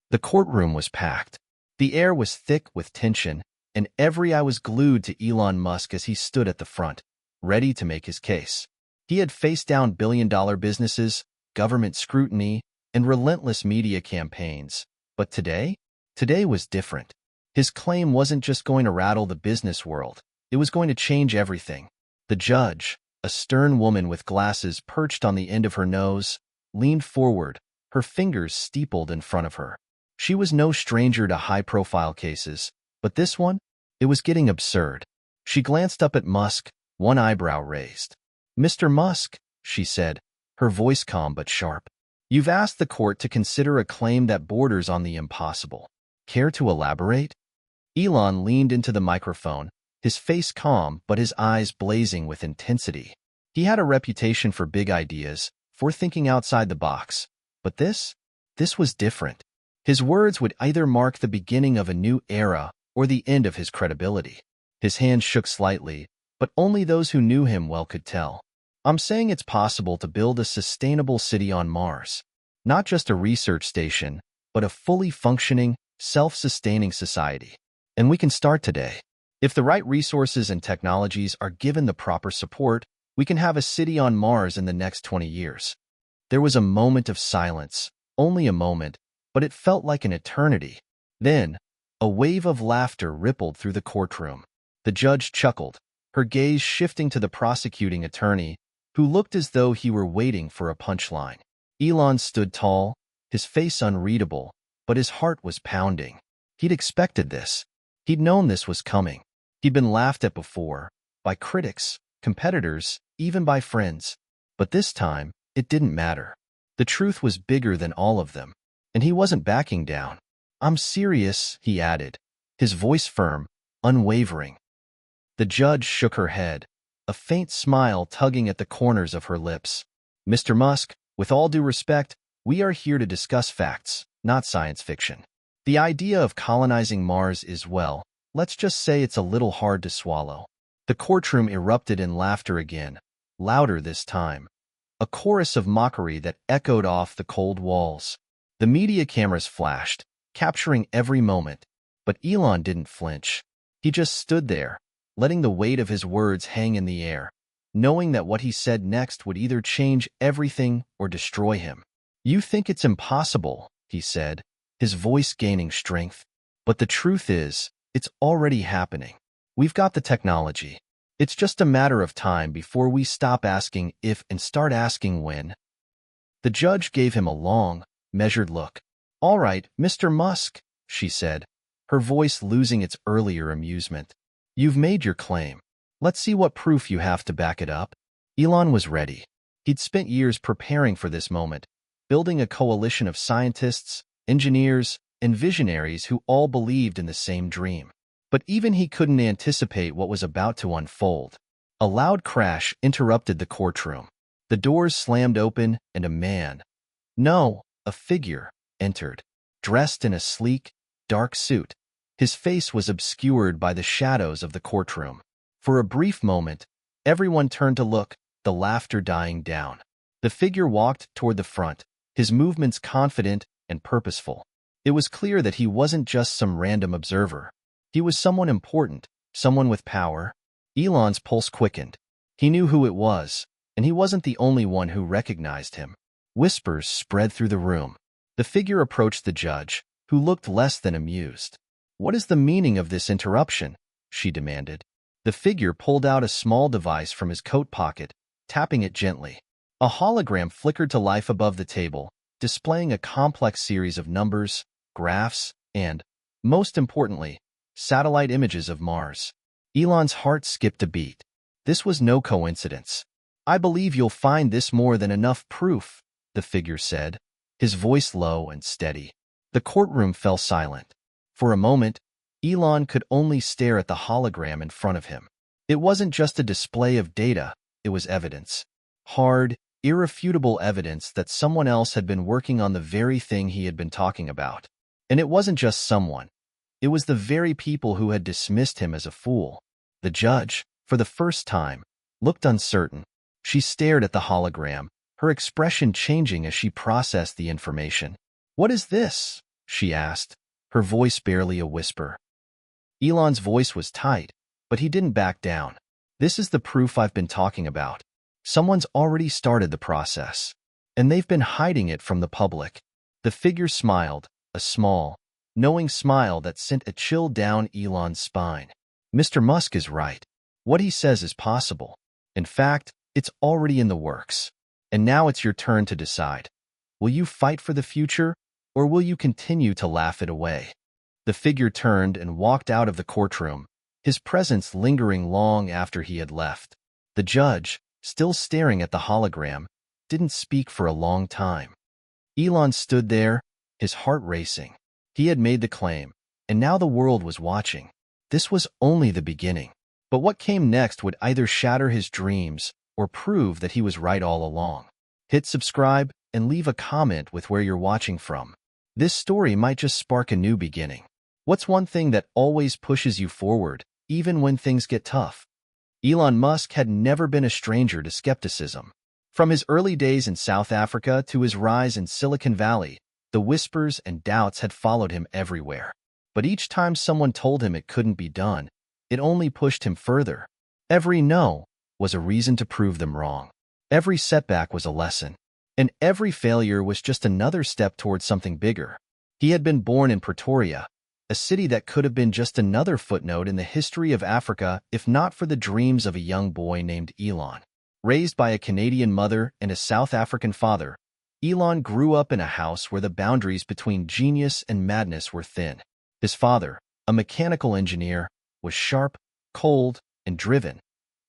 The courtroom was packed. The air was thick with tension, and every eye was glued to Elon Musk as he stood at the front, ready to make his case. He had faced down billion-dollar businesses, government scrutiny, and relentless media campaigns. But today was different. His claim wasn't just going to rattle the business world. It was going to change everything. The judge, a stern woman with glasses perched on the end of her nose, leaned forward, her fingers steepled in front of her. She was no stranger to high-profile cases, but this one, it was getting absurd. She glanced up at Musk, one eyebrow raised. "Mr. Musk," she said, her voice calm but sharp, "you've asked the court to consider a claim that borders on the impossible. Care to elaborate?" Elon leaned into the microphone, his face calm but his eyes blazing with intensity. He had a reputation for big ideas, for thinking outside the box. But this was different. His words would either mark the beginning of a new era or the end of his credibility. His hand shook slightly, but only those who knew him well could tell. "I'm saying it's possible to build a sustainable city on Mars. Not just a research station, but a fully functioning, self-sustaining society. And we can start today. If the right resources and technologies are given the proper support, we can have a city on Mars in the next 20 years. There was a moment of silence, only a moment, but it felt like an eternity. Then, a wave of laughter rippled through the courtroom. The judge chuckled, her gaze shifting to the prosecuting attorney, who looked as though he were waiting for a punchline. Elon stood tall, his face unreadable, but his heart was pounding. He'd expected this. He'd known this was coming. He'd been laughed at before, by critics, competitors, even by friends. But this time, it didn't matter. The truth was bigger than all of them, and he wasn't backing down. "I'm serious," he added, his voice firm, unwavering. The judge shook her head, a faint smile tugging at the corners of her lips. "Mr. Musk, with all due respect, we are here to discuss facts, not science fiction. The idea of colonizing Mars is, well, let's just say it's a little hard to swallow." The courtroom erupted in laughter again, louder this time, a chorus of mockery that echoed off the cold walls. The media cameras flashed, capturing every moment, but Elon didn't flinch. He just stood there, letting the weight of his words hang in the air, knowing that what he said next would either change everything or destroy him. "You think it's impossible," he said, his voice gaining strength. "But the truth is, it's already happening. We've got the technology. It's just a matter of time before we stop asking if and start asking when." The judge gave him a long, measured look. "All right, Mr. Musk," she said, her voice losing its earlier amusement. "You've made your claim. Let's see what proof you have to back it up." Elon was ready. He'd spent years preparing for this moment, building a coalition of scientists, engineers, and visionaries who all believed in the same dream. But even he couldn't anticipate what was about to unfold. A loud crash interrupted the courtroom. The doors slammed open and a figure, entered, dressed in a sleek, dark suit. His face was obscured by the shadows of the courtroom. For a brief moment, everyone turned to look, the laughter dying down. The figure walked toward the front, his movements confident and purposeful. It was clear that he wasn't just some random observer. He was someone important, someone with power. Elon's pulse quickened. He knew who it was, and he wasn't the only one who recognized him. Whispers spread through the room. The figure approached the judge, who looked less than amused. "What is the meaning of this interruption?" she demanded. The figure pulled out a small device from his coat pocket, tapping it gently. A hologram flickered to life above the table, displaying a complex series of numbers, graphs, and, most importantly, satellite images of Mars. Elon's heart skipped a beat. This was no coincidence. "I believe you'll find this more than enough proof," the figure said, his voice low and steady. The courtroom fell silent. For a moment, Elon could only stare at the hologram in front of him. It wasn't just a display of data, it was evidence. Hard, irrefutable evidence that someone else had been working on the very thing he had been talking about. And it wasn't just someone. It was the very people who had dismissed him as a fool. The judge, for the first time, looked uncertain. She stared at the hologram, her expression changing as she processed the information. "What is this?" she asked, her voice barely a whisper. Elon's voice was tight, but he didn't back down. This is the proof I've been talking about. Someone's already started the process, and they've been hiding it from the public. The figure smiled, a small, knowing smile that sent a chill down Elon's spine. Mr. Musk is right. What he says is possible. In fact, it's already in the works. And now it's your turn to decide. Will you fight for the future, or will you continue to laugh it away? The figure turned and walked out of the courtroom, his presence lingering long after he had left. The judge, still staring at the hologram, didn't speak for a long time. Elon stood there, his heart racing. He had made the claim, and now the world was watching. This was only the beginning. But what came next would either shatter his dreams or prove that he was right all along. Hit subscribe and leave a comment with where you're watching from. This story might just spark a new beginning. What's one thing that always pushes you forward, even when things get tough? Elon Musk had never been a stranger to skepticism. From his early days in South Africa to his rise in Silicon Valley, the whispers and doubts had followed him everywhere. But each time someone told him it couldn't be done, it only pushed him further. Every no was a reason to prove them wrong. Every setback was a lesson, and every failure was just another step towards something bigger. He had been born in Pretoria, a city that could have been just another footnote in the history of Africa if not for the dreams of a young boy named Elon. Raised by a Canadian mother and a South African father, Elon grew up in a house where the boundaries between genius and madness were thin. His father, a mechanical engineer, was sharp, cold, and driven,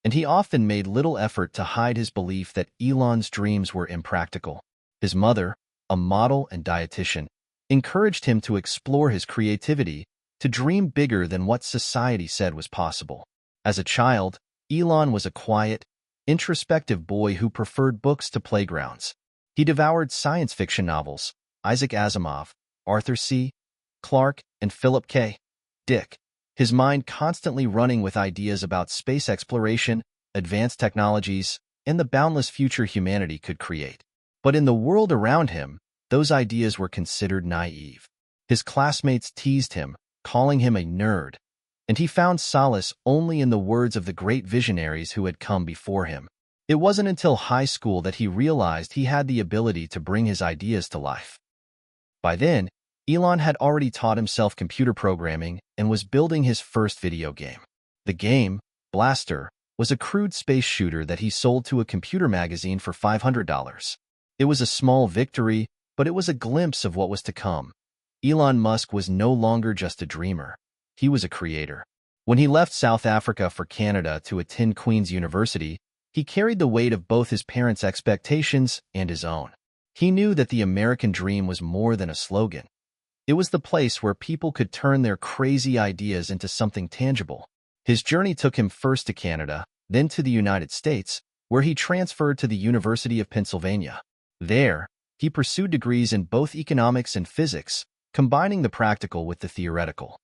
and he often made little effort to hide his belief that Elon's dreams were impractical. His mother, a model and dietitian, encouraged him to explore his creativity, to dream bigger than what society said was possible. As a child, Elon was a quiet, introspective boy who preferred books to playgrounds. He devoured science fiction novels, Isaac Asimov, Arthur C. Clarke, and Philip K. Dick, his mind constantly running with ideas about space exploration, advanced technologies, and the boundless future humanity could create. But in the world around him, those ideas were considered naive. His classmates teased him, calling him a nerd, and he found solace only in the words of the great visionaries who had come before him. It wasn't until high school that he realized he had the ability to bring his ideas to life. By then, Elon had already taught himself computer programming and was building his first video game. The game, Blaster, was a crude space shooter that he sold to a computer magazine for $500. It was a small victory, but it was a glimpse of what was to come. Elon Musk was no longer just a dreamer. He was a creator. When he left South Africa for Canada to attend Queen's University, he carried the weight of both his parents' expectations and his own. He knew that the American dream was more than a slogan. It was the place where people could turn their crazy ideas into something tangible. His journey took him first to Canada, then to the United States, where he transferred to the University of Pennsylvania. There, he pursued degrees in both economics and physics, combining the practical with the theoretical.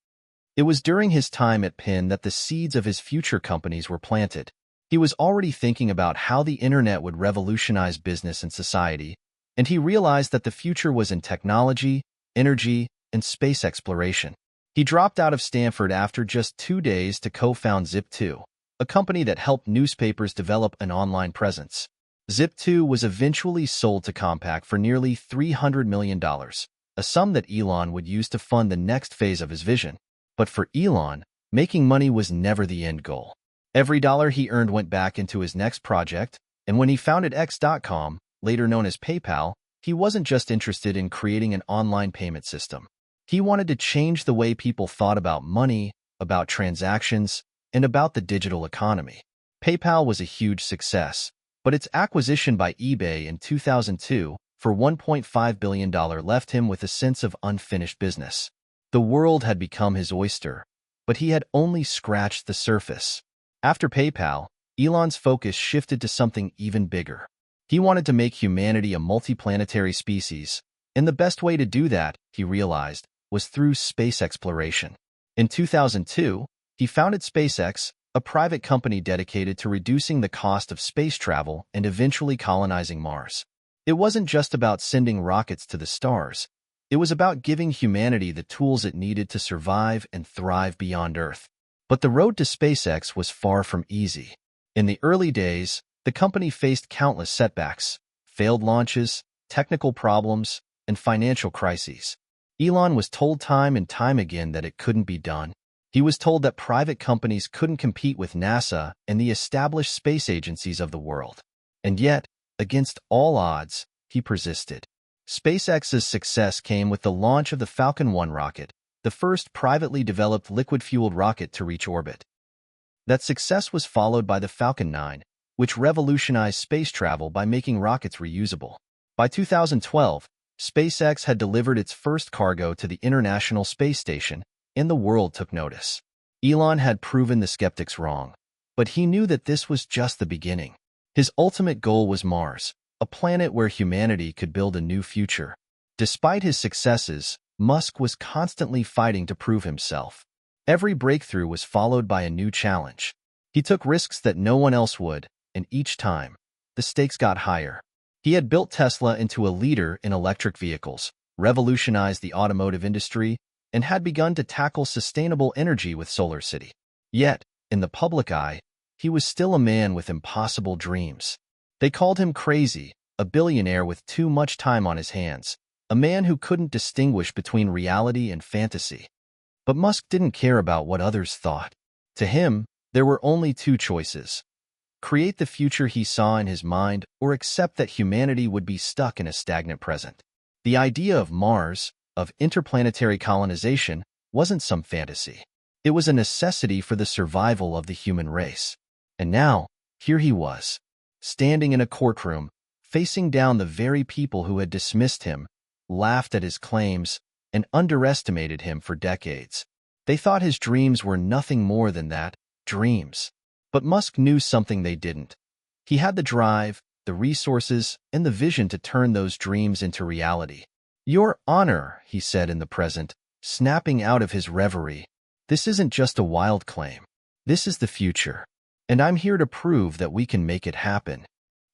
It was during his time at Penn that the seeds of his future companies were planted. He was already thinking about how the internet would revolutionize business and society, and he realized that the future was in technology, energy, and space exploration. He dropped out of Stanford after just 2 days to co-found Zip2, a company that helped newspapers develop an online presence. Zip2 was eventually sold to Compaq for nearly $300 million, a sum that Elon would use to fund the next phase of his vision. But for Elon, making money was never the end goal. Every dollar he earned went back into his next project, and when he founded X.com, later known as PayPal, he wasn't just interested in creating an online payment system. He wanted to change the way people thought about money, about transactions, and about the digital economy. PayPal was a huge success, but its acquisition by eBay in 2002 for $1.5 billion left him with a sense of unfinished business. The world had become his oyster, but he had only scratched the surface. After PayPal, Elon's focus shifted to something even bigger. He wanted to make humanity a multiplanetary species, and the best way to do that, he realized, was through space exploration. In 2002, he founded SpaceX, a private company dedicated to reducing the cost of space travel and eventually colonizing Mars. It wasn't just about sending rockets to the stars. It was about giving humanity the tools it needed to survive and thrive beyond Earth. But the road to SpaceX was far from easy. In the early days, the company faced countless setbacks, failed launches, technical problems, and financial crises. Elon was told time and time again that it couldn't be done. He was told that private companies couldn't compete with NASA and the established space agencies of the world. And yet, against all odds, he persisted. SpaceX's success came with the launch of the Falcon 1 rocket, the first privately developed liquid-fueled rocket to reach orbit. That success was followed by the Falcon 9, which revolutionized space travel by making rockets reusable. By 2012, SpaceX had delivered its first cargo to the International Space Station, and the world took notice. Elon had proven the skeptics wrong, but he knew that this was just the beginning. His ultimate goal was Mars, a planet where humanity could build a new future. Despite his successes, Musk was constantly fighting to prove himself. Every breakthrough was followed by a new challenge. He took risks that no one else would, and each time, the stakes got higher. He had built Tesla into a leader in electric vehicles, revolutionized the automotive industry, and had begun to tackle sustainable energy with SolarCity. Yet, in the public eye, he was still a man with impossible dreams. They called him crazy, a billionaire with too much time on his hands, a man who couldn't distinguish between reality and fantasy. But Musk didn't care about what others thought. To him, there were only two choices: create the future he saw in his mind, or accept that humanity would be stuck in a stagnant present. The idea of Mars, of interplanetary colonization, wasn't some fantasy. It was a necessity for the survival of the human race. And now, here he was, standing in a courtroom, facing down the very people who had dismissed him, laughed at his claims, and underestimated him for decades. They thought his dreams were nothing more than that, dreams. But Musk knew something they didn't. He had the drive, the resources, and the vision to turn those dreams into reality. "Your Honor," he said in the present, snapping out of his reverie, "this isn't just a wild claim. This is the future. And I'm here to prove that we can make it happen."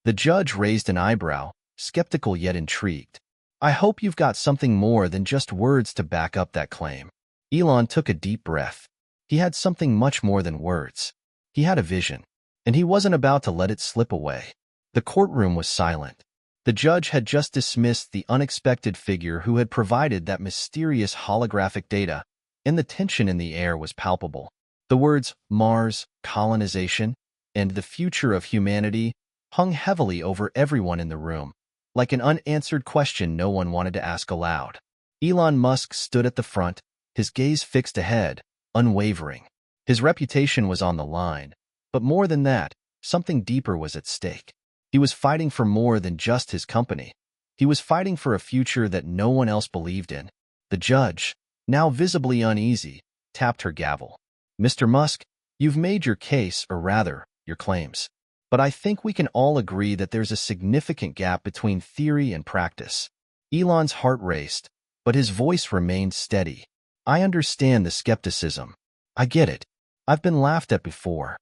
The judge raised an eyebrow, skeptical yet intrigued. "I hope you've got something more than just words to back up that claim." Elon took a deep breath. He had something much more than words. He had a vision, and he wasn't about to let it slip away. The courtroom was silent. The judge had just dismissed the unexpected figure who had provided that mysterious holographic data, and the tension in the air was palpable. The words Mars, colonization, and the future of humanity hung heavily over everyone in the room, like an unanswered question no one wanted to ask aloud. Elon Musk stood at the front, his gaze fixed ahead, unwavering. His reputation was on the line, but more than that, something deeper was at stake. He was fighting for more than just his company. He was fighting for a future that no one else believed in. The judge, now visibly uneasy, tapped her gavel. "Mr. Musk, you've made your case, or rather, your claims. But I think we can all agree that there's a significant gap between theory and practice." Elon's heart raced, but his voice remained steady. "I understand the skepticism. I get it. I've been laughed at before.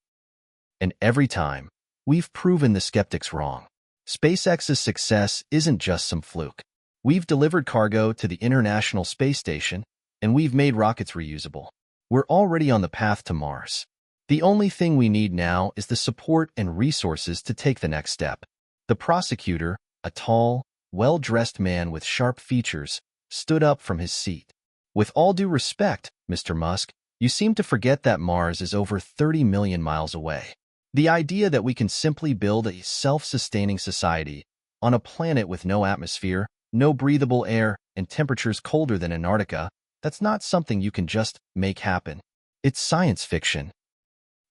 And every time, we've proven the skeptics wrong. SpaceX's success isn't just some fluke. We've delivered cargo to the International Space Station, and we've made rockets reusable. We're already on the path to Mars. The only thing we need now is the support and resources to take the next step." The prosecutor, a tall, well-dressed man with sharp features, stood up from his seat. "With all due respect, Mr. Musk, you seem to forget that Mars is over 30 million miles away. The idea that we can simply build a self-sustaining society on a planet with no atmosphere, no breathable air, and temperatures colder than Antarctica, that's not something you can just make happen. It's science fiction."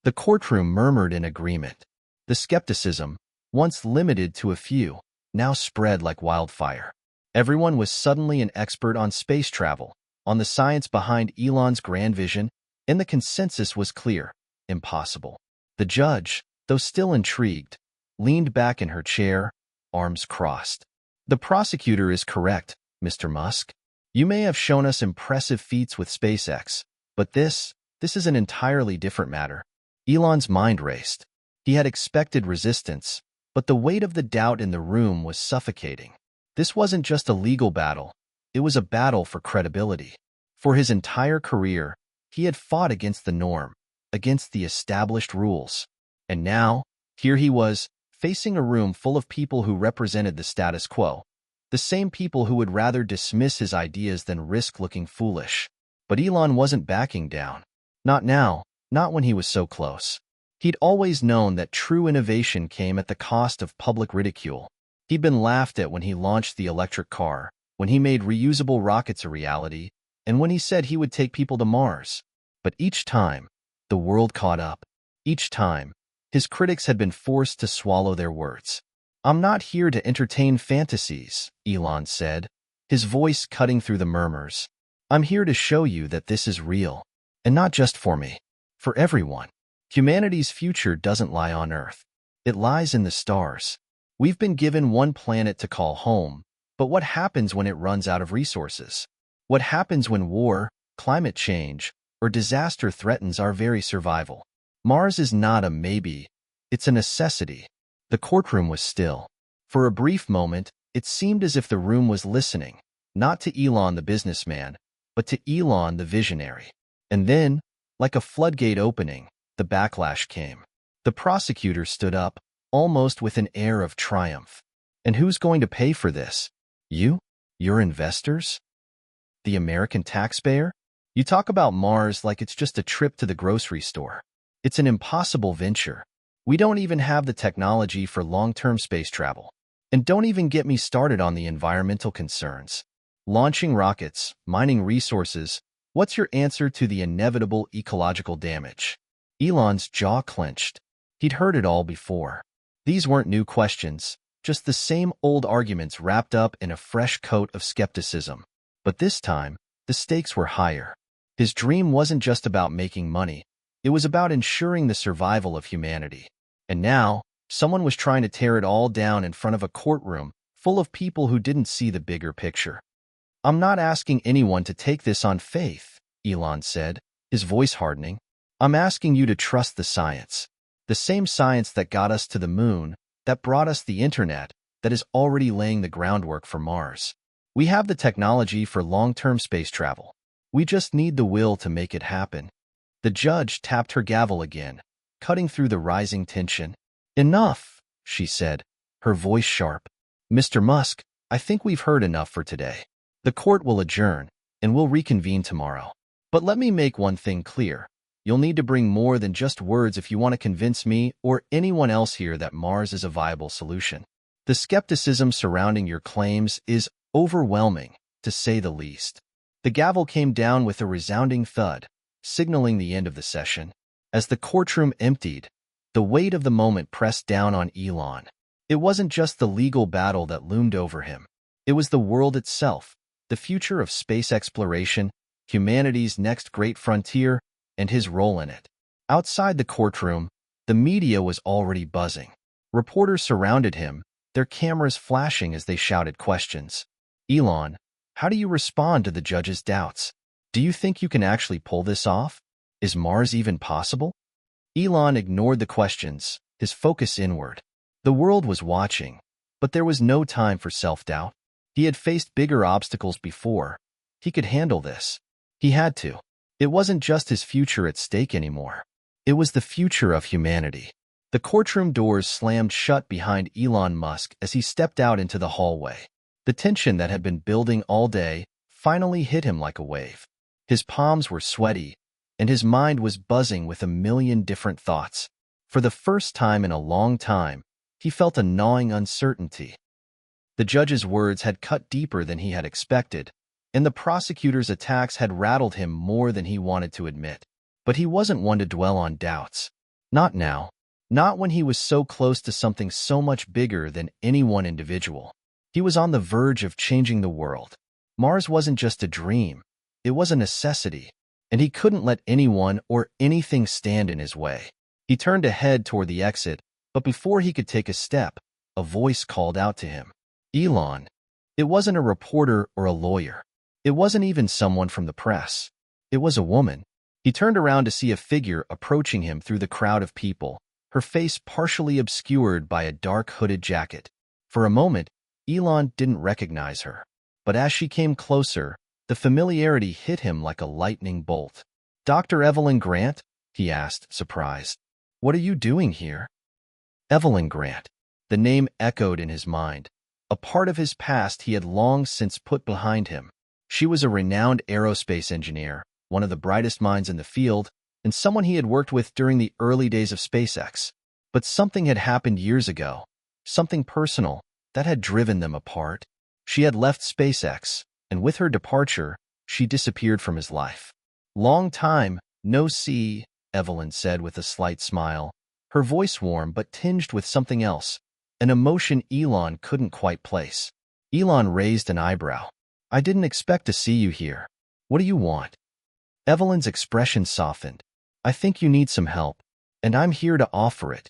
The courtroom murmured in agreement. The skepticism, once limited to a few, now spread like wildfire. Everyone was suddenly an expert on space travel, on the science behind Elon's grand vision, and the consensus was clear: impossible. The judge, though still intrigued, leaned back in her chair, arms crossed. "The prosecutor is correct, Mr. Musk. You may have shown us impressive feats with SpaceX, but this is an entirely different matter." Elon's mind raced. He had expected resistance, but the weight of the doubt in the room was suffocating. This wasn't just a legal battle. It was a battle for credibility. For his entire career, he had fought against the norm, against the established rules. And now, here he was, facing a room full of people who represented the status quo, the same people who would rather dismiss his ideas than risk looking foolish. But Elon wasn't backing down. Not now, not when he was so close. He'd always known that true innovation came at the cost of public ridicule. He'd been laughed at when he launched the electric car, when he made reusable rockets a reality, and when he said he would take people to Mars. But each time, the world caught up. Each time, his critics had been forced to swallow their words. "I'm not here to entertain fantasies," Elon said, his voice cutting through the murmurs. "I'm here to show you that this is real. And not just for me, for everyone. Humanity's future doesn't lie on Earth. It lies in the stars. We've been given one planet to call home, but what happens when it runs out of resources? What happens when war, climate change, or disaster threatens our very survival? Mars is not a maybe, it's a necessity." The courtroom was still. For a brief moment, it seemed as if the room was listening, not to Elon the businessman, but to Elon the visionary. And then, like a floodgate opening, the backlash came. The prosecutor stood up, almost with an air of triumph. "And who's going to pay for this? You? Your investors? The American taxpayer? You talk about Mars like it's just a trip to the grocery store. It's an impossible venture. We don't even have the technology for long-term space travel. And don't even get me started on the environmental concerns. Launching rockets, mining resources, what's your answer to the inevitable ecological damage?" Elon's jaw clenched. He'd heard it all before. These weren't new questions, just the same old arguments wrapped up in a fresh coat of skepticism. But this time, the stakes were higher. His dream wasn't just about making money. It was about ensuring the survival of humanity. And now, someone was trying to tear it all down in front of a courtroom full of people who didn't see the bigger picture. "I'm not asking anyone to take this on faith," Elon said, his voice hardening. "I'm asking you to trust the science. The same science that got us to the moon, that brought us the internet, that is already laying the groundwork for Mars. We have the technology for long-term space travel. We just need the will to make it happen." The judge tapped her gavel again, cutting through the rising tension. "Enough," she said, her voice sharp. "Mr. Musk, I think we've heard enough for today. The court will adjourn, and we'll reconvene tomorrow. But let me make one thing clear. You'll need to bring more than just words if you want to convince me or anyone else here that Mars is a viable solution. The skepticism surrounding your claims is overwhelming, to say the least." The gavel came down with a resounding thud, signaling the end of the session. As the courtroom emptied, the weight of the moment pressed down on Elon. It wasn't just the legal battle that loomed over him. It was the world itself, the future of space exploration, humanity's next great frontier, and his role in it. Outside the courtroom, the media was already buzzing. Reporters surrounded him, their cameras flashing as they shouted questions. "Elon, how do you respond to the judge's doubts? Do you think you can actually pull this off? Is Mars even possible?" Elon ignored the questions, his focus inward. The world was watching, but there was no time for self-doubt. He had faced bigger obstacles before. He could handle this. He had to. It wasn't just his future at stake anymore. It was the future of humanity. The courtroom doors slammed shut behind Elon Musk as he stepped out into the hallway. The tension that had been building all day finally hit him like a wave. His palms were sweaty, and his mind was buzzing with a million different thoughts. For the first time in a long time, he felt a gnawing uncertainty. The judge's words had cut deeper than he had expected, and the prosecutor's attacks had rattled him more than he wanted to admit. But he wasn't one to dwell on doubts. Not now. Not when he was so close to something so much bigger than any one individual. He was on the verge of changing the world. Mars wasn't just a dream. It was a necessity, and he couldn't let anyone or anything stand in his way. He turned to head toward the exit, but before he could take a step, a voice called out to him. "Elon." It wasn't a reporter or a lawyer. It wasn't even someone from the press. It was a woman. He turned around to see a figure approaching him through the crowd of people, her face partially obscured by a dark hooded jacket. For a moment, Elon didn't recognize her. But as she came closer, the familiarity hit him like a lightning bolt. "Dr. Evelyn Grant?" he asked, surprised. "What are you doing here?" Evelyn Grant. The name echoed in his mind. A part of his past he had long since put behind him. She was a renowned aerospace engineer, one of the brightest minds in the field, and someone he had worked with during the early days of SpaceX. But something had happened years ago, something personal, that had driven them apart. She had left SpaceX, and with her departure, she disappeared from his life. "Long time, no see," Evelyn said with a slight smile, her voice warm but tinged with something else, an emotion Elon couldn't quite place. Elon raised an eyebrow. "I didn't expect to see you here. What do you want?" Evelyn's expression softened. "I think you need some help, and I'm here to offer it."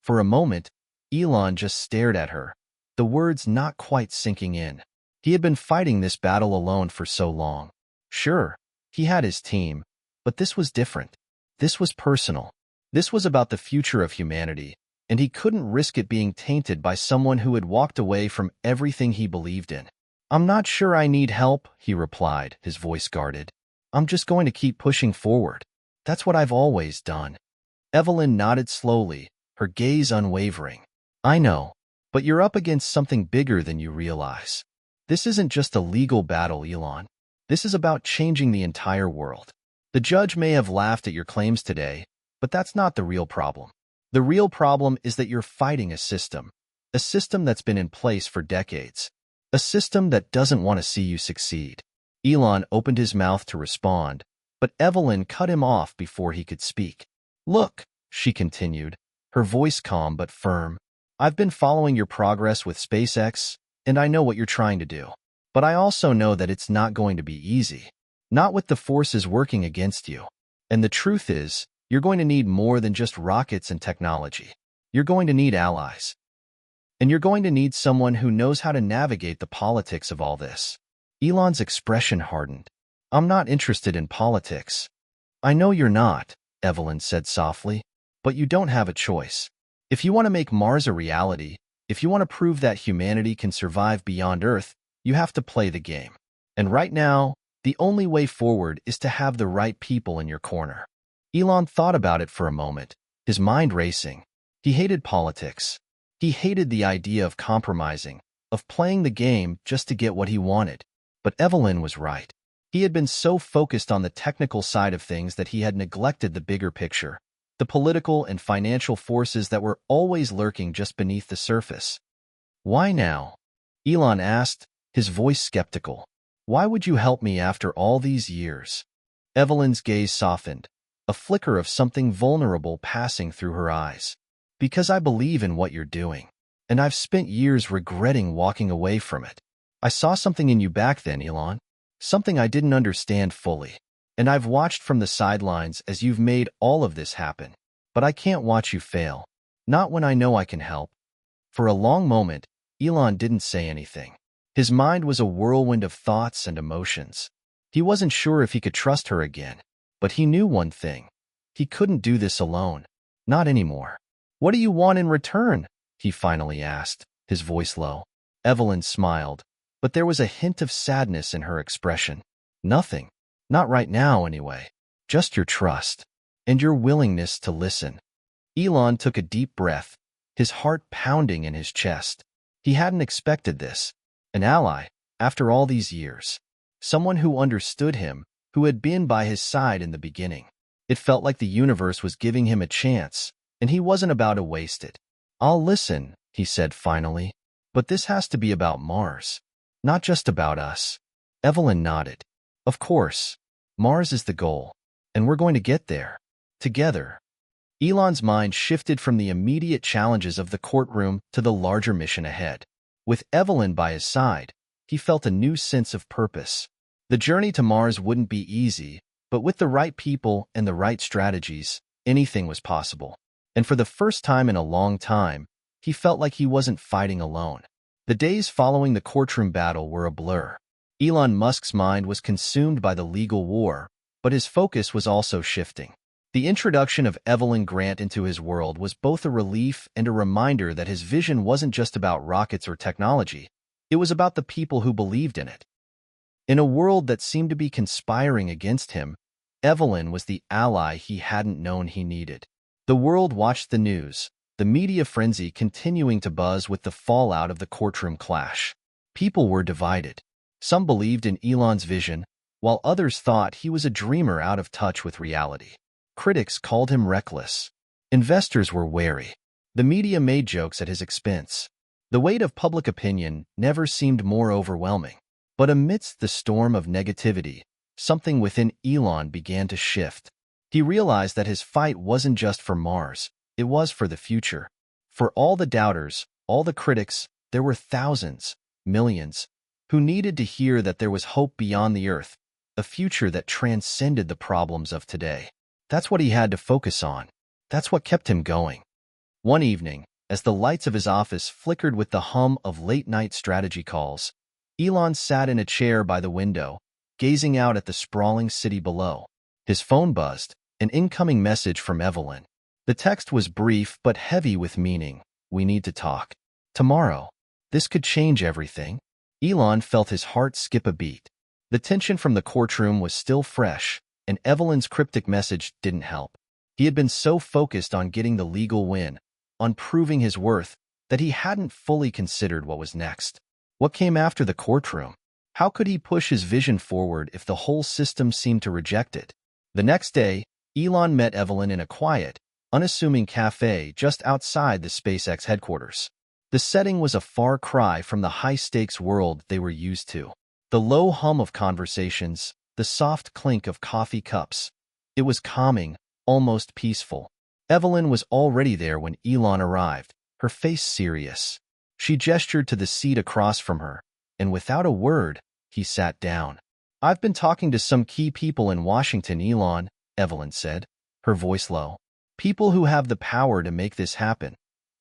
For a moment, Elon just stared at her, the words not quite sinking in. He had been fighting this battle alone for so long. Sure, he had his team, but this was different. This was personal. This was about the future of humanity, and he couldn't risk it being tainted by someone who had walked away from everything he believed in. "I'm not sure I need help," he replied, his voice guarded. "I'm just going to keep pushing forward. That's what I've always done." Evelyn nodded slowly, her gaze unwavering. "I know, but you're up against something bigger than you realize. This isn't just a legal battle, Elon. This is about changing the entire world. The judge may have laughed at your claims today, but that's not the real problem. The real problem is that you're fighting a system that's been in place for decades, a system that doesn't want to see you succeed." Elon opened his mouth to respond, but Evelyn cut him off before he could speak. "Look," she continued, her voice calm but firm, "I've been following your progress with SpaceX, and I know what you're trying to do. But I also know that it's not going to be easy, not with the forces working against you. And the truth is, you're going to need more than just rockets and technology. You're going to need allies. And you're going to need someone who knows how to navigate the politics of all this." Elon's expression hardened. "I'm not interested in politics." "I know you're not," Evelyn said softly, "but you don't have a choice. If you want to make Mars a reality, if you want to prove that humanity can survive beyond Earth, you have to play the game. And right now, the only way forward is to have the right people in your corner." Elon thought about it for a moment, his mind racing. He hated politics. He hated the idea of compromising, of playing the game just to get what he wanted. But Evelyn was right. He had been so focused on the technical side of things that he had neglected the bigger picture, the political and financial forces that were always lurking just beneath the surface. "Why now?" Elon asked, his voice skeptical. "Why would you help me after all these years?" Evelyn's gaze softened, a flicker of something vulnerable passing through her eyes. "Because I believe in what you're doing, and I've spent years regretting walking away from it. I saw something in you back then, Elon, something I didn't understand fully. And I've watched from the sidelines as you've made all of this happen. But I can't watch you fail, not when I know I can help." For a long moment, Elon didn't say anything. His mind was a whirlwind of thoughts and emotions. He wasn't sure if he could trust her again, but he knew one thing. He couldn't do this alone. Not anymore. "What do you want in return?" he finally asked, his voice low. Evelyn smiled, but there was a hint of sadness in her expression. "Nothing. Not right now, anyway. Just your trust. And your willingness to listen." Elon took a deep breath, his heart pounding in his chest. He hadn't expected this. An ally, after all these years. Someone who understood him, who had been by his side in the beginning. It felt like the universe was giving him a chance, and he wasn't about to waste it. "I'll listen," he said finally. "But this has to be about Mars. Not just about us." Evelyn nodded. "Of course. Mars is the goal, and we're going to get there. Together." Elon's mind shifted from the immediate challenges of the courtroom to the larger mission ahead. With Evelyn by his side, he felt a new sense of purpose. The journey to Mars wouldn't be easy, but with the right people and the right strategies, anything was possible. And for the first time in a long time, he felt like he wasn't fighting alone. The days following the courtroom battle were a blur. Elon Musk's mind was consumed by the legal war, but his focus was also shifting. The introduction of Evelyn Grant into his world was both a relief and a reminder that his vision wasn't just about rockets or technology. It was about the people who believed in it. In a world that seemed to be conspiring against him, Evelyn was the ally he hadn't known he needed. The world watched the news, the media frenzy continuing to buzz with the fallout of the courtroom clash. People were divided. Some believed in Elon's vision, while others thought he was a dreamer out of touch with reality. Critics called him reckless. Investors were wary. The media made jokes at his expense. The weight of public opinion never seemed more overwhelming. But amidst the storm of negativity, something within Elon began to shift. He realized that his fight wasn't just for Mars, it was for the future. For all the doubters, all the critics, there were thousands, millions, who needed to hear that there was hope beyond the Earth, a future that transcended the problems of today. That's what he had to focus on. That's what kept him going. One evening, as the lights of his office flickered with the hum of late-night strategy calls, Elon sat in a chair by the window, gazing out at the sprawling city below. His phone buzzed, an incoming message from Evelyn. The text was brief but heavy with meaning. "We need to talk. Tomorrow. This could change everything." Elon felt his heart skip a beat. The tension from the courtroom was still fresh, and Evelyn's cryptic message didn't help. He had been so focused on getting the legal win, on proving his worth, that he hadn't fully considered what was next. What came after the courtroom? How could he push his vision forward if the whole system seemed to reject it? The next day, Elon met Evelyn in a quiet, unassuming cafe just outside the SpaceX headquarters. The setting was a far cry from the high-stakes world they were used to. The low hum of conversations, the soft clink of coffee cups. It was calming, almost peaceful. Evelyn was already there when Elon arrived, her face serious. She gestured to the seat across from her, and without a word, he sat down. "I've been talking to some key people in Washington, Elon," Evelyn said, her voice low. "People who have the power to make this happen,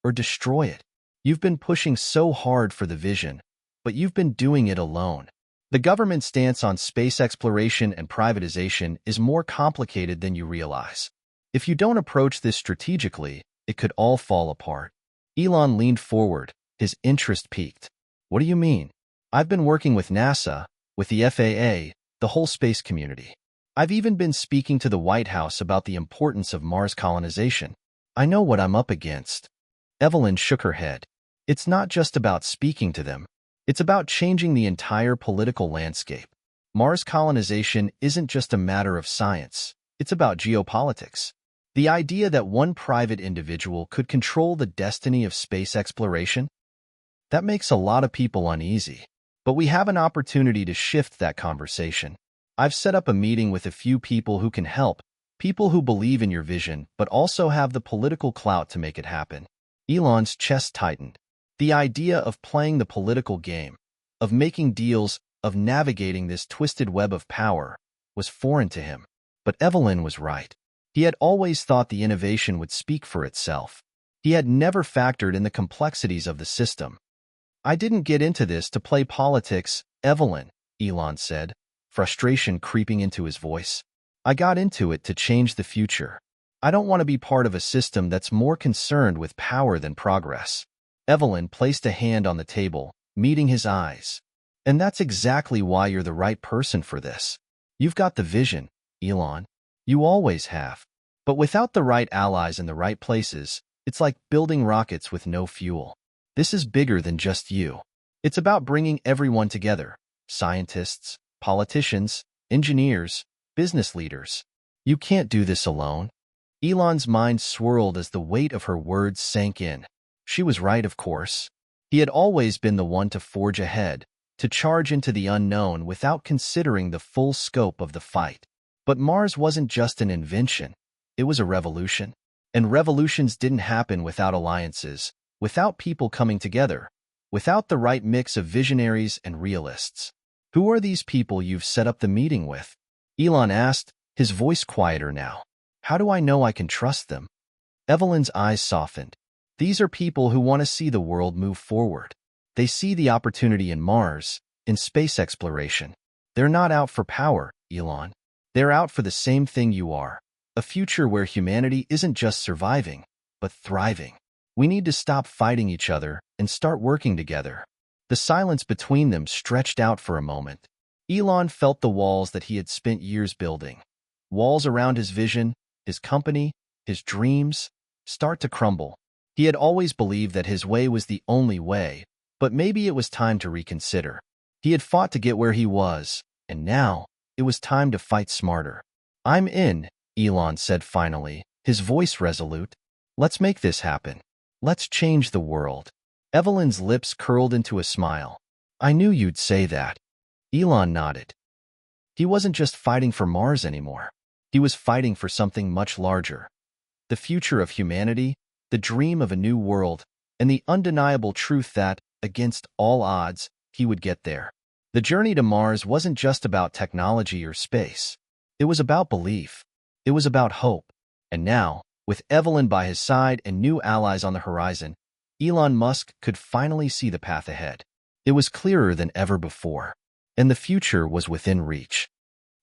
or destroy it. You've been pushing so hard for the vision, but you've been doing it alone. The government's stance on space exploration and privatization is more complicated than you realize. If you don't approach this strategically, it could all fall apart." Elon leaned forward, his interest piqued. "What do you mean?" "I've been working with NASA, with the FAA, the whole space community. I've even been speaking to the White House about the importance of Mars colonization. I know what I'm up against." Evelyn shook her head. "It's not just about speaking to them. It's about changing the entire political landscape. Mars colonization isn't just a matter of science. It's about geopolitics. The idea that one private individual could control the destiny of space exploration? That makes a lot of people uneasy. But we have an opportunity to shift that conversation. I've set up a meeting with a few people who can help, people who believe in your vision but also have the political clout to make it happen." Elon's chest tightened. The idea of playing the political game, of making deals, of navigating this twisted web of power, was foreign to him. But Evelyn was right. He had always thought the innovation would speak for itself. He had never factored in the complexities of the system. "I didn't get into this to play politics, Evelyn," Elon said, frustration creeping into his voice. "I got into it to change the future. I don't want to be part of a system that's more concerned with power than progress." Evelyn placed a hand on the table, meeting his eyes. "And that's exactly why you're the right person for this. You've got the vision, Elon. You always have. But without the right allies in the right places, it's like building rockets with no fuel. This is bigger than just you. It's about bringing everyone together, scientists, politicians, engineers, business leaders. You can't do this alone." Elon's mind swirled as the weight of her words sank in. She was right, of course. He had always been the one to forge ahead, to charge into the unknown without considering the full scope of the fight. But Mars wasn't just an invention. It was a revolution. And revolutions didn't happen without alliances, without people coming together, without the right mix of visionaries and realists. "Who are these people you've set up the meeting with?" Elon asked, his voice quieter now. "How do I know I can trust them?" Evelyn's eyes softened. "These are people who want to see the world move forward. They see the opportunity in Mars, in space exploration. They're not out for power, Elon. They're out for the same thing you are, a future where humanity isn't just surviving, but thriving. We need to stop fighting each other and start working together." The silence between them stretched out for a moment. Elon felt the walls that he had spent years building. Walls around his vision, his company, his dreams, start to crumble. He had always believed that his way was the only way, but maybe it was time to reconsider. He had fought to get where he was, and now it was time to fight smarter. "I'm in," Elon said finally, his voice resolute. "Let's make this happen. Let's change the world." Evelyn's lips curled into a smile. "I knew you'd say that." Elon nodded. He wasn't just fighting for Mars anymore. He was fighting for something much larger. The future of humanity, the dream of a new world, and the undeniable truth that, against all odds, he would get there. The journey to Mars wasn't just about technology or space. It was about belief. It was about hope. And now, with Evelyn by his side and new allies on the horizon, Elon Musk could finally see the path ahead. It was clearer than ever before, and the future was within reach.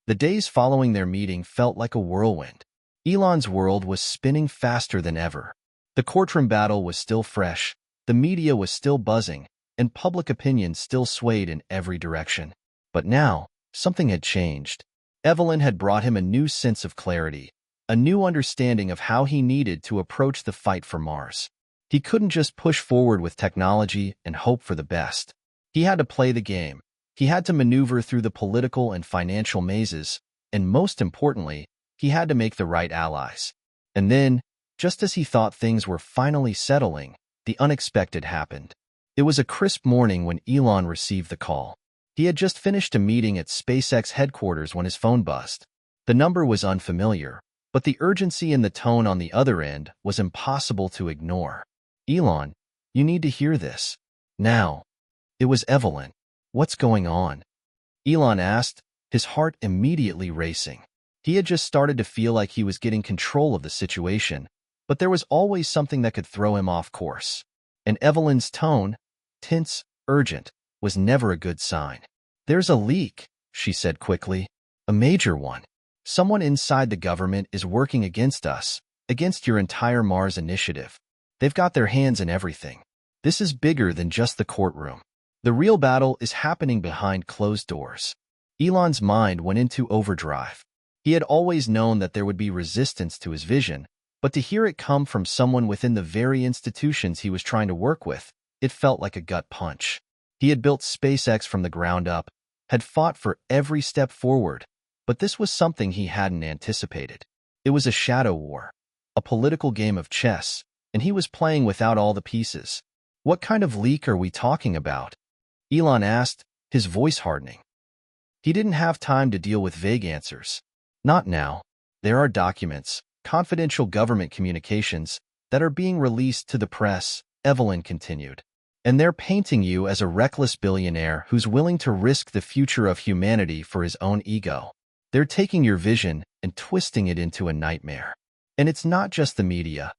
The days following their meeting felt like a whirlwind. Elon's world was spinning faster than ever. The courtroom battle was still fresh, the media was still buzzing, and public opinion still swayed in every direction. But now, something had changed. Evelyn had brought him a new sense of clarity, a new understanding of how he needed to approach the fight for Mars. He couldn't just push forward with technology and hope for the best. He had to play the game. He had to maneuver through the political and financial mazes, and most importantly, he had to make the right allies. And then, just as he thought things were finally settling, the unexpected happened. It was a crisp morning when Elon received the call. He had just finished a meeting at SpaceX headquarters when his phone buzzed. The number was unfamiliar, but the urgency in the tone on the other end was impossible to ignore. "Elon, you need to hear this. Now." It was Evelyn. "What's going on?" Elon asked, his heart immediately racing. He had just started to feel like he was getting control of the situation, but there was always something that could throw him off course. And Evelyn's tone, tense, urgent, was never a good sign. "There's a leak," she said quickly. "A major one. Someone inside the government is working against us, against your entire Mars initiative. They've got their hands in everything. This is bigger than just the courtroom. The real battle is happening behind closed doors." Elon's mind went into overdrive. He had always known that there would be resistance to his vision, but to hear it come from someone within the very institutions he was trying to work with, it felt like a gut punch. He had built SpaceX from the ground up, had fought for every step forward, but this was something he hadn't anticipated. It was a shadow war, a political game of chess, and he was playing without all the pieces. "What kind of leak are we talking about?" Elon asked, his voice hardening. He didn't have time to deal with vague answers. "Not now. There are documents, confidential government communications, that are being released to the press," Evelyn continued. "And they're painting you as a reckless billionaire who's willing to risk the future of humanity for his own ego. They're taking your vision and twisting it into a nightmare. And it's not just the media.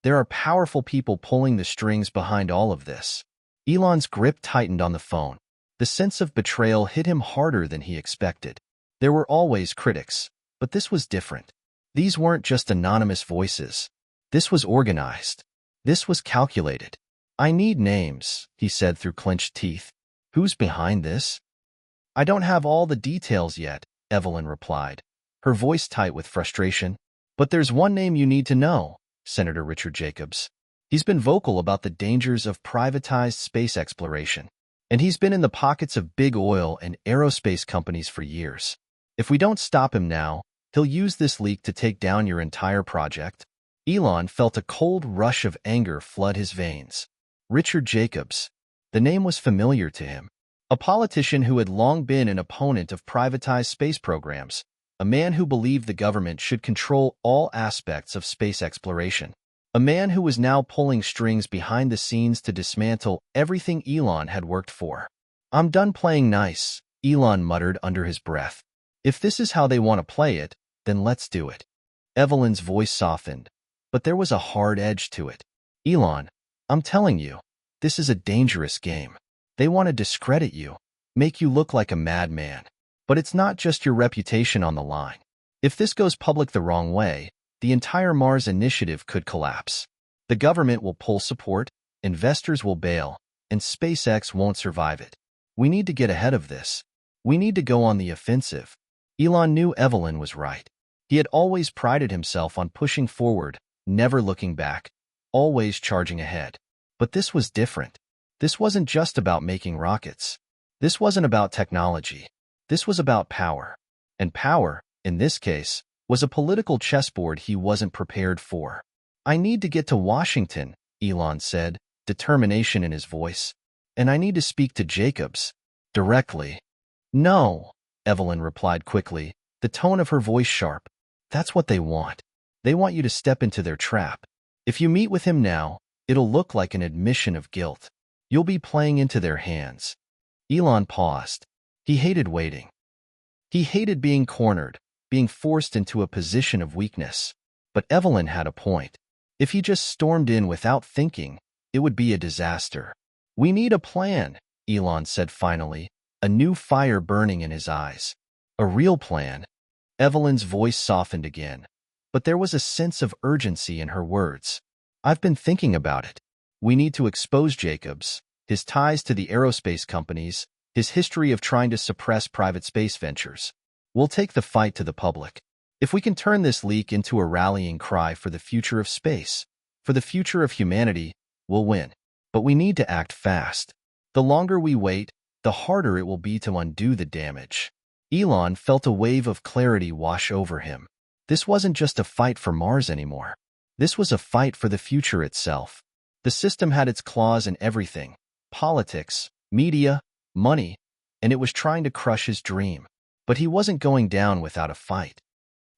There are powerful people pulling the strings behind all of this." Elon's grip tightened on the phone. The sense of betrayal hit him harder than he expected. There were always critics, but this was different. These weren't just anonymous voices. This was organized. This was calculated. "I need names," he said through clenched teeth. "Who's behind this?" "I don't have all the details yet," Evelyn replied, her voice tight with frustration. "But there's one name you need to know, Senator Richard Jacobs. He's been vocal about the dangers of privatized space exploration, and he's been in the pockets of big oil and aerospace companies for years. If we don't stop him now, he'll use this leak to take down your entire project." Elon felt a cold rush of anger flood his veins. Richard Jacobs. The name was familiar to him. A politician who had long been an opponent of privatized space programs, a man who believed the government should control all aspects of space exploration. A man who was now pulling strings behind the scenes to dismantle everything Elon had worked for. "I'm done playing nice," Elon muttered under his breath. "If this is how they want to play it, then let's do it." Evelyn's voice softened, but there was a hard edge to it. "Elon, I'm telling you, this is a dangerous game. They want to discredit you, make you look like a madman. But it's not just your reputation on the line. If this goes public the wrong way, the entire Mars initiative could collapse. The government will pull support, investors will bail, and SpaceX won't survive it. We need to get ahead of this." We need to go on the offensive. Elon knew Evelyn was right. He had always prided himself on pushing forward, never looking back, always charging ahead. But this was different. This wasn't just about making rockets. This wasn't about technology. This was about power. And power, in this case, was a political chessboard he wasn't prepared for. I need to get to Washington, Elon said, determination in his voice. And I need to speak to Jacobs. Directly. No, Evelyn replied quickly, the tone of her voice sharp. That's what they want. They want you to step into their trap. If you meet with him now, it'll look like an admission of guilt. You'll be playing into their hands. Elon paused. He hated waiting. He hated being cornered, being forced into a position of weakness. But Evelyn had a point. If he just stormed in without thinking, it would be a disaster. We need a plan, Elon said finally, a new fire burning in his eyes. A real plan. Evelyn's voice softened again, but there was a sense of urgency in her words. I've been thinking about it. We need to expose Jacobs, his ties to the aerospace companies, his history of trying to suppress private space ventures. We'll take the fight to the public. If we can turn this leak into a rallying cry for the future of space, for the future of humanity, we'll win. But we need to act fast. The longer we wait, the harder it will be to undo the damage. Elon felt a wave of clarity wash over him. This wasn't just a fight for Mars anymore. This was a fight for the future itself. The system had its claws in everything: politics, media, money, and it was trying to crush his dream. But he wasn't going down without a fight.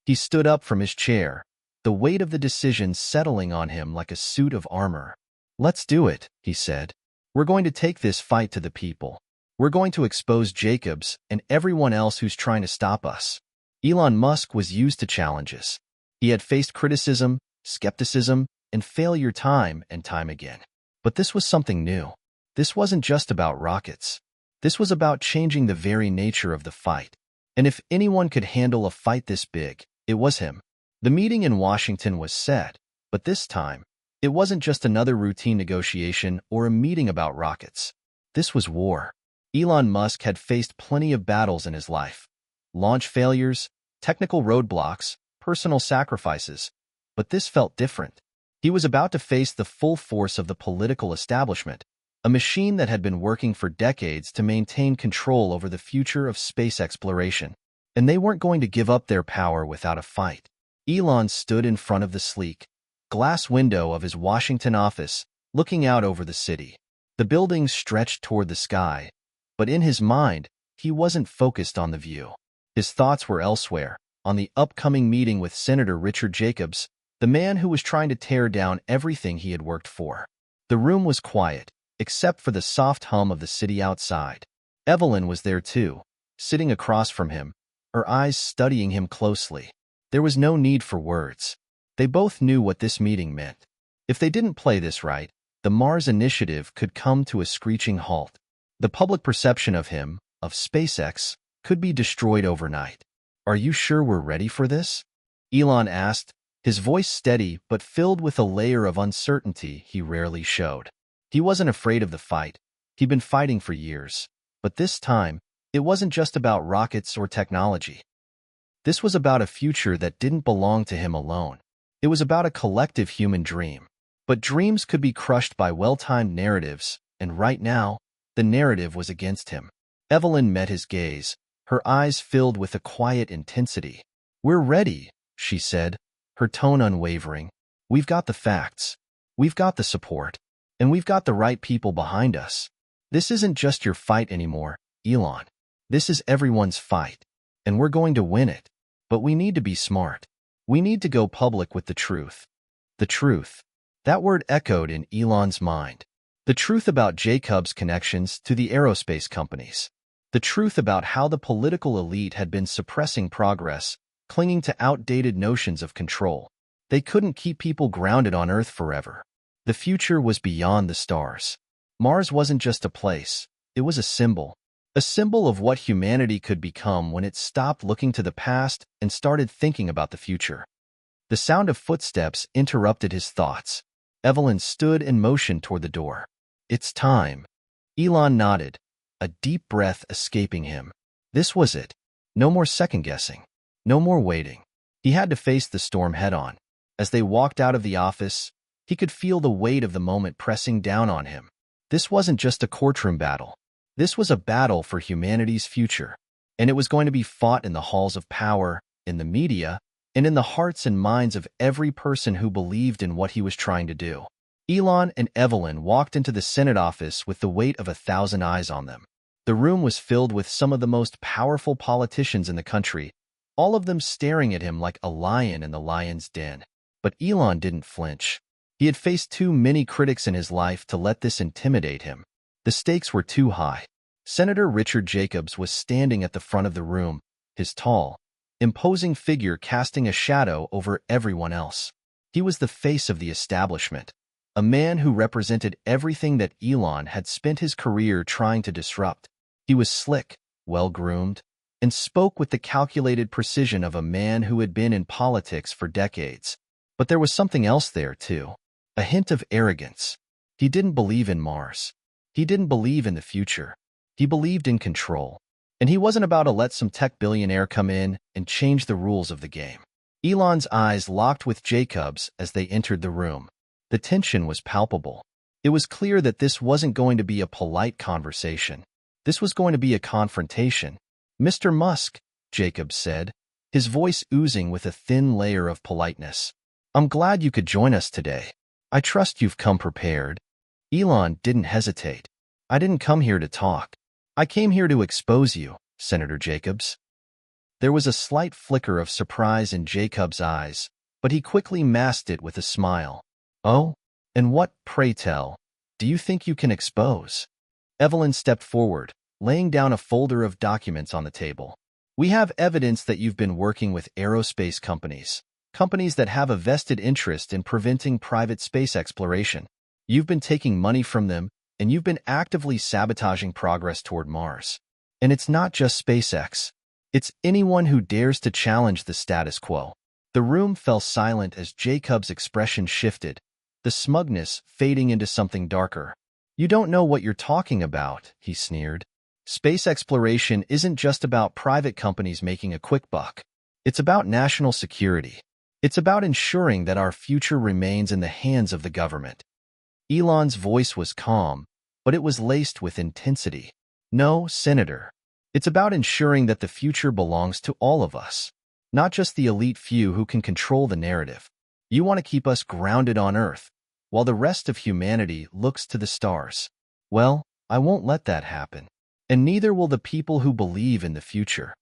He stood up from his chair, the weight of the decision settling on him like a suit of armor. Let's do it, he said. We're going to take this fight to the people. We're going to expose Jacobs and everyone else who's trying to stop us. Elon Musk was used to challenges. He had faced criticism, skepticism, and failure time and time again. But this was something new. This wasn't just about rockets. This was about changing the very nature of the fight. And if anyone could handle a fight this big, it was him. The meeting in Washington was set, but this time, it wasn't just another routine negotiation or a meeting about rockets. This was war. Elon Musk had faced plenty of battles in his life. Launch failures, technical roadblocks, personal sacrifices. But this felt different. He was about to face the full force of the political establishment, a machine that had been working for decades to maintain control over the future of space exploration. And they weren't going to give up their power without a fight. Elon stood in front of the sleek glass window of his Washington office, looking out over the city. The buildings stretched toward the sky, but in his mind, he wasn't focused on the view. His thoughts were elsewhere, on the upcoming meeting with Senator Richard Jacobs, the man who was trying to tear down everything he had worked for. The room was quiet, except for the soft hum of the city outside. Evelyn was there too, sitting across from him, her eyes studying him closely. There was no need for words. They both knew what this meeting meant. If they didn't play this right, the Mars initiative could come to a screeching halt. The public perception of him, of SpaceX, could be destroyed overnight. Are you sure we're ready for this? Elon asked, his voice steady but filled with a layer of uncertainty he rarely showed. He wasn't afraid of the fight. He'd been fighting for years. But this time, it wasn't just about rockets or technology. This was about a future that didn't belong to him alone. It was about a collective human dream. But dreams could be crushed by well-timed narratives, and right now, the narrative was against him. Evelyn met his gaze, her eyes filled with a quiet intensity. We're ready, she said, her tone unwavering. We've got the facts. We've got the support. And we've got the right people behind us. This isn't just your fight anymore, Elon. This is everyone's fight. And we're going to win it. But we need to be smart. We need to go public with the truth. The truth. That word echoed in Elon's mind. The truth about Jacobs' connections to the aerospace companies. The truth about how the political elite had been suppressing progress, clinging to outdated notions of control. They couldn't keep people grounded on Earth forever. The future was beyond the stars. Mars wasn't just a place. It was a symbol. A symbol of what humanity could become when it stopped looking to the past and started thinking about the future. The sound of footsteps interrupted his thoughts. Evelyn stood and motioned toward the door. It's time. Elon nodded, a deep breath escaping him. This was it. No more second-guessing. No more waiting. He had to face the storm head-on. As they walked out of the office, he could feel the weight of the moment pressing down on him. This wasn't just a courtroom battle. This was a battle for humanity's future, and it was going to be fought in the halls of power, in the media, and in the hearts and minds of every person who believed in what he was trying to do. Elon and Evelyn walked into the Senate office with the weight of 1,000 eyes on them. The room was filled with some of the most powerful politicians in the country, all of them staring at him like a lion in the lion's den. But Elon didn't flinch. He had faced too many critics in his life to let this intimidate him. The stakes were too high. Senator Richard Jacobs was standing at the front of the room, his tall, imposing figure casting a shadow over everyone else. He was the face of the establishment, a man who represented everything that Elon had spent his career trying to disrupt. He was slick, well-groomed, and spoke with the calculated precision of a man who had been in politics for decades. But there was something else there, too. A hint of arrogance. He didn't believe in Mars. He didn't believe in the future. He believed in control. And he wasn't about to let some tech billionaire come in and change the rules of the game. Elon's eyes locked with Jacobs as they entered the room. The tension was palpable. It was clear that this wasn't going to be a polite conversation. This was going to be a confrontation. "Mr. Musk," Jacobs said, his voice oozing with a thin layer of politeness. "I'm glad you could join us today. I trust you've come prepared." Elon didn't hesitate. "I didn't come here to talk. I came here to expose you, Senator Jacobs." There was a slight flicker of surprise in Jacobs' eyes, but he quickly masked it with a smile. "Oh? And what, pray tell, do you think you can expose?" Evelyn stepped forward, laying down a folder of documents on the table. "We have evidence that you've been working with aerospace companies that have a vested interest in preventing private space exploration. You've been taking money from them, and you've been actively sabotaging progress toward Mars. And it's not just SpaceX. It's anyone who dares to challenge the status quo." The room fell silent as Jacob's expression shifted, the smugness fading into something darker. "You don't know what you're talking about," he sneered. "Space exploration isn't just about private companies making a quick buck. It's about national security. It's about ensuring that our future remains in the hands of the government." Elon's voice was calm, but it was laced with intensity. "No, Senator. It's about ensuring that the future belongs to all of us, not just the elite few who can control the narrative. You want to keep us grounded on Earth, while the rest of humanity looks to the stars. Well, I won't let that happen. And neither will the people who believe in the future."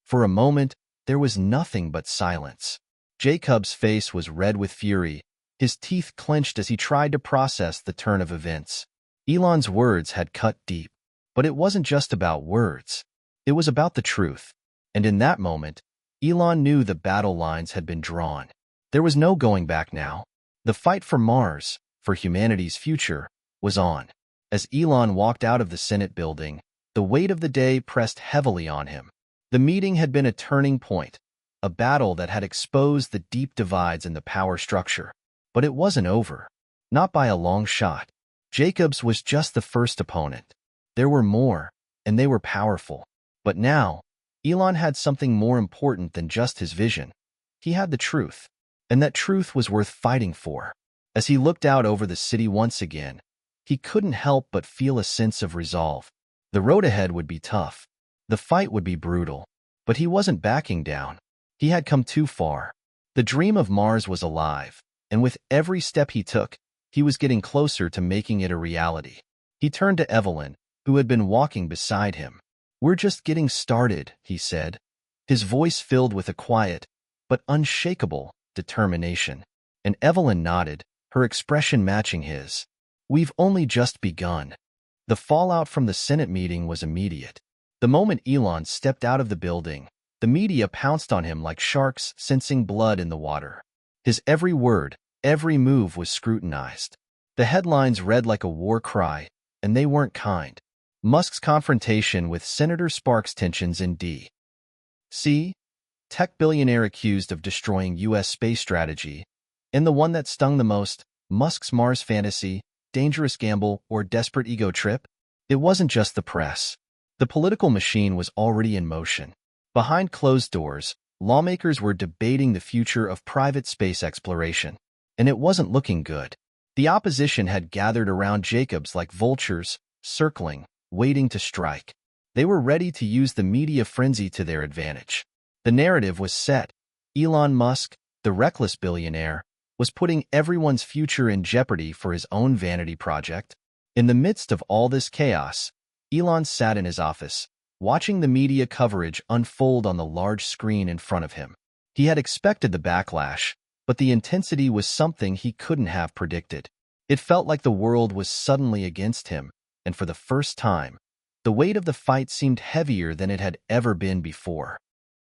For a moment, there was nothing but silence. Jacob's face was red with fury, his teeth clenched as he tried to process the turn of events. Elon's words had cut deep, but it wasn't just about words. It was about the truth. And in that moment, Elon knew the battle lines had been drawn. There was no going back now. The fight for Mars, for humanity's future, was on. As Elon walked out of the Senate building, the weight of the day pressed heavily on him. The meeting had been a turning point, a battle that had exposed the deep divides in the power structure. But it wasn't over. Not by a long shot. Jacobs was just the first opponent. There were more, and they were powerful. But now, Elon had something more important than just his vision. He had the truth, and that truth was worth fighting for. As he looked out over the city once again, he couldn't help but feel a sense of resolve. The road ahead would be tough. The fight would be brutal. But he wasn't backing down. He had come too far. The dream of Mars was alive, and with every step he took, he was getting closer to making it a reality. He turned to Evelyn, who had been walking beside him. "We're just getting started," he said, his voice filled with a quiet, but unshakable, determination. And Evelyn nodded, her expression matching his. "We've only just begun." The fallout from the Senate meeting was immediate. The moment Elon stepped out of the building, the media pounced on him like sharks sensing blood in the water. His every word, every move was scrutinized. The headlines read like a war cry, and they weren't kind. Musk's confrontation with Senator Sparks tensions in D.C., tech billionaire accused of destroying U.S. space strategy, and the one that stung the most, Musk's Mars fantasy, dangerous gamble, or desperate ego trip. It wasn't just the press. The political machine was already in motion. Behind closed doors, lawmakers were debating the future of private space exploration, and it wasn't looking good. The opposition had gathered around Jacobs like vultures, circling, waiting to strike. They were ready to use the media frenzy to their advantage. The narrative was set. Elon Musk, the reckless billionaire, was putting everyone's future in jeopardy for his own vanity project. In the midst of all this chaos, Elon sat in his office, watching the media coverage unfold on the large screen in front of him. He had expected the backlash, but the intensity was something he couldn't have predicted. It felt like the world was suddenly against him, and for the first time, the weight of the fight seemed heavier than it had ever been before.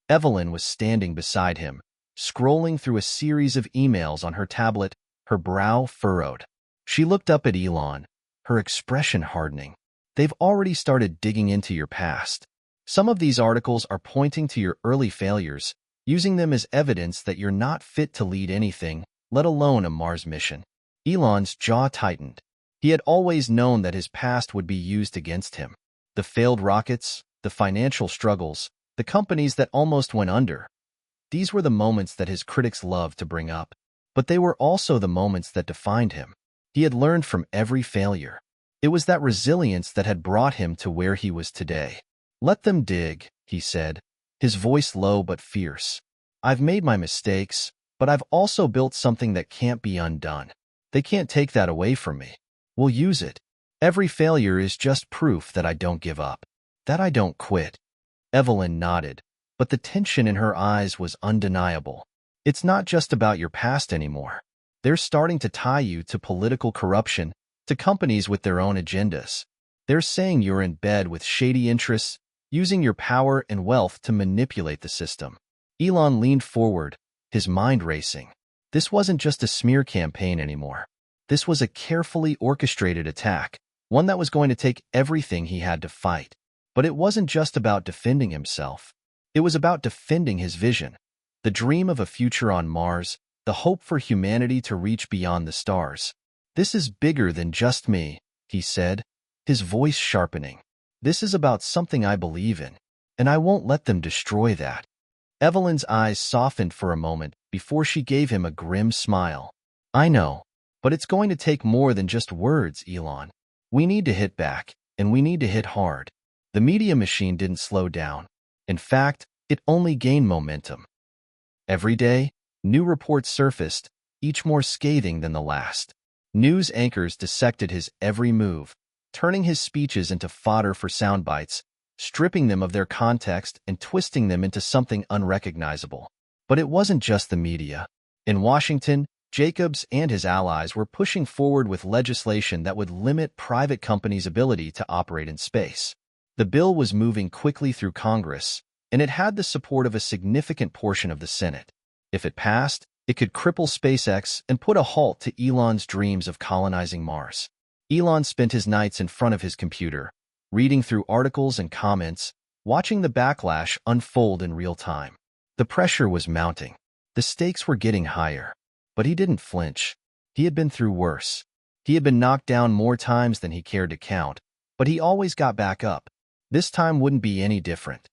Evelyn was standing beside him, scrolling through a series of emails on her tablet, her brow furrowed. She looked up at Elon, her expression hardening. They've already started digging into your past. Some of these articles are pointing to your early failures, using them as evidence that you're not fit to lead anything, let alone a Mars mission. Elon's jaw tightened. He had always known that his past would be used against him. The failed rockets, the financial struggles, the companies that almost went under. These were the moments that his critics loved to bring up. But they were also the moments that defined him. He had learned from every failure. It was that resilience that had brought him to where he was today. Let them dig, he said, his voice low but fierce. I've made my mistakes, but I've also built something that can't be undone. They can't take that away from me. We'll use it. Every failure is just proof that I don't give up, that I don't quit. Evelyn nodded, but the tension in her eyes was undeniable. It's not just about your past anymore. They're starting to tie you to political corruption, to companies with their own agendas. They're saying you're in bed with shady interests, using your power and wealth to manipulate the system. Elon leaned forward, his mind racing. This wasn't just a smear campaign anymore. This was a carefully orchestrated attack, one that was going to take everything he had to fight. But it wasn't just about defending himself. It was about defending his vision, the dream of a future on Mars, the hope for humanity to reach beyond the stars. This is bigger than just me, he said, his voice sharpening. This is about something I believe in, and I won't let them destroy that. Evelyn's eyes softened for a moment before she gave him a grim smile. I know, but it's going to take more than just words, Elon. We need to hit back, and we need to hit hard. The media machine didn't slow down. In fact, it only gained momentum. Every day, new reports surfaced, each more scathing than the last. News anchors dissected his every move, turning his speeches into fodder for sound bites, stripping them of their context and twisting them into something unrecognizable. But it wasn't just the media. In Washington, Jacobs and his allies were pushing forward with legislation that would limit private companies' ability to operate in space. The bill was moving quickly through Congress, and it had the support of a significant portion of the Senate. If it passed, it could cripple SpaceX and put a halt to Elon's dreams of colonizing Mars. Elon spent his nights in front of his computer, reading through articles and comments, watching the backlash unfold in real time. The pressure was mounting. The stakes were getting higher. But he didn't flinch. He had been through worse. He had been knocked down more times than he cared to count, but he always got back up. This time wouldn't be any different.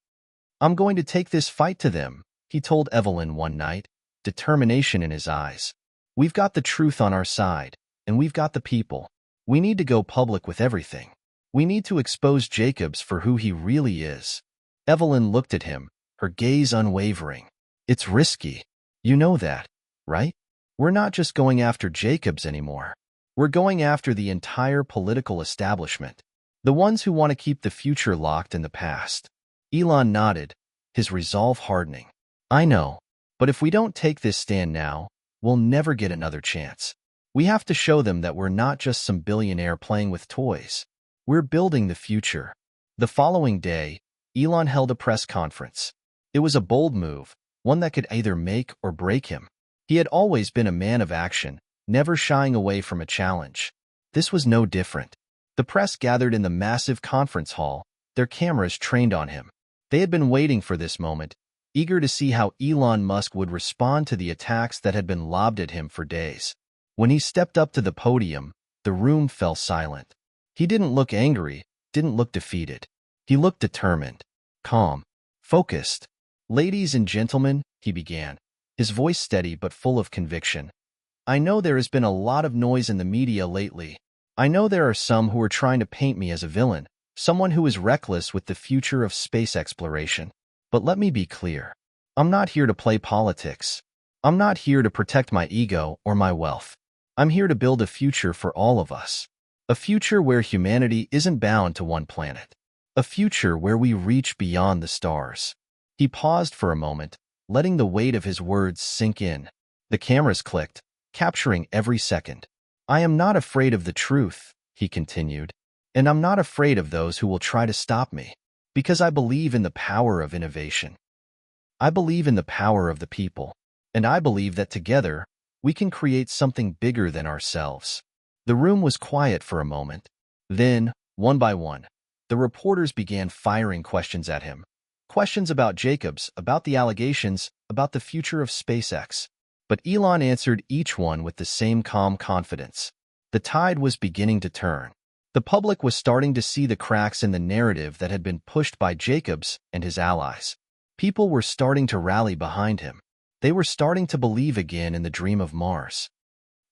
I'm going to take this fight to them, he told Evelyn one night, determination in his eyes. We've got the truth on our side, and we've got the people. We need to go public with everything. We need to expose Jacobs for who he really is. Evelyn looked at him, her gaze unwavering. It's risky. You know that, right? We're not just going after Jacobs anymore. We're going after the entire political establishment, the ones who want to keep the future locked in the past. Elon nodded, his resolve hardening. I know, but if we don't take this stand now, we'll never get another chance. We have to show them that we're not just some billionaire playing with toys. We're building the future. The following day, Elon held a press conference. It was a bold move, one that could either make or break him. He had always been a man of action, never shying away from a challenge. This was no different. The press gathered in the massive conference hall, their cameras trained on him. They had been waiting for this moment, eager to see how Elon Musk would respond to the attacks that had been lobbed at him for days. When he stepped up to the podium, the room fell silent. He didn't look angry, didn't look defeated. He looked determined, calm, focused. "Ladies and gentlemen," he began, his voice steady but full of conviction. "I know there has been a lot of noise in the media lately. I know there are some who are trying to paint me as a villain, someone who is reckless with the future of space exploration. But let me be clear. I'm not here to play politics. I'm not here to protect my ego or my wealth. I'm here to build a future for all of us. A future where humanity isn't bound to one planet. A future where we reach beyond the stars." He paused for a moment, letting the weight of his words sink in. The cameras clicked, capturing every second. "I am not afraid of the truth," he continued, "and I'm not afraid of those who will try to stop me, because I believe in the power of innovation. I believe in the power of the people, and I believe that together, we can create something bigger than ourselves." The room was quiet for a moment. Then, one by one, the reporters began firing questions at him. Questions about Jacobs, about the allegations, about the future of SpaceX. But Elon answered each one with the same calm confidence. The tide was beginning to turn. The public was starting to see the cracks in the narrative that had been pushed by Jacobs and his allies. People were starting to rally behind him. They were starting to believe again in the dream of Mars.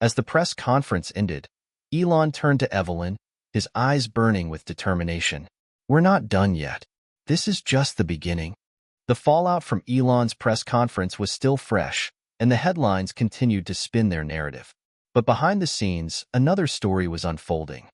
As the press conference ended, Elon turned to Evelyn, his eyes burning with determination. "We're not done yet. This is just the beginning." The fallout from Elon's press conference was still fresh, and the headlines continued to spin their narrative. But behind the scenes, another story was unfolding,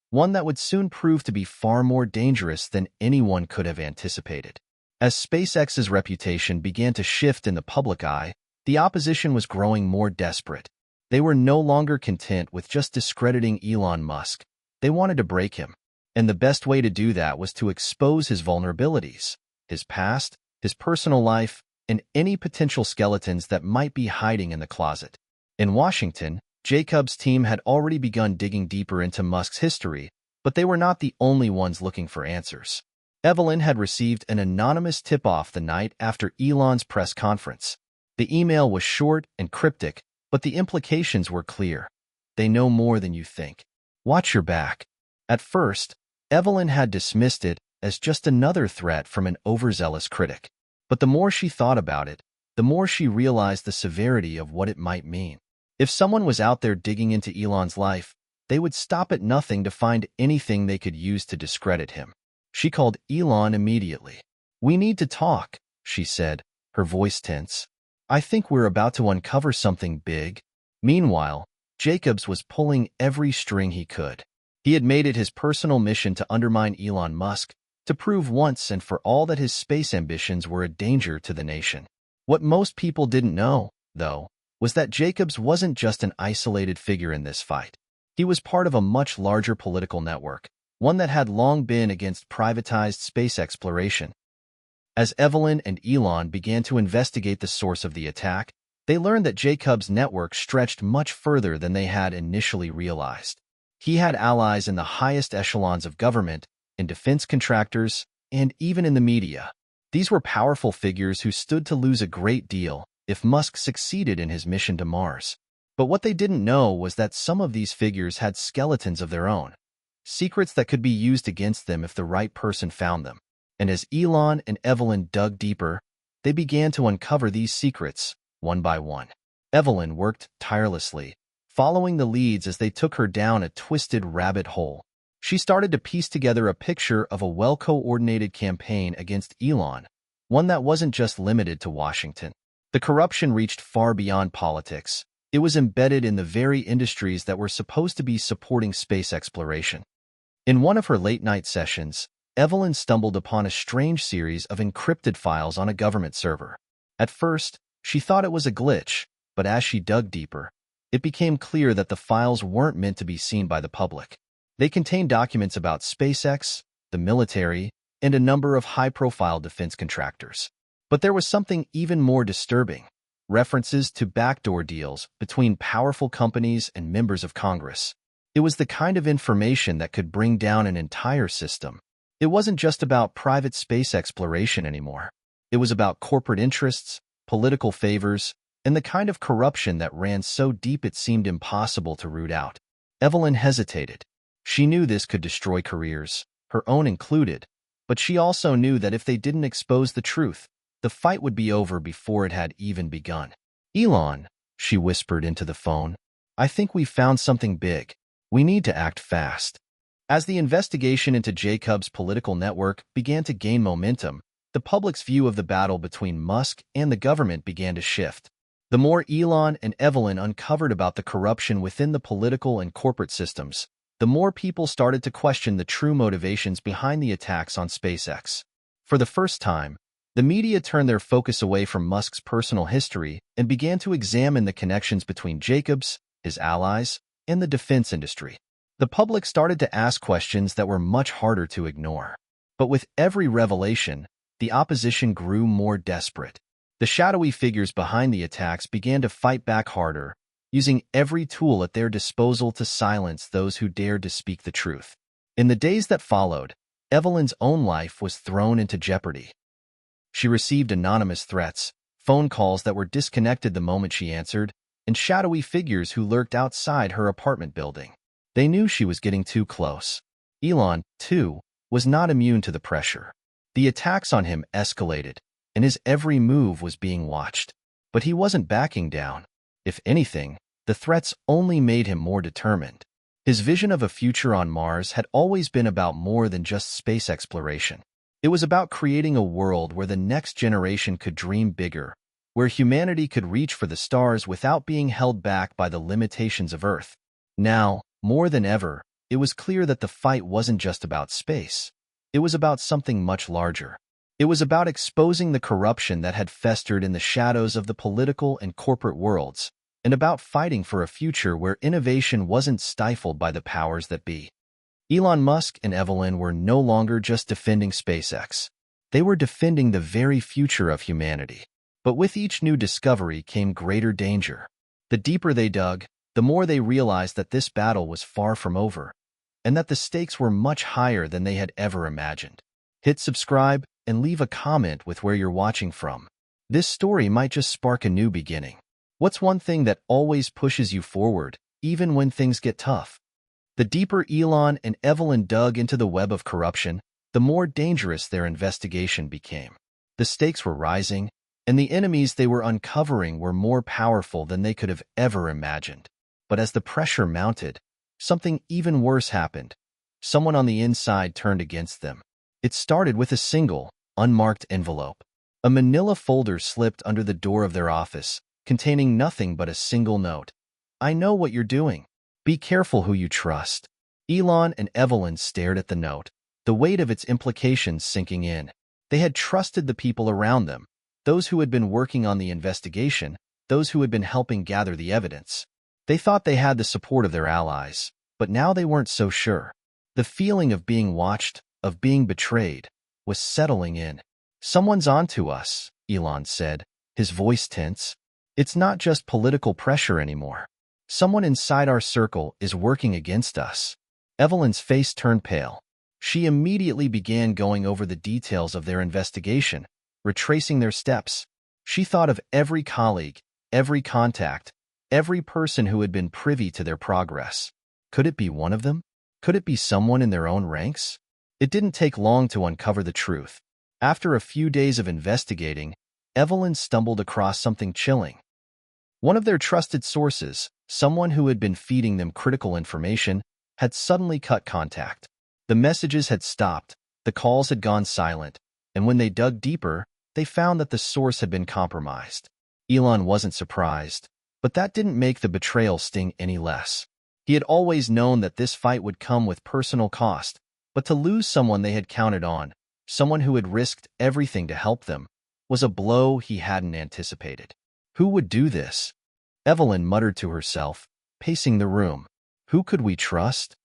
one that would soon prove to be far more dangerous than anyone could have anticipated. As SpaceX's reputation began to shift in the public eye, the opposition was growing more desperate. They were no longer content with just discrediting Elon Musk. They wanted to break him. And the best way to do that was to expose his vulnerabilities, his past, his personal life, and any potential skeletons that might be hiding in the closet. In Washington, Jacobs' team had already begun digging deeper into Musk's history, but they were not the only ones looking for answers. Evelyn had received an anonymous tip-off the night after Elon's press conference. The email was short and cryptic, but the implications were clear. "They know more than you think. Watch your back." At first, Evelyn had dismissed it as just another threat from an overzealous critic. But the more she thought about it, the more she realized the severity of what it might mean. If someone was out there digging into Elon's life, they would stop at nothing to find anything they could use to discredit him. She called Elon immediately. "We need to talk," she said, her voice tense. "I think we're about to uncover something big." Meanwhile, Jacobs was pulling every string he could. He had made it his personal mission to undermine Elon Musk, to prove once and for all that his space ambitions were a danger to the nation. What most people didn't know, though, was that Jacobs wasn't just an isolated figure in this fight. He was part of a much larger political network, one that had long been against privatized space exploration. As Evelyn and Elon began to investigate the source of the attack, they learned that Jacobs' network stretched much further than they had initially realized. He had allies in the highest echelons of government, in defense contractors, and even in the media. These were powerful figures who stood to lose a great deal if Musk succeeded in his mission to Mars. But what they didn't know was that some of these figures had skeletons of their own, secrets that could be used against them if the right person found them. And as Elon and Evelyn dug deeper, they began to uncover these secrets, one by one. Evelyn worked tirelessly, following the leads as they took her down a twisted rabbit hole. She started to piece together a picture of a well-coordinated campaign against Elon, one that wasn't just limited to Washington. The corruption reached far beyond politics. It was embedded in the very industries that were supposed to be supporting space exploration. In one of her late-night sessions, Evelyn stumbled upon a strange series of encrypted files on a government server. At first, she thought it was a glitch, but as she dug deeper, it became clear that the files weren't meant to be seen by the public. They contained documents about SpaceX, the military, and a number of high-profile defense contractors. But there was something even more disturbing: references to backdoor deals between powerful companies and members of Congress. It was the kind of information that could bring down an entire system. It wasn't just about private space exploration anymore. It was about corporate interests, political favors, and the kind of corruption that ran so deep it seemed impossible to root out. Evelyn hesitated. She knew this could destroy careers, her own included, But she also knew that if they didn't expose the truth, the fight would be over before it had even begun. "Elon," she whispered into the phone, "I think we found something big. We need to act fast." As the investigation into Jacob's political network began to gain momentum, the public's view of the battle between Musk and the government began to shift. The more Elon and Evelyn uncovered about the corruption within the political and corporate systems, the more people started to question the true motivations behind the attacks on SpaceX. For the first time, the media turned their focus away from Musk's personal history and began to examine the connections between Jacobs, his allies, and the defense industry. The public started to ask questions that were much harder to ignore. But with every revelation, the opposition grew more desperate. The shadowy figures behind the attacks began to fight back harder, using every tool at their disposal to silence those who dared to speak the truth. In the days that followed, Evelyn's own life was thrown into jeopardy. She received anonymous threats, phone calls that were disconnected the moment she answered, and shadowy figures who lurked outside her apartment building. They knew she was getting too close. Elon, too, was not immune to the pressure. The attacks on him escalated, and his every move was being watched. But he wasn't backing down. If anything, the threats only made him more determined. His vision of a future on Mars had always been about more than just space exploration. It was about creating a world where the next generation could dream bigger, where humanity could reach for the stars without being held back by the limitations of Earth. Now, more than ever, it was clear that the fight wasn't just about space. It was about something much larger. It was about exposing the corruption that had festered in the shadows of the political and corporate worlds, and about fighting for a future where innovation wasn't stifled by the powers that be. Elon Musk and Evelyn were no longer just defending SpaceX. They were defending the very future of humanity. But with each new discovery came greater danger. The deeper they dug, the more they realized that this battle was far from over, and that the stakes were much higher than they had ever imagined. Hit subscribe and leave a comment with where you're watching from. This story might just spark a new beginning. What's one thing that always pushes you forward, even when things get tough? The deeper Elon and Evelyn dug into the web of corruption, the more dangerous their investigation became. The stakes were rising, and the enemies they were uncovering were more powerful than they could have ever imagined. But as the pressure mounted, something even worse happened. Someone on the inside turned against them. It started with a single, unmarked envelope. A manila folder slipped under the door of their office, containing nothing but a single note. "I know what you're doing. Be careful who you trust." Elon and Evelyn stared at the note, the weight of its implications sinking in. They had trusted the people around them, those who had been working on the investigation, those who had been helping gather the evidence. They thought they had the support of their allies, but now they weren't so sure. The feeling of being watched, of being betrayed, was settling in. "Someone's onto us," Elon said, his voice tense. "It's not just political pressure anymore. Someone inside our circle is working against us." Evelyn's face turned pale. She immediately began going over the details of their investigation, retracing their steps. She thought of every colleague, every contact, every person who had been privy to their progress. Could it be one of them? Could it be someone in their own ranks? It didn't take long to uncover the truth. After a few days of investigating, Evelyn stumbled across something chilling. One of their trusted sources, someone who had been feeding them critical information, had suddenly cut contact. The messages had stopped, the calls had gone silent, and when they dug deeper, they found that the source had been compromised. Elon wasn't surprised, but that didn't make the betrayal sting any less. He had always known that this fight would come with personal cost, but to lose someone they had counted on, someone who had risked everything to help them, was a blow he hadn't anticipated. Who would do this? Evelyn muttered to herself, pacing the room. Who could we trust?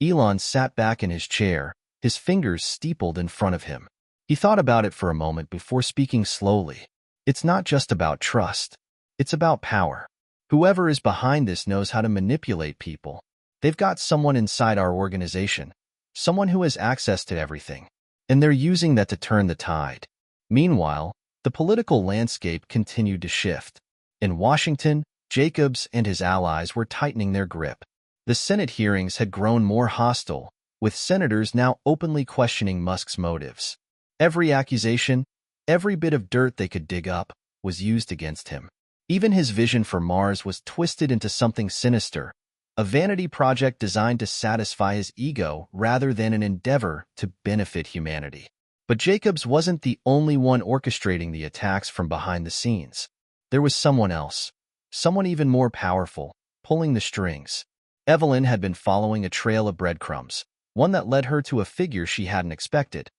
Elon sat back in his chair, his fingers steepled in front of him. He thought about it for a moment before speaking slowly. It's not just about trust. It's about power. Whoever is behind this knows how to manipulate people. They've got someone inside our organization, someone who has access to everything, and they're using that to turn the tide. Meanwhile, the political landscape continued to shift. In Washington, Jacobs and his allies were tightening their grip. The Senate hearings had grown more hostile, with senators now openly questioning Musk's motives. Every accusation, every bit of dirt they could dig up, was used against him. Even his vision for Mars was twisted into something sinister, a vanity project designed to satisfy his ego rather than an endeavor to benefit humanity. But Jacobs wasn't the only one orchestrating the attacks from behind the scenes. There was someone else, someone even more powerful, pulling the strings. Evelyn had been following a trail of breadcrumbs, one that led her to a figure she hadn't expected.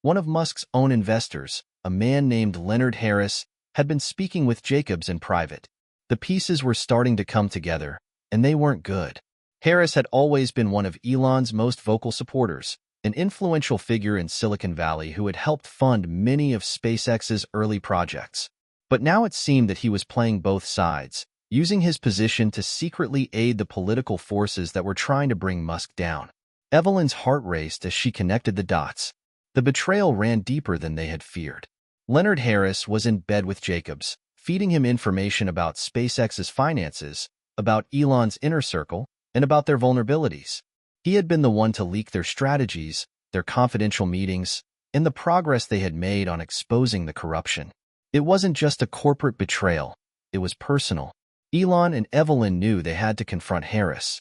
One of Musk's own investors, a man named Leonard Harris, had been speaking with Jacobs in private. The pieces were starting to come together, and they weren't good. Harris had always been one of Elon's most vocal supporters, an influential figure in Silicon Valley who had helped fund many of SpaceX's early projects. But now it seemed that he was playing both sides, using his position to secretly aid the political forces that were trying to bring Musk down. Evelyn's heart raced as she connected the dots. The betrayal ran deeper than they had feared. Leonard Harris was in bed with Jacobs, feeding him information about SpaceX's finances, about Elon's inner circle, and about their vulnerabilities. He had been the one to leak their strategies, their confidential meetings, and the progress they had made on exposing the corruption. It wasn't just a corporate betrayal, it was personal. Elon and Evelyn knew they had to confront Harris.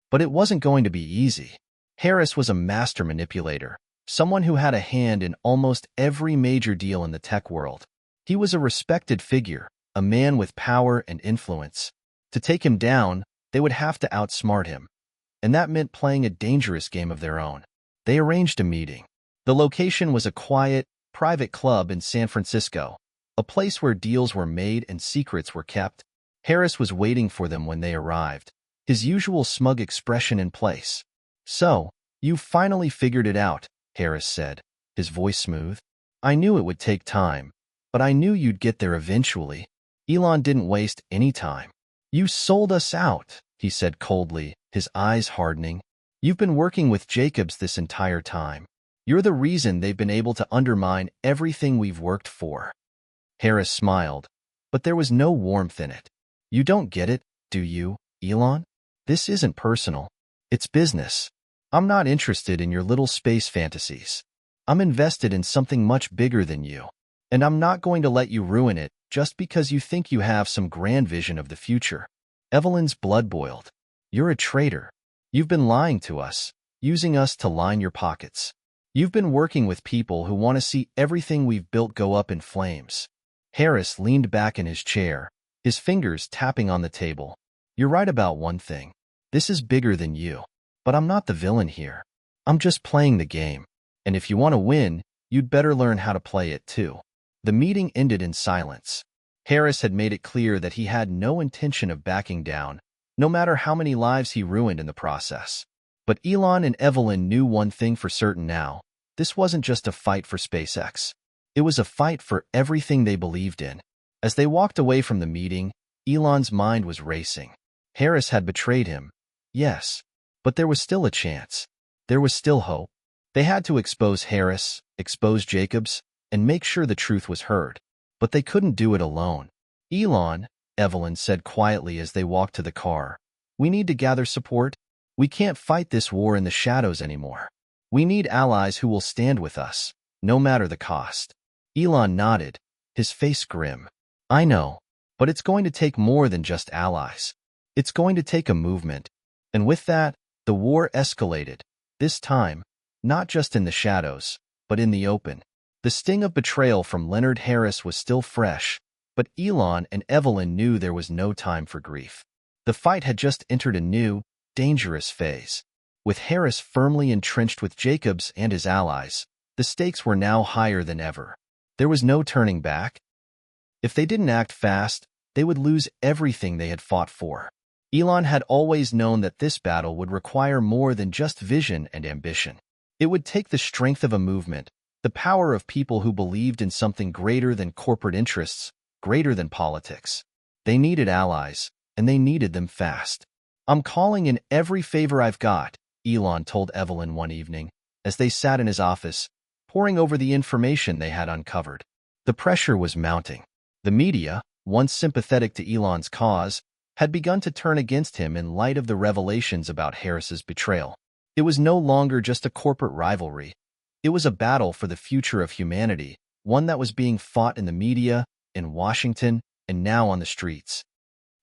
But it wasn't going to be easy. Harris was a master manipulator, someone who had a hand in almost every major deal in the tech world. He was a respected figure, a man with power and influence. To take him down, they would have to outsmart him. And that meant playing a dangerous game of their own. They arranged a meeting. The location was a quiet, private club in San Francisco, a place where deals were made and secrets were kept. Harris was waiting for them when they arrived, his usual smug expression in place. "So, you finally figured it out," Harris said, his voice smooth. "I knew it would take time, but I knew you'd get there eventually." Elon didn't waste any time. "You sold us out," he said coldly, his eyes hardening. "You've been working with Jacobs this entire time. You're the reason they've been able to undermine everything we've worked for." Harris smiled, but there was no warmth in it. "You don't get it, do you, Elon? This isn't personal. It's business. I'm not interested in your little space fantasies. I'm invested in something much bigger than you. And I'm not going to let you ruin it just because you think you have some grand vision of the future." Evelyn's blood boiled. "You're a traitor. You've been lying to us, using us to line your pockets. You've been working with people who want to see everything we've built go up in flames." Harris leaned back in his chair, his fingers tapping on the table. "You're right about one thing. This is bigger than you. But I'm not the villain here. I'm just playing the game. And if you want to win, you'd better learn how to play it too." The meeting ended in silence. Harris had made it clear that he had no intention of backing down, no matter how many lives he ruined in the process. But Elon and Evelyn knew one thing for certain now. This wasn't just a fight for SpaceX. It was a fight for everything they believed in. As they walked away from the meeting, Elon's mind was racing. Harris had betrayed him. Yes, but there was still a chance. There was still hope. They had to expose Harris, expose Jacobs, and make sure the truth was heard. But they couldn't do it alone. "Elon," Evelyn said quietly as they walked to the car, "we need to gather support. We can't fight this war in the shadows anymore. We need allies who will stand with us, no matter the cost." Elon nodded, his face grim. "I know, but it's going to take more than just allies. It's going to take a movement." And with that, the war escalated, this time, not just in the shadows, but in the open. The sting of betrayal from Leonard Harris was still fresh, but Elon and Evelyn knew there was no time for grief. The fight had just entered a new, dangerous phase. With Harris firmly entrenched with Jacobs and his allies, the stakes were now higher than ever. There was no turning back. If they didn't act fast, they would lose everything they had fought for. Elon had always known that this battle would require more than just vision and ambition. It would take the strength of a movement, the power of people who believed in something greater than corporate interests, greater than politics. They needed allies, and they needed them fast. "I'm calling in every favor I've got," Elon told Evelyn one evening, as they sat in his office, poring over the information they had uncovered. The pressure was mounting. The media, once sympathetic to Elon's cause, had begun to turn against him in light of the revelations about Harris's betrayal. It was no longer just a corporate rivalry. It was a battle for the future of humanity, one that was being fought in the media, in Washington, and now on the streets.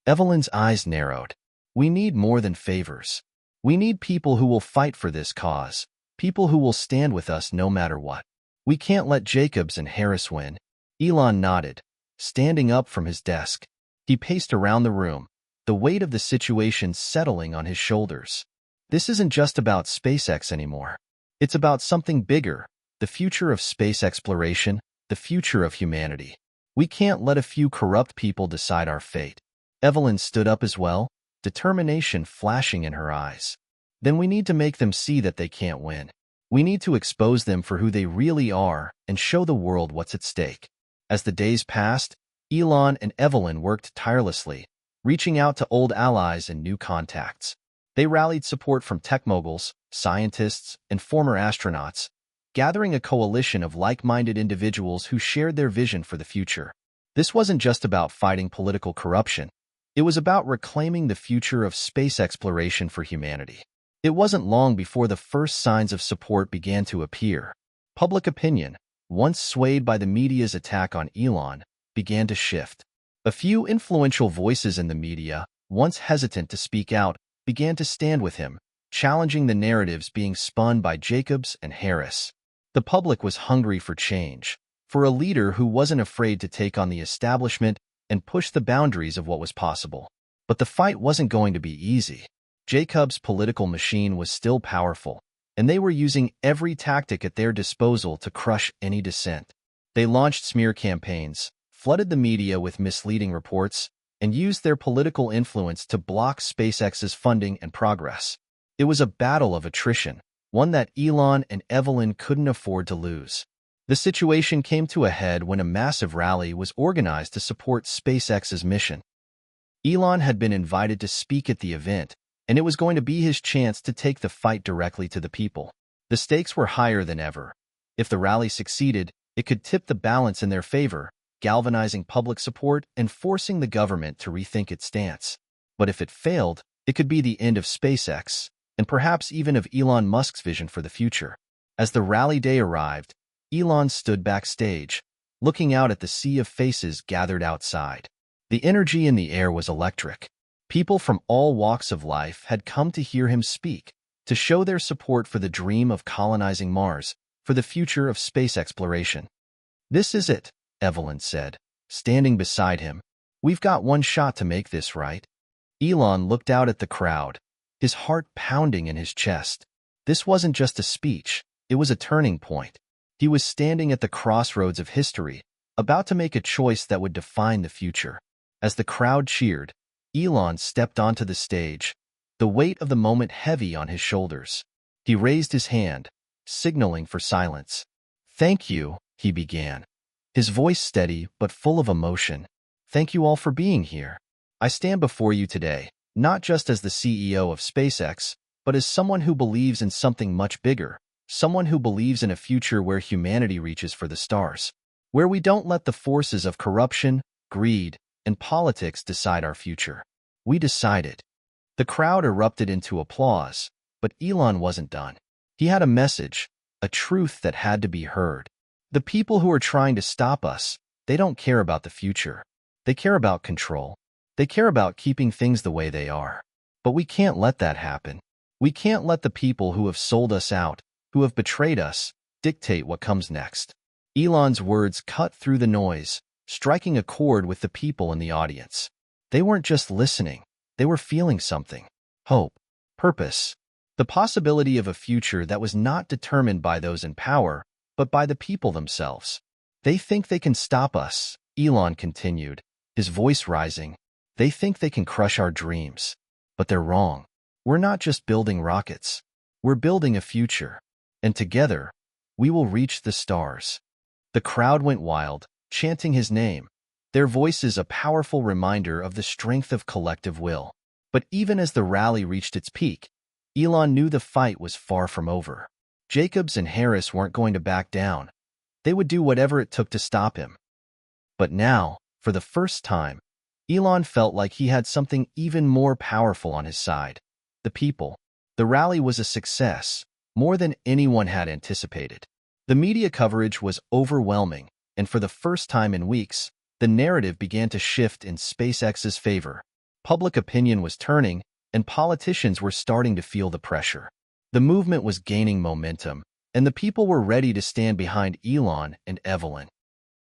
Evelyn's eyes narrowed. We need more than favors. We need people who will fight for this cause, people who will stand with us no matter what. We can't let Jacobs and Harris win. Elon nodded, standing up from his desk. He paced around the room, the weight of the situation settling on his shoulders. This isn't just about SpaceX anymore. It's about something bigger, the future of space exploration, the future of humanity. We can't let a few corrupt people decide our fate. Evelyn stood up as well, determination flashing in her eyes. Then we need to make them see that they can't win. We need to expose them for who they really are and show the world what's at stake. As the days passed, Elon and Evelyn worked tirelessly, reaching out to old allies and new contacts. They rallied support from tech moguls, scientists, and former astronauts, gathering a coalition of like-minded individuals who shared their vision for the future. This wasn't just about fighting political corruption. It was about reclaiming the future of space exploration for humanity. It wasn't long before the first signs of support began to appear. Public opinion, once swayed by the media's attack on Elon, began to shift. A few influential voices in the media, once hesitant to speak out, began to stand with him, challenging the narratives being spun by Jacobs and Harris. The public was hungry for change, for a leader who wasn't afraid to take on the establishment and push the boundaries of what was possible. But the fight wasn't going to be easy. Jacobs' political machine was still powerful, and they were using every tactic at their disposal to crush any dissent. They launched smear campaigns, flooded the media with misleading reports, and used their political influence to block SpaceX's funding and progress. It was a battle of attrition, one that Elon and Evelyn couldn't afford to lose. The situation came to a head when a massive rally was organized to support SpaceX's mission. Elon had been invited to speak at the event, and it was going to be his chance to take the fight directly to the people. The stakes were higher than ever. If the rally succeeded, it could tip the balance in their favor, galvanizing public support and forcing the government to rethink its stance. But if it failed, it could be the end of SpaceX, and perhaps even of Elon Musk's vision for the future. As the rally day arrived, Elon stood backstage, looking out at the sea of faces gathered outside. The energy in the air was electric. People from all walks of life had come to hear him speak, to show their support for the dream of colonizing Mars, for the future of space exploration. "This is it," Evelyn said, standing beside him. "We've got one shot to make this right." Elon looked out at the crowd, his heart pounding in his chest. This wasn't just a speech, it was a turning point. He was standing at the crossroads of history, about to make a choice that would define the future. As the crowd cheered, Elon stepped onto the stage, the weight of the moment heavy on his shoulders. He raised his hand, signaling for silence. "Thank you," he began, his voice steady but full of emotion. "Thank you all for being here. I stand before you today, not just as the CEO of SpaceX, but as someone who believes in something much bigger, someone who believes in a future where humanity reaches for the stars, where we don't let the forces of corruption, greed, and politics decide our future. We decided." The crowd erupted into applause, but Elon wasn't done. He had a message, a truth that had to be heard. The people who are trying to stop us, they don't care about the future. They care about control. They care about keeping things the way they are. But we can't let that happen. We can't let the people who have sold us out, who have betrayed us, dictate what comes next. Elon's words cut through the noise, striking a chord with the people in the audience. They weren't just listening, they were feeling something. Hope, purpose, the possibility of a future that was not determined by those in power, but by the people themselves. "They think they can stop us," Elon continued, his voice rising. "They think they can crush our dreams. But they're wrong. We're not just building rockets. We're building a future. And together, we will reach the stars." The crowd went wild, chanting his name, their voices a powerful reminder of the strength of collective will. But even as the rally reached its peak, Elon knew the fight was far from over. Jacobs and Harris weren't going to back down. They would do whatever it took to stop him. But now, for the first time, Elon felt like he had something even more powerful on his side: the people. The rally was a success, more than anyone had anticipated. The media coverage was overwhelming, and for the first time in weeks, the narrative began to shift in SpaceX's favor. Public opinion was turning, and politicians were starting to feel the pressure. The movement was gaining momentum, and the people were ready to stand behind Elon and Evelyn.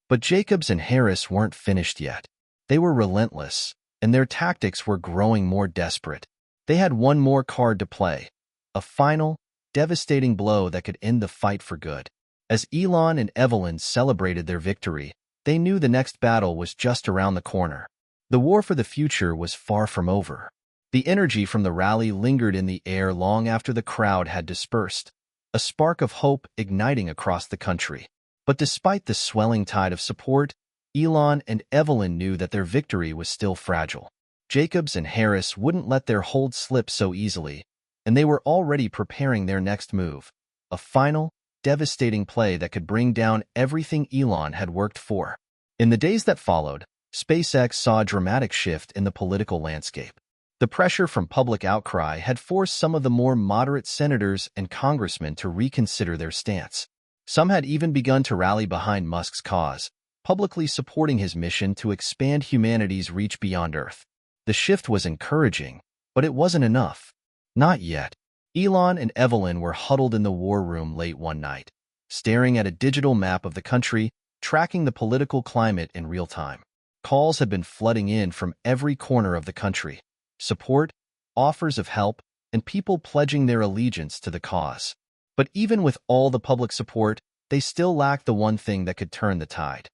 But Jacobs and Harris weren't finished yet. They were relentless, and their tactics were growing more desperate. They had one more card to play, a final, devastating blow that could end the fight for good. As Elon and Evelyn celebrated their victory, they knew the next battle was just around the corner. The war for the future was far from over. The energy from the rally lingered in the air long after the crowd had dispersed, a spark of hope igniting across the country. But despite the swelling tide of support, Elon and Evelyn knew that their victory was still fragile. Jacobs and Harris wouldn't let their hold slip so easily, and they were already preparing their next move, a final, devastating play that could bring down everything Elon had worked for. In the days that followed, SpaceX saw a dramatic shift in the political landscape. The pressure from public outcry had forced some of the more moderate senators and congressmen to reconsider their stance. Some had even begun to rally behind Musk's cause, publicly supporting his mission to expand humanity's reach beyond Earth. The shift was encouraging, but it wasn't enough. Not yet. Elon and Evelyn were huddled in the war room late one night, staring at a digital map of the country, tracking the political climate in real time. Calls had been flooding in from every corner of the country. Support, offers of help, and people pledging their allegiance to the cause. But even with all the public support, they still lacked the one thing that could turn the tide: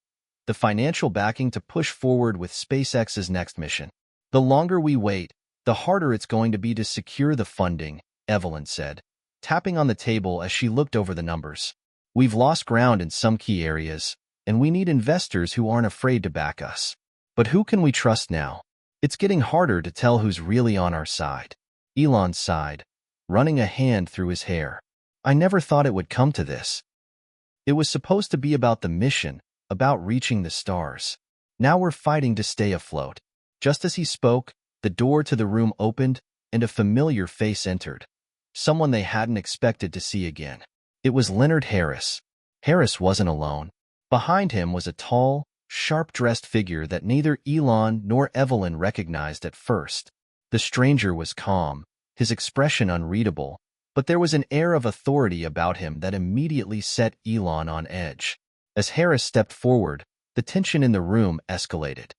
the financial backing to push forward with SpaceX's next mission. The longer we wait, the harder it's going to be to secure the funding, Evelyn said, tapping on the table as she looked over the numbers. We've lost ground in some key areas, and we need investors who aren't afraid to back us. But who can we trust now? It's getting harder to tell who's really on our side. Elon sighed, running a hand through his hair. I never thought it would come to this. It was supposed to be about the mission, about reaching the stars. Now we're fighting to stay afloat. Just as he spoke, the door to the room opened, and a familiar face entered. Someone they hadn't expected to see again. It was Leonard Harris. Harris wasn't alone. Behind him was a tall, sharp-dressed figure that neither Elon nor Evelyn recognized at first. The stranger was calm, his expression unreadable, but there was an air of authority about him that immediately set Elon on edge. As Harris stepped forward, the tension in the room escalated.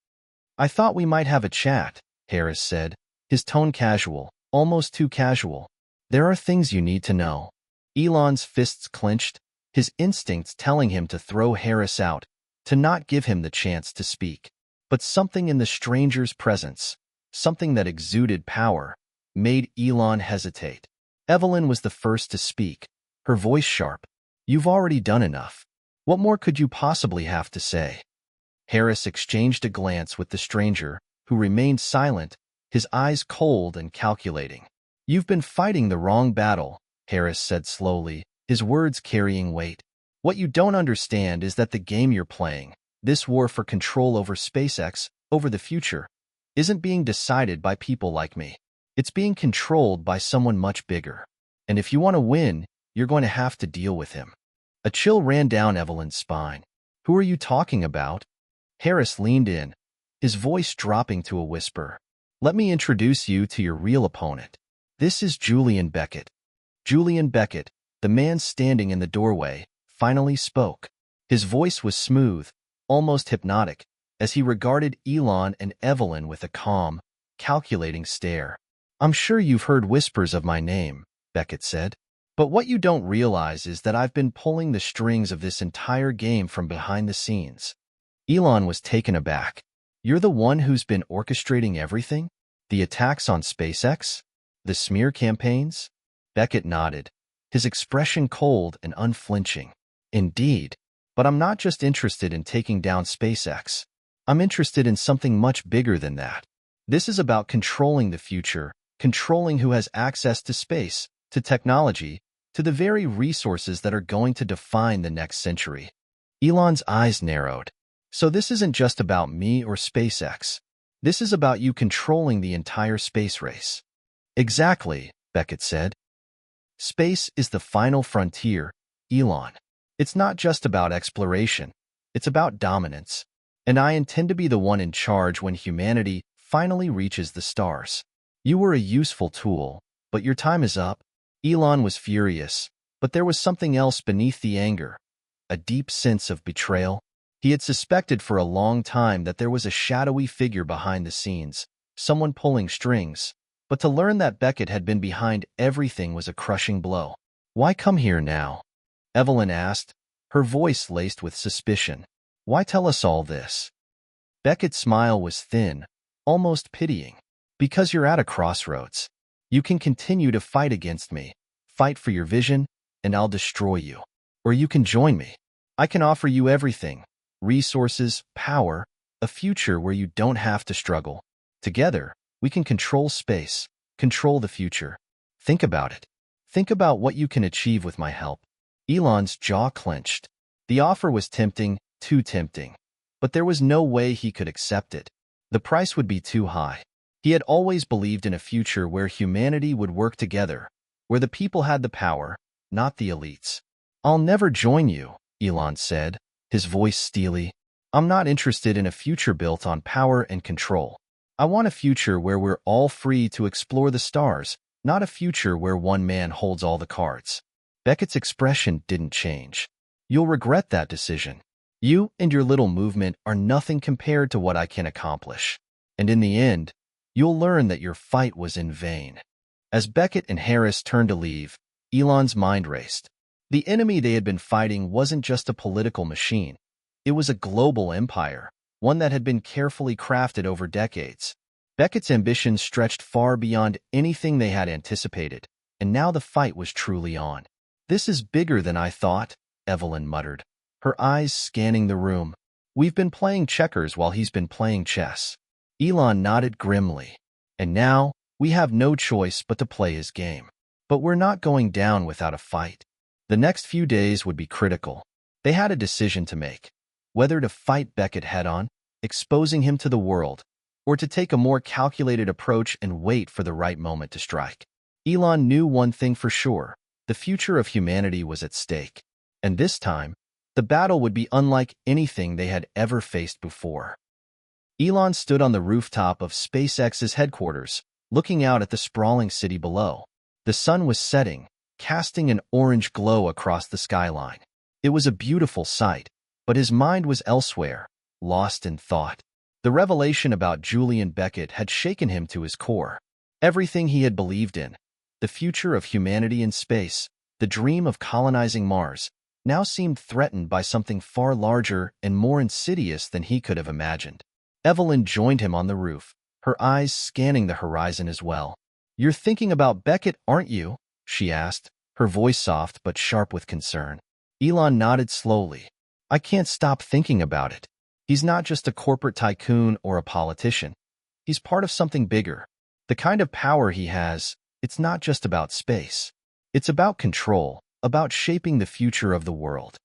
I thought we might have a chat, Harris said, his tone casual, almost too casual. There are things you need to know. Elon's fists clenched, his instincts telling him to throw Harris out, to not give him the chance to speak. But something in the stranger's presence, something that exuded power, made Elon hesitate. Evelyn was the first to speak, her voice sharp. You've already done enough. What more could you possibly have to say? Harris exchanged a glance with the stranger, who remained silent, his eyes cold and calculating. You've been fighting the wrong battle, Harris said slowly, his words carrying weight. What you don't understand is that the game you're playing, this war for control over SpaceX, over the future, isn't being decided by people like me. It's being controlled by someone much bigger. And if you want to win, you're going to have to deal with him. A chill ran down Evelyn's spine. Who are you talking about? Harris leaned in, his voice dropping to a whisper. Let me introduce you to your real opponent. This is Julian Beckett. Julian Beckett, the man standing in the doorway, finally spoke. His voice was smooth, almost hypnotic, as he regarded Elon and Evelyn with a calm, calculating stare. I'm sure you've heard whispers of my name, Beckett said. But what you don't realize is that I've been pulling the strings of this entire game from behind the scenes. Elon was taken aback. You're the one who's been orchestrating everything? The attacks on SpaceX? The smear campaigns? Beckett nodded, his expression cold and unflinching. Indeed. But I'm not just interested in taking down SpaceX. I'm interested in something much bigger than that. This is about controlling the future, controlling who has access to space, to technology, to the very resources that are going to define the next century. Elon's eyes narrowed. So this isn't just about me or SpaceX. This is about you controlling the entire space race. Exactly, Beckett said, Space is the final frontier, Elon. It's not just about exploration. It's about dominance. And I intend to be the one in charge when humanity finally reaches the stars. You were a useful tool, but your time is up. Elon was furious, but there was something else beneath the anger, a deep sense of betrayal. He had suspected for a long time that there was a shadowy figure behind the scenes, someone pulling strings, but to learn that Beckett had been behind everything was a crushing blow. "Why come here now?" Evelyn asked, her voice laced with suspicion. "Why tell us all this?" Beckett's smile was thin, almost pitying. "Because you're at a crossroads. You can continue to fight against me, fight for your vision, and I'll destroy you. Or you can join me. I can offer you everything: resources, power, a future where you don't have to struggle. Together, we can control space, control the future. Think about it. Think about what you can achieve with my help." Elon's jaw clenched. The offer was tempting, too tempting. But there was no way he could accept it. The price would be too high. He had always believed in a future where humanity would work together, where the people had the power, not the elites. "I'll never join you," Elon said, his voice steely. "I'm not interested in a future built on power and control. I want a future where we're all free to explore the stars, not a future where one man holds all the cards." Beckett's expression didn't change. "You'll regret that decision. You and your little movement are nothing compared to what I can accomplish. And in the end, you'll learn that your fight was in vain." As Beckett and Harris turned to leave, Elon's mind raced. The enemy they had been fighting wasn't just a political machine. It was a global empire, one that had been carefully crafted over decades. Beckett's ambitions stretched far beyond anything they had anticipated, and now the fight was truly on. "This is bigger than I thought," Evelyn muttered, her eyes scanning the room. "We've been playing checkers while he's been playing chess." Elon nodded grimly. "And now, we have no choice but to play his game. But we're not going down without a fight." The next few days would be critical. They had a decision to make: whether to fight Beckett head-on, exposing him to the world, or to take a more calculated approach and wait for the right moment to strike. Elon knew one thing for sure: the future of humanity was at stake. And this time, the battle would be unlike anything they had ever faced before. Elon stood on the rooftop of SpaceX's headquarters, looking out at the sprawling city below. The sun was setting, casting an orange glow across the skyline. It was a beautiful sight, but his mind was elsewhere, lost in thought. The revelation about Julian Beckett had shaken him to his core. Everything he had believed in, the future of humanity in space, the dream of colonizing Mars, now seemed threatened by something far larger and more insidious than he could have imagined. Evelyn joined him on the roof, her eyes scanning the horizon as well. "You're thinking about Beckett, aren't you?" she asked, her voice soft but sharp with concern. Elon nodded slowly. "I can't stop thinking about it. He's not just a corporate tycoon or a politician. He's part of something bigger. The kind of power he has, it's not just about space. It's about control, about shaping the future of the world."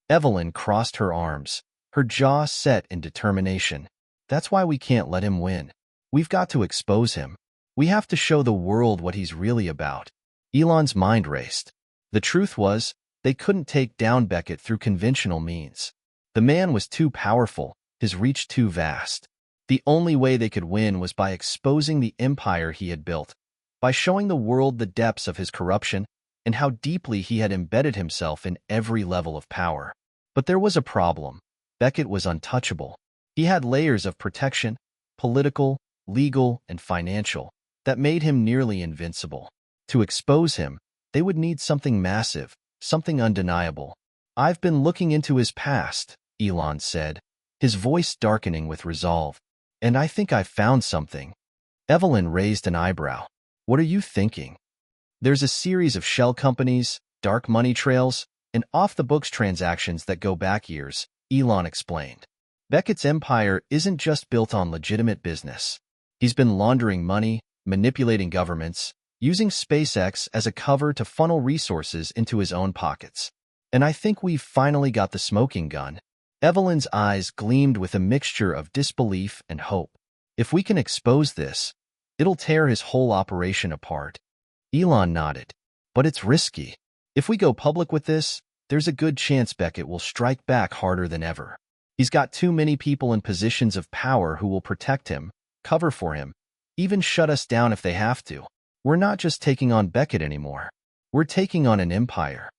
Evelyn crossed her arms, her jaw set in determination. "That's why we can't let him win. We've got to expose him. We have to show the world what he's really about." Elon's mind raced. The truth was, they couldn't take down Beckett through conventional means. The man was too powerful, his reach too vast. The only way they could win was by exposing the empire he had built, by showing the world the depths of his corruption and how deeply he had embedded himself in every level of power. But there was a problem. Beckett was untouchable. He had layers of protection, political, legal, and financial, that made him nearly invincible. To expose him, they would need something massive, something undeniable. "I've been looking into his past," Elon said, his voice darkening with resolve. "And I think I've found something." Evelyn raised an eyebrow. "What are you thinking?" "There's a series of shell companies, dark money trails, and off-the-books transactions that go back years," Elon explained. "Beckett's empire isn't just built on legitimate business. He's been laundering money, manipulating governments, using SpaceX as a cover to funnel resources into his own pockets. And I think we've finally got the smoking gun." Evelyn's eyes gleamed with a mixture of disbelief and hope. "If we can expose this, it'll tear his whole operation apart." Elon nodded. But it's risky. If we go public with this, there's a good chance Beckett will strike back harder than ever. He's got too many people in positions of power who will protect him, cover for him, even shut us down if they have to. We're not just taking on Beckett anymore. We're taking on an empire.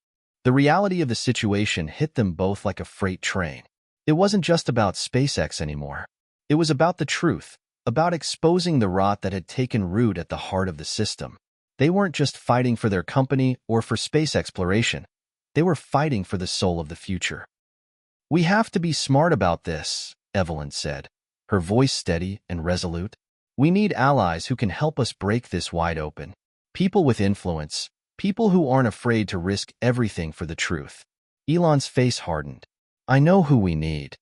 The reality of the situation hit them both like a freight train. It wasn't just about SpaceX anymore. It was about the truth, about exposing the rot that had taken root at the heart of the system. They weren't just fighting for their company or for space exploration. They were fighting for the soul of the future. "We have to be smart about this," Evelyn said, her voice steady and resolute. "We need allies who can help us break this wide open. People with influence, people who aren't afraid to risk everything for the truth." Elon's face hardened. "I know who we need."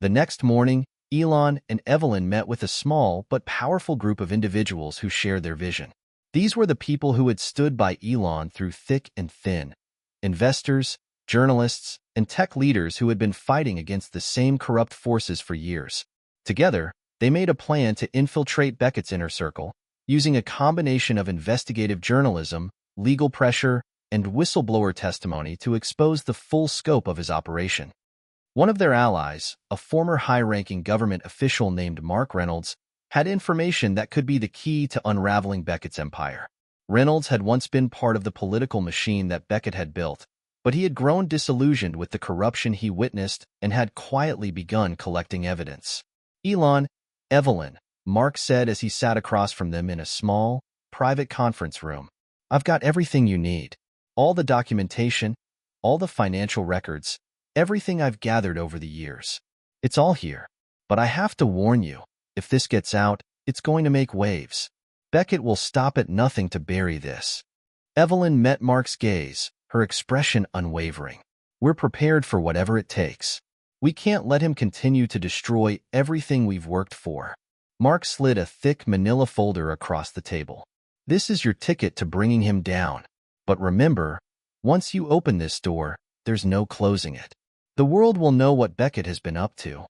The next morning, Elon and Evelyn met with a small but powerful group of individuals who shared their vision. These were the people who had stood by Elon through thick and thin: investors, journalists, and tech leaders who had been fighting against the same corrupt forces for years. Together, they made a plan to infiltrate Beckett's inner circle, using a combination of investigative journalism, legal pressure, and whistleblower testimony to expose the full scope of his operation. One of their allies, a former high-ranking government official named Mark Reynolds, had information that could be the key to unraveling Beckett's empire. Reynolds had once been part of the political machine that Beckett had built, but he had grown disillusioned with the corruption he witnessed and had quietly begun collecting evidence. "Elon, Evelyn," Mark said as he sat across from them in a small, private conference room, "I've got everything you need. All the documentation, all the financial records, everything I've gathered over the years. It's all here. But I have to warn you, if this gets out, it's going to make waves. Beckett will stop at nothing to bury this." Evelyn met Mark's gaze, her expression unwavering. "We're prepared for whatever it takes. We can't let him continue to destroy everything we've worked for." Mark slid a thick manila folder across the table. "This is your ticket to bringing him down. But remember, once you open this door, there's no closing it. The world will know what Beckett has been up to."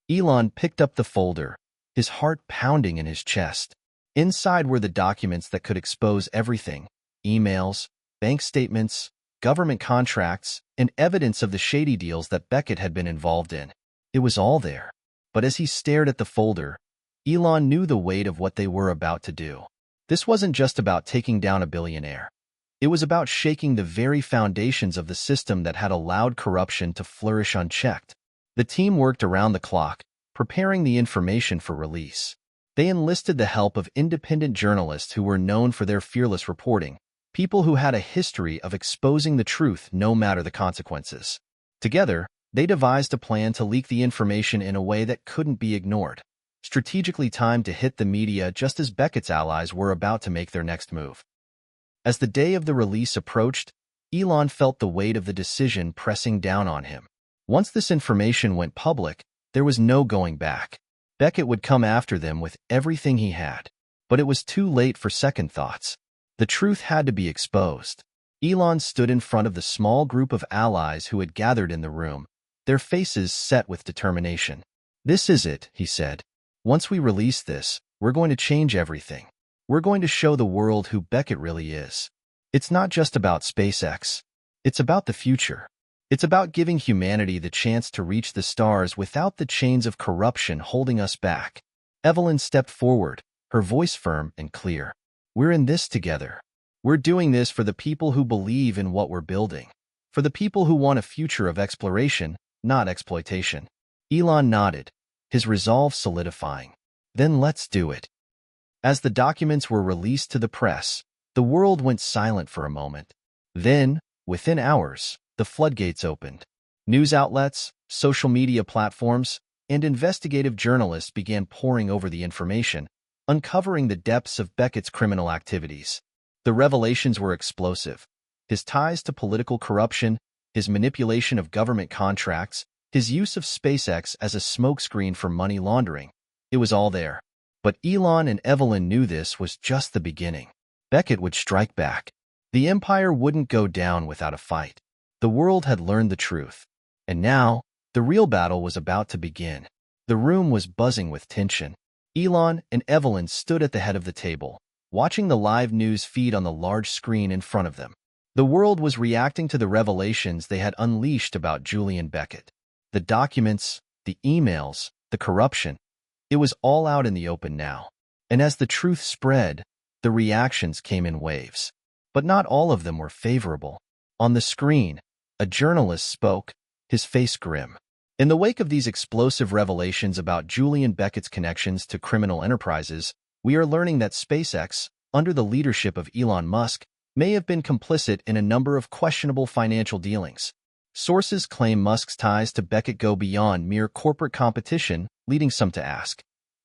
Elon picked up the folder, his heart pounding in his chest. Inside were the documents that could expose everything: emails, bank statements, government contracts, and evidence of the shady deals that Beckett had been involved in. It was all there. But as he stared at the folder, Elon knew the weight of what they were about to do. This wasn't just about taking down a billionaire. It was about shaking the very foundations of the system that had allowed corruption to flourish unchecked. The team worked around the clock, preparing the information for release. They enlisted the help of independent journalists who were known for their fearless reporting, people who had a history of exposing the truth no matter the consequences. Together, they devised a plan to leak the information in a way that couldn't be ignored, strategically timed to hit the media just as Beckett's allies were about to make their next move. As the day of the release approached, Elon felt the weight of the decision pressing down on him. Once this information went public, there was no going back. Beckett would come after them with everything he had. But it was too late for second thoughts. The truth had to be exposed. Elon stood in front of the small group of allies who had gathered in the room, their faces set with determination. "This is it," he said. "Once we release this, we're going to change everything. We're going to show the world who Beckett really is. It's not just about SpaceX. It's about the future. It's about giving humanity the chance to reach the stars without the chains of corruption holding us back." Evelyn stepped forward, her voice firm and clear. "We're in this together. We're doing this for the people who believe in what we're building, for the people who want a future of exploration, not exploitation." Elon nodded, his resolve solidifying. "Then let's do it." As the documents were released to the press, the world went silent for a moment. Then, within hours, the floodgates opened. News outlets, social media platforms, and investigative journalists began poring over the information, uncovering the depths of Beckett's criminal activities. The revelations were explosive. His ties to political corruption, his manipulation of government contracts, his use of SpaceX as a smokescreen for money laundering. It was all there. But Elon and Evelyn knew this was just the beginning. Beckett would strike back. The empire wouldn't go down without a fight. The world had learned the truth. And now, the real battle was about to begin. The room was buzzing with tension. Elon and Evelyn stood at the head of the table, watching the live news feed on the large screen in front of them. The world was reacting to the revelations they had unleashed about Julian Beckett. The documents, the emails, the corruption. It was all out in the open now. And as the truth spread, the reactions came in waves. But not all of them were favorable. On the screen, a journalist spoke, his face grim. In the wake of these explosive revelations about Julian Beckett's connections to criminal enterprises, we are learning that SpaceX, under the leadership of Elon Musk, may have been complicit in a number of questionable financial dealings. Sources claim Musk's ties to Beckett go beyond mere corporate competition, leading some to ask,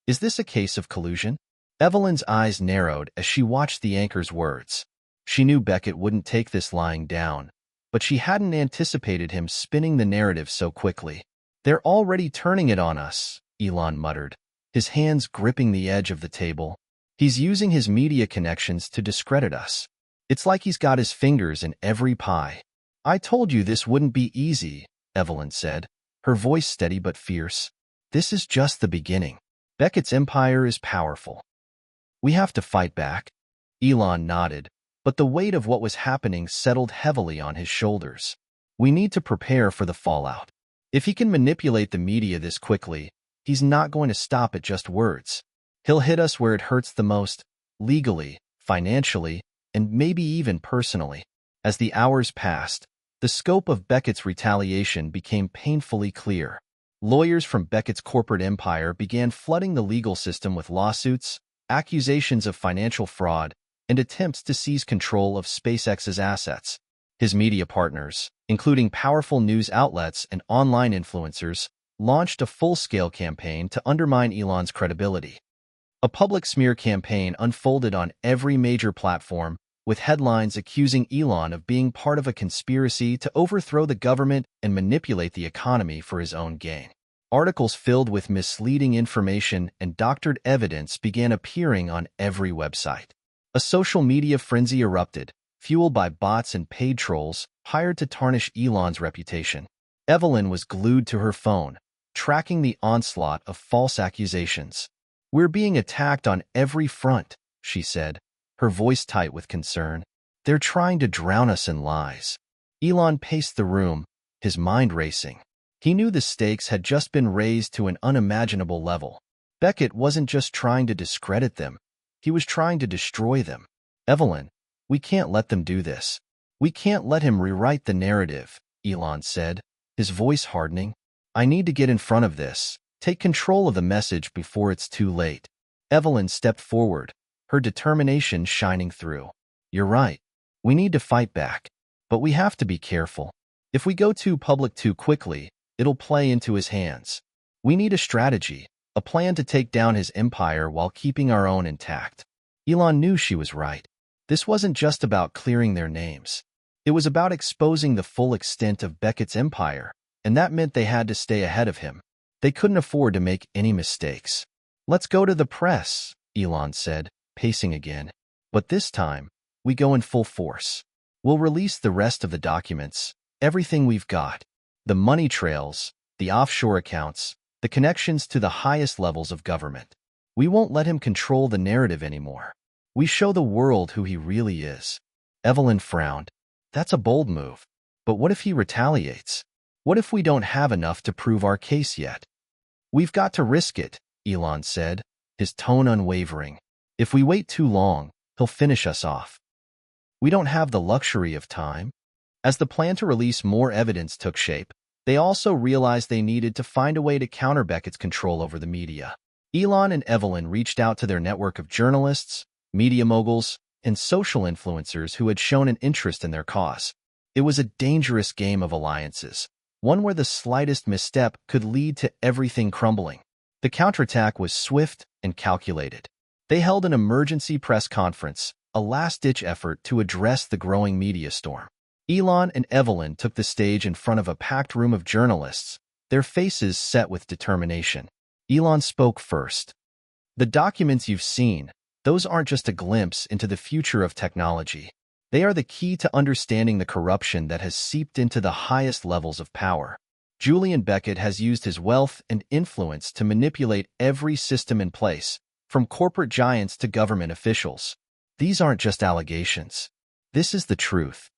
is this a case of collusion? Evelyn's eyes narrowed as she watched the anchor's words. She knew Beckett wouldn't take this lying down, but she hadn't anticipated him spinning the narrative so quickly. They're already turning it on us, Elon muttered, his hands gripping the edge of the table. He's using his media connections to discredit us. It's like he's got his fingers in every pie. I told you this wouldn't be easy, Evelyn said, her voice steady but fierce. This is just the beginning. Beckett's empire is powerful. We have to fight back. Elon nodded, but the weight of what was happening settled heavily on his shoulders. We need to prepare for the fallout. If he can manipulate the media this quickly, he's not going to stop at just words. He'll hit us where it hurts the most, legally, financially, and maybe even personally. As the hours passed, the scope of Beckett's retaliation became painfully clear. Lawyers from Beckett's corporate empire began flooding the legal system with lawsuits, accusations of financial fraud, and attempts to seize control of SpaceX's assets. His media partners, including powerful news outlets and online influencers, launched a full-scale campaign to undermine Elon's credibility. A public smear campaign unfolded on every major platform, with headlines accusing Elon of being part of a conspiracy to overthrow the government and manipulate the economy for his own gain. Articles filled with misleading information and doctored evidence began appearing on every website. A social media frenzy erupted, fueled by bots and paid trolls hired to tarnish Elon's reputation. Evelyn was glued to her phone, tracking the onslaught of false accusations. We're being attacked on every front, she said, her voice tight with concern. They're trying to drown us in lies. Elon paced the room, his mind racing. He knew the stakes had just been raised to an unimaginable level. Beckett wasn't just trying to discredit them. He was trying to destroy them. Evelyn, we can't let them do this. We can't let him rewrite the narrative, Elon said, his voice hardening. I need to get in front of this, take control of the message before it's too late. Evelyn stepped forward, her determination shining through. You're right. We need to fight back. But we have to be careful. If we go too public too quickly, it'll play into his hands. We need a strategy, a plan to take down his empire while keeping our own intact. Elon knew she was right. This wasn't just about clearing their names. It was about exposing the full extent of Beckett's empire, and that meant they had to stay ahead of him. They couldn't afford to make any mistakes. Let's go to the press, Elon said, pacing again. But this time, we go in full force. We'll release the rest of the documents, everything we've got. The money trails, the offshore accounts, the connections to the highest levels of government. We won't let him control the narrative anymore. We show the world who he really is. Evelyn frowned. That's a bold move. But what if he retaliates? What if we don't have enough to prove our case yet? We've got to risk it, Elon said, his tone unwavering. If we wait too long, he'll finish us off. We don't have the luxury of time. As the plan to release more evidence took shape, they also realized they needed to find a way to counter Beckett's control over the media. Elon and Evelyn reached out to their network of journalists, media moguls, and social influencers who had shown an interest in their cause. It was a dangerous game of alliances, one where the slightest misstep could lead to everything crumbling. The counterattack was swift and calculated. They held an emergency press conference, a last-ditch effort to address the growing media storm. Elon and Evelyn took the stage in front of a packed room of journalists, their faces set with determination. Elon spoke first. The documents you've seen, those aren't just a glimpse into the future of technology. They are the key to understanding the corruption that has seeped into the highest levels of power. Julian Beckett has used his wealth and influence to manipulate every system in place, from corporate giants to government officials. These aren't just allegations. This is the truth.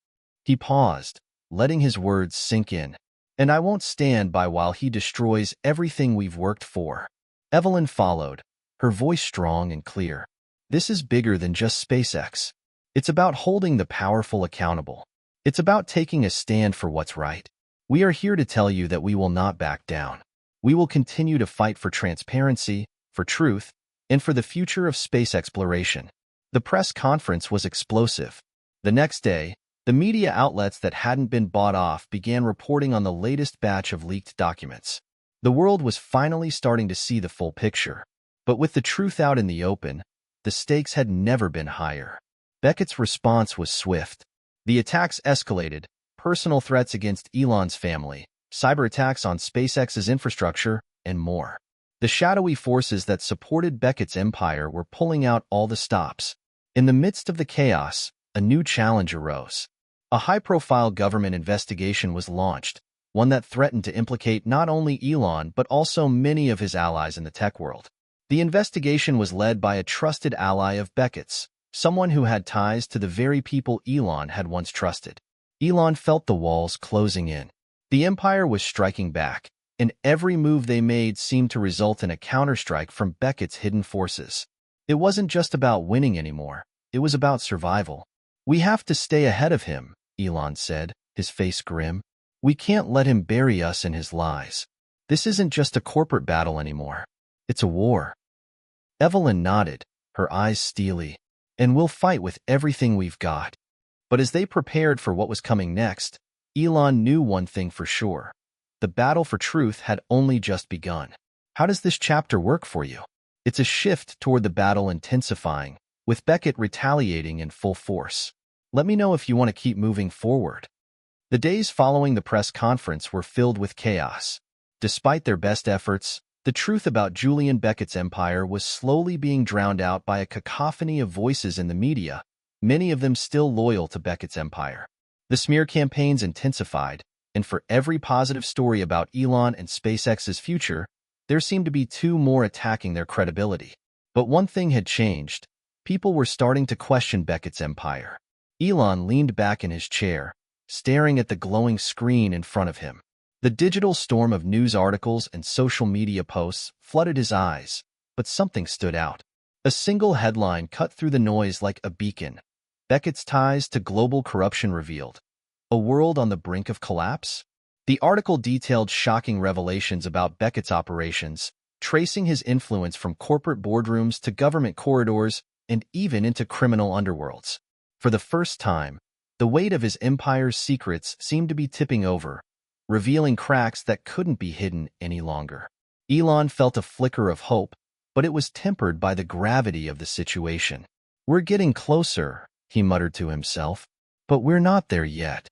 He paused, letting his words sink in. And I won't stand by while he destroys everything we've worked for. Evelyn followed, her voice strong and clear. This is bigger than just SpaceX. It's about holding the powerful accountable. It's about taking a stand for what's right. We are here to tell you that we will not back down. We will continue to fight for transparency, for truth, and for the future of space exploration. The press conference was explosive. The next day, the media outlets that hadn't been bought off began reporting on the latest batch of leaked documents. The world was finally starting to see the full picture. But with the truth out in the open, the stakes had never been higher. Beckett's response was swift. The attacks escalated, personal threats against Elon's family, cyber attacks on SpaceX's infrastructure, and more. The shadowy forces that supported Beckett's empire were pulling out all the stops. In the midst of the chaos, a new challenge arose. A high-profile government investigation was launched, one that threatened to implicate not only Elon but also many of his allies in the tech world. The investigation was led by a trusted ally of Beckett's, someone who had ties to the very people Elon had once trusted. Elon felt the walls closing in. The empire was striking back, and every move they made seemed to result in a counterstrike from Beckett's hidden forces. It wasn't just about winning anymore, it was about survival. We have to stay ahead of him, Elon said, his face grim. We can't let him bury us in his lies. This isn't just a corporate battle anymore. It's a war. Evelyn nodded, her eyes steely. And we'll fight with everything we've got. But as they prepared for what was coming next, Elon knew one thing for sure. The battle for truth had only just begun. How does this chapter work for you? It's a shift toward the battle intensifying, with Beckett retaliating in full force. Let me know if you want to keep moving forward. The days following the press conference were filled with chaos. Despite their best efforts, the truth about Julian Beckett's empire was slowly being drowned out by a cacophony of voices in the media, many of them still loyal to Beckett's empire. The smear campaigns intensified, and for every positive story about Elon and SpaceX's future, there seemed to be two more attacking their credibility. But one thing had changed. People were starting to question Beckett's empire. Elon leaned back in his chair, staring at the glowing screen in front of him. The digital storm of news articles and social media posts flooded his eyes, but something stood out. A single headline cut through the noise like a beacon. Beckett's ties to global corruption revealed. A world on the brink of collapse? The article detailed shocking revelations about Beckett's operations, tracing his influence from corporate boardrooms to government corridors and even into criminal underworlds. For the first time, the weight of his empire's secrets seemed to be tipping over, revealing cracks that couldn't be hidden any longer. Elon felt a flicker of hope, but it was tempered by the gravity of the situation. We're getting closer, he muttered to himself, but we're not there yet.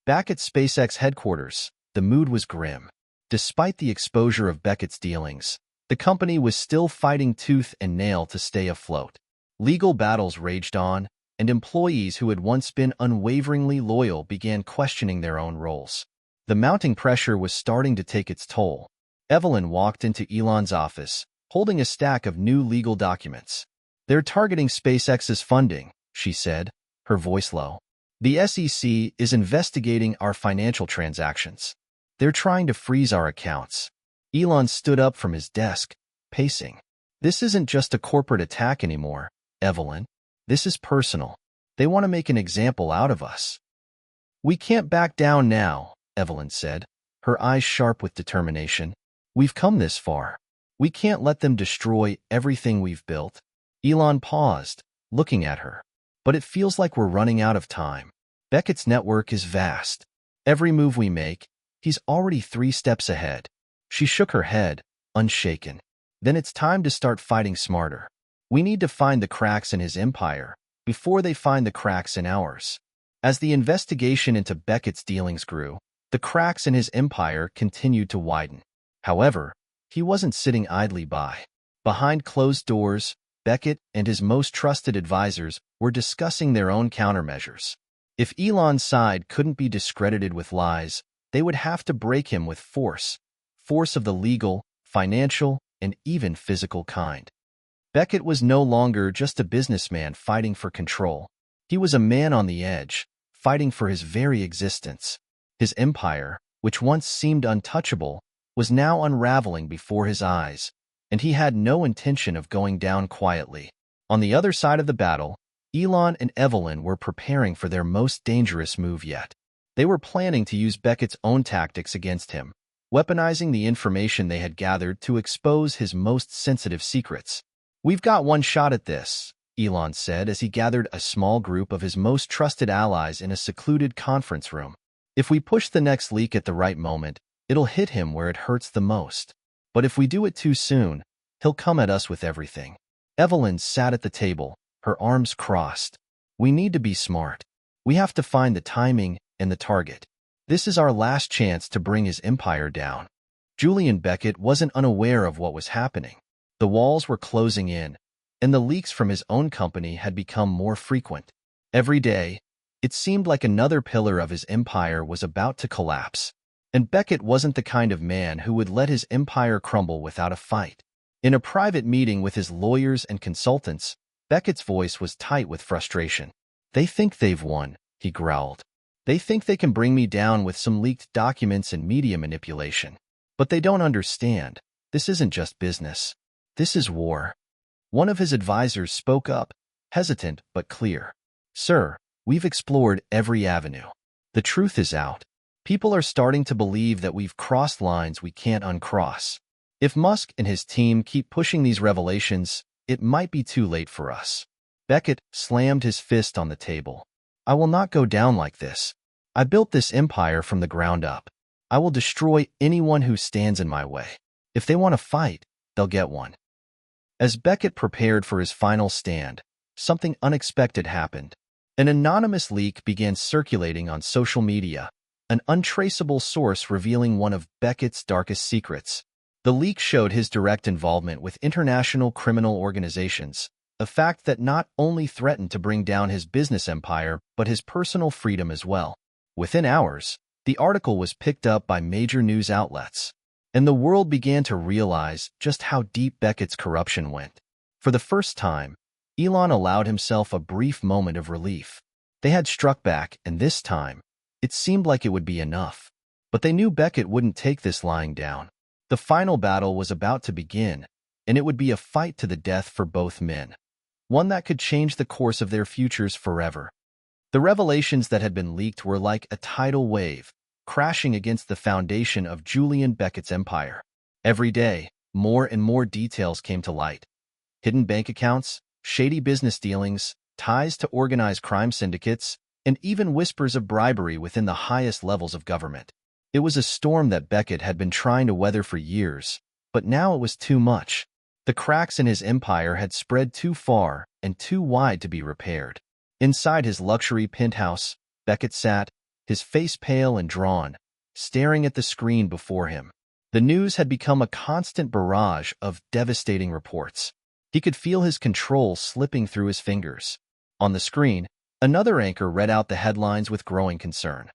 Back at SpaceX headquarters, the mood was grim. Despite the exposure of Beckett's dealings, the company was still fighting tooth and nail to stay afloat. Legal battles raged on, and employees who had once been unwaveringly loyal began questioning their own roles. The mounting pressure was starting to take its toll. Evelyn walked into Elon's office, holding a stack of new legal documents. They're targeting SpaceX's funding, she said, her voice low. The SEC is investigating our financial transactions. They're trying to freeze our accounts. Elon stood up from his desk, pacing. This isn't just a corporate attack anymore, Evelyn. This is personal. They want to make an example out of us. We can't back down now, Evelyn said, her eyes sharp with determination. We've come this far. We can't let them destroy everything we've built. Elon paused, looking at her. But it feels like we're running out of time. Beckett's network is vast. Every move we make, he's already 3 steps ahead. She shook her head, unshaken. Then it's time to start fighting smarter. We need to find the cracks in his empire before they find the cracks in ours. As the investigation into Beckett's dealings grew, the cracks in his empire continued to widen. However, he wasn't sitting idly by. Behind closed doors, Beckett and his most trusted advisors were discussing their own countermeasures. If Elon's side couldn't be discredited with lies, they would have to break him with force of the legal, financial, and even physical kind. Beckett was no longer just a businessman fighting for control. He was a man on the edge, fighting for his very existence. His empire, which once seemed untouchable, was now unraveling before his eyes, and he had no intention of going down quietly. On the other side of the battle, Elon and Evelyn were preparing for their most dangerous move yet. They were planning to use Beckett's own tactics against him, weaponizing the information they had gathered to expose his most sensitive secrets. "We've got one shot at this," Elon said as he gathered a small group of his most trusted allies in a secluded conference room. "If we push the next leak at the right moment, it'll hit him where it hurts the most. But if we do it too soon, he'll come at us with everything." Evelyn sat at the table, her arms crossed. "We need to be smart. We have to find the timing and the target. This is our last chance to bring his empire down." Julian Beckett wasn't unaware of what was happening. The walls were closing in, and the leaks from his own company had become more frequent. Every day, it seemed like another pillar of his empire was about to collapse. And Beckett wasn't the kind of man who would let his empire crumble without a fight. In a private meeting with his lawyers and consultants, Beckett's voice was tight with frustration. "They think they've won," he growled. "They think they can bring me down with some leaked documents and media manipulation. But they don't understand. This isn't just business. This is war." One of his advisors spoke up, hesitant but clear. "Sir, we've explored every avenue. The truth is out. People are starting to believe that we've crossed lines we can't uncross. If Musk and his team keep pushing these revelations, it might be too late for us." Beckett slammed his fist on the table. "I will not go down like this. I built this empire from the ground up. I will destroy anyone who stands in my way. If they want to fight, they'll get one." As Beckett prepared for his final stand, something unexpected happened. An anonymous leak began circulating on social media, an untraceable source revealing one of Beckett's darkest secrets. The leak showed his direct involvement with international criminal organizations, a fact that not only threatened to bring down his business empire but his personal freedom as well. Within hours, the article was picked up by major news outlets, and the world began to realize just how deep Beckett's corruption went. For the first time, Elon allowed himself a brief moment of relief. They had struck back, and this time, it seemed like it would be enough. But they knew Beckett wouldn't take this lying down. The final battle was about to begin, and it would be a fight to the death for both men, one that could change the course of their futures forever. The revelations that had been leaked were like a tidal wave, crashing against the foundation of Julian Beckett's empire. Every day, more and more details came to light. Hidden bank accounts, shady business dealings, ties to organized crime syndicates, and even whispers of bribery within the highest levels of government. It was a storm that Beckett had been trying to weather for years, but now it was too much. The cracks in his empire had spread too far and too wide to be repaired. Inside his luxury penthouse, Beckett sat, his face pale and drawn, staring at the screen before him. The news had become a constant barrage of devastating reports. He could feel his control slipping through his fingers. On the screen, another anchor read out the headlines with growing concern.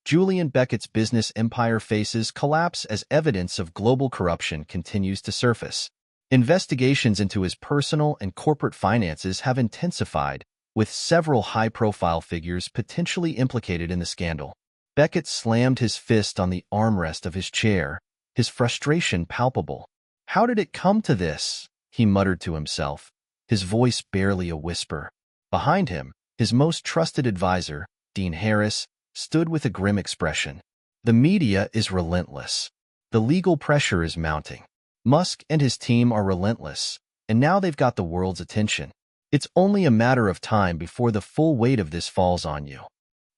Julian Beckett's business empire faces collapse as evidence of global corruption continues to surface. Investigations into his personal and corporate finances have intensified, with several high-profile figures potentially implicated in the scandal. Beckett slammed his fist on the armrest of his chair, his frustration palpable. "How did it come to this?" he muttered to himself, his voice barely a whisper. Behind him, his most trusted advisor, Dean Harris, stood with a grim expression. "The media is relentless. The legal pressure is mounting. Musk and his team are relentless, and now they've got the world's attention. It's only a matter of time before the full weight of this falls on you."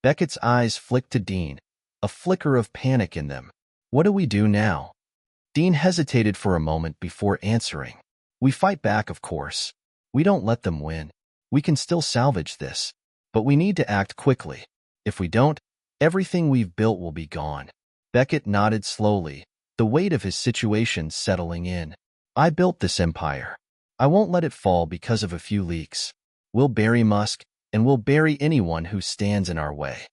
Beckett's eyes flicked to Dean, a flicker of panic in them. "What do we do now?" Dean hesitated for a moment before answering. "We fight back, of course. We don't let them win. We can still salvage this. But we need to act quickly. If we don't, everything we've built will be gone." Beckett nodded slowly, the weight of his situation settling in. "I built this empire. I won't let it fall because of a few leaks. We'll bury Musk, and we'll bury anyone who stands in our way."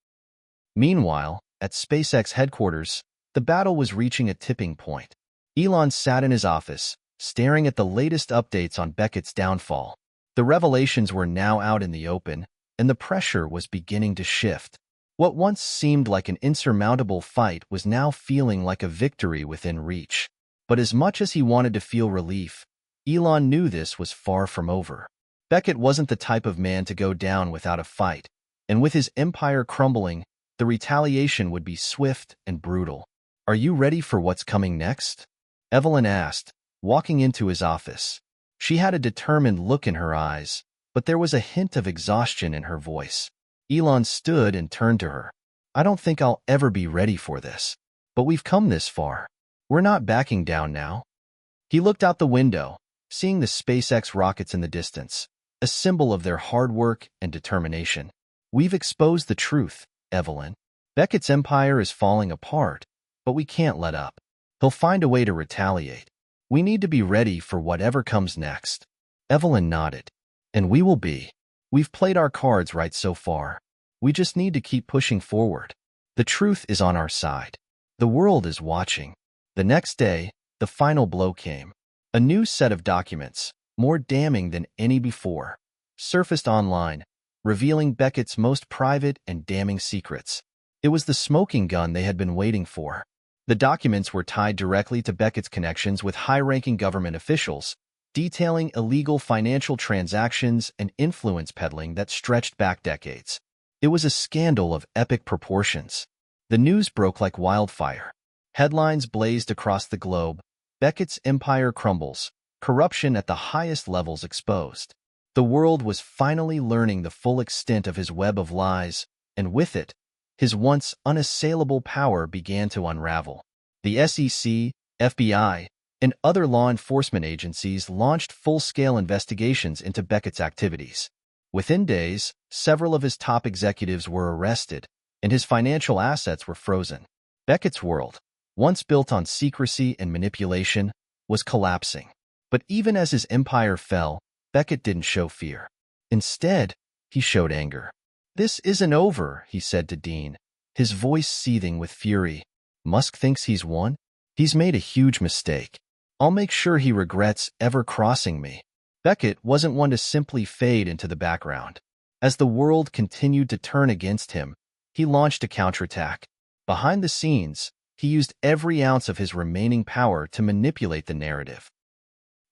Meanwhile, at SpaceX headquarters, the battle was reaching a tipping point. Elon sat in his office, staring at the latest updates on Beckett's downfall. The revelations were now out in the open, and the pressure was beginning to shift. What once seemed like an insurmountable fight was now feeling like a victory within reach. But as much as he wanted to feel relief, Elon knew this was far from over. Beckett wasn't the type of man to go down without a fight, and with his empire crumbling, the retaliation would be swift and brutal. "Are you ready for what's coming next?" Evelyn asked, walking into his office. She had a determined look in her eyes, but there was a hint of exhaustion in her voice. Elon stood and turned to her. "I don't think I'll ever be ready for this. But we've come this far. We're not backing down now." He looked out the window, seeing the SpaceX rockets in the distance, a symbol of their hard work and determination. "We've exposed the truth, Evelyn. Beckett's empire is falling apart, but we can't let up. He'll find a way to retaliate. We need to be ready for whatever comes next." Evelyn nodded. "And we will be. We've played our cards right so far. We just need to keep pushing forward. The truth is on our side. The world is watching." The next day, the final blow came. A new set of documents, more damning than any before, surfaced online, revealing Beckett's most private and damning secrets. It was the smoking gun they had been waiting for. The documents were tied directly to Beckett's connections with high-ranking government officials, detailing illegal financial transactions and influence peddling that stretched back decades. It was a scandal of epic proportions. The news broke like wildfire. Headlines blazed across the globe. "Beckett's empire crumbles. Corruption at the highest levels exposed." The world was finally learning the full extent of his web of lies, and with it, his once unassailable power began to unravel. The SEC, FBI, and other law enforcement agencies launched full-scale investigations into Beckett's activities. Within days, several of his top executives were arrested, and his financial assets were frozen. Beckett's world, once built on secrecy and manipulation, was collapsing. But even as his empire fell, Beckett didn't show fear. Instead, he showed anger. "This isn't over," he said to Dean, his voice seething with fury. "Musk thinks he's won? He's made a huge mistake. I'll make sure he regrets ever crossing me." Beckett wasn't one to simply fade into the background. As the world continued to turn against him, he launched a counterattack. Behind the scenes, he used every ounce of his remaining power to manipulate the narrative.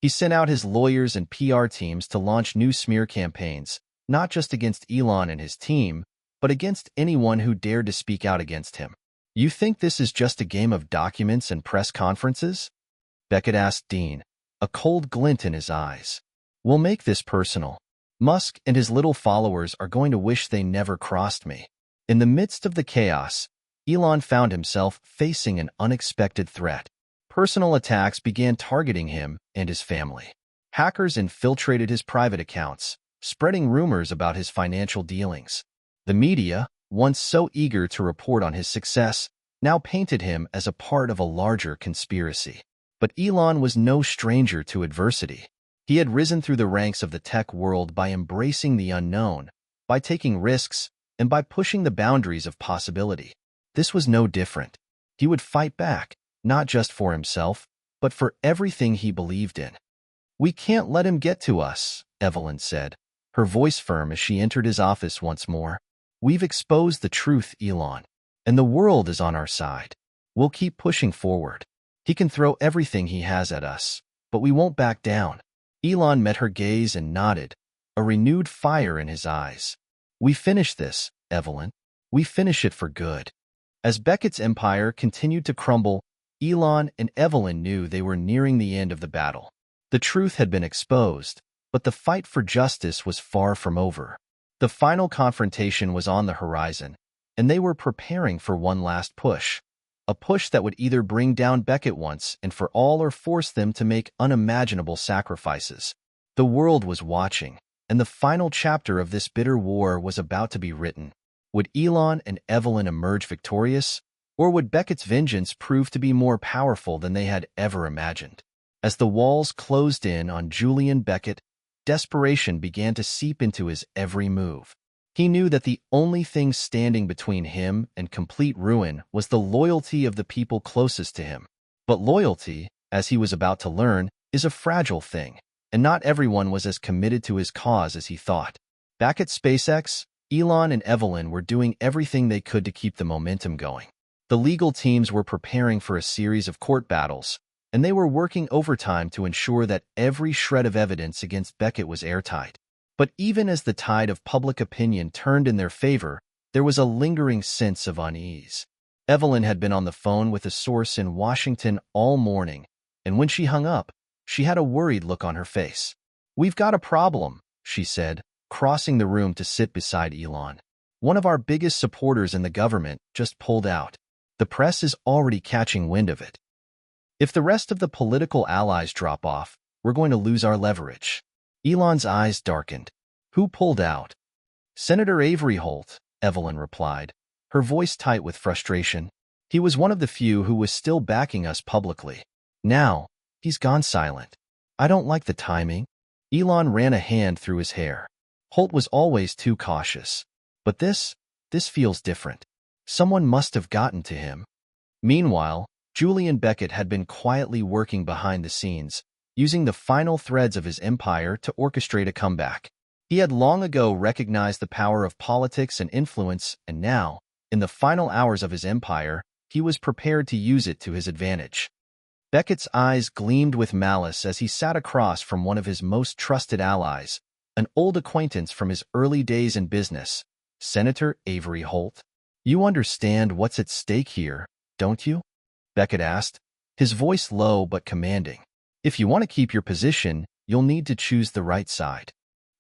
He sent out his lawyers and PR teams to launch new smear campaigns, not just against Elon and his team, but against anyone who dared to speak out against him. "You think this is just a game of documents and press conferences?" Beckett asked Dean, a cold glint in his eyes. "We'll make this personal. Musk and his little followers are going to wish they never crossed me." In the midst of the chaos, Elon found himself facing an unexpected threat. Personal attacks began targeting him and his family. Hackers infiltrated his private accounts, spreading rumors about his financial dealings. The media, once so eager to report on his success, now painted him as a part of a larger conspiracy. But Elon was no stranger to adversity. He had risen through the ranks of the tech world by embracing the unknown, by taking risks, and by pushing the boundaries of possibility. This was no different. He would fight back, not just for himself, but for everything he believed in. "We can't let him get to us," Evelyn said, her voice firm as she entered his office once more. "We've exposed the truth, Elon, and the world is on our side. We'll keep pushing forward. He can throw everything he has at us, but we won't back down." Elon met her gaze and nodded, a renewed fire in his eyes. "We finish this, Evelyn. We finish it for good." As Beckett's empire continued to crumble, Elon and Evelyn knew they were nearing the end of the battle. The truth had been exposed, but the fight for justice was far from over. The final confrontation was on the horizon, and they were preparing for one last push. A push that would either bring down Beckett once and for all or force them to make unimaginable sacrifices. The world was watching, and the final chapter of this bitter war was about to be written. Would Elon and Evelyn emerge victorious, or would Beckett's vengeance prove to be more powerful than they had ever imagined? As the walls closed in on Julian Beckett, desperation began to seep into his every move. He knew that the only thing standing between him and complete ruin was the loyalty of the people closest to him. But loyalty, as he was about to learn, is a fragile thing, and not everyone was as committed to his cause as he thought. Back at SpaceX, Elon and Evelyn were doing everything they could to keep the momentum going. The legal teams were preparing for a series of court battles, and they were working overtime to ensure that every shred of evidence against Beckett was airtight. But even as the tide of public opinion turned in their favor, there was a lingering sense of unease. Evelyn had been on the phone with a source in Washington all morning, and when she hung up, she had a worried look on her face. "We've got a problem," she said, crossing the room to sit beside Elon. "One of our biggest supporters in the government just pulled out. The press is already catching wind of it. If the rest of the political allies drop off, we're going to lose our leverage." Elon's eyes darkened. "Who pulled out?" "Senator Avery Holt," Evelyn replied, her voice tight with frustration. "He was one of the few who was still backing us publicly. Now, he's gone silent. I don't like the timing." Elon ran a hand through his hair. "Holt was always too cautious. But this feels different. Someone must have gotten to him." Meanwhile, Julian Beckett had been quietly working behind the scenes, using the final threads of his empire to orchestrate a comeback. He had long ago recognized the power of politics and influence, and now, in the final hours of his empire, he was prepared to use it to his advantage. Beckett's eyes gleamed with malice as he sat across from one of his most trusted allies, an old acquaintance from his early days in business, Senator Avery Holt. "You understand what's at stake here, don't you?" Beckett asked, his voice low but commanding. "If you want to keep your position, you'll need to choose the right side."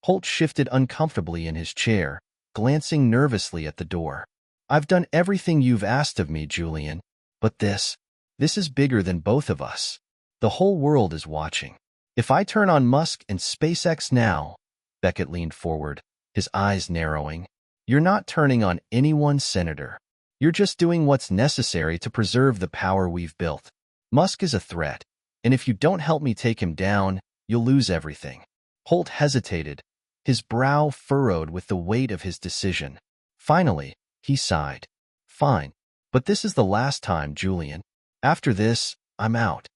Holt shifted uncomfortably in his chair, glancing nervously at the door. "I've done everything you've asked of me, Julian. But this is bigger than both of us. The whole world is watching. If I turn on Musk and SpaceX now," Beckett leaned forward, his eyes narrowing, "you're not turning on anyone, Senator. You're just doing what's necessary to preserve the power we've built. Musk is a threat, and if you don't help me take him down, you'll lose everything." Holt hesitated, his brow furrowed with the weight of his decision. Finally, he sighed. "Fine, but this is the last time, Julian. After this, I'm out."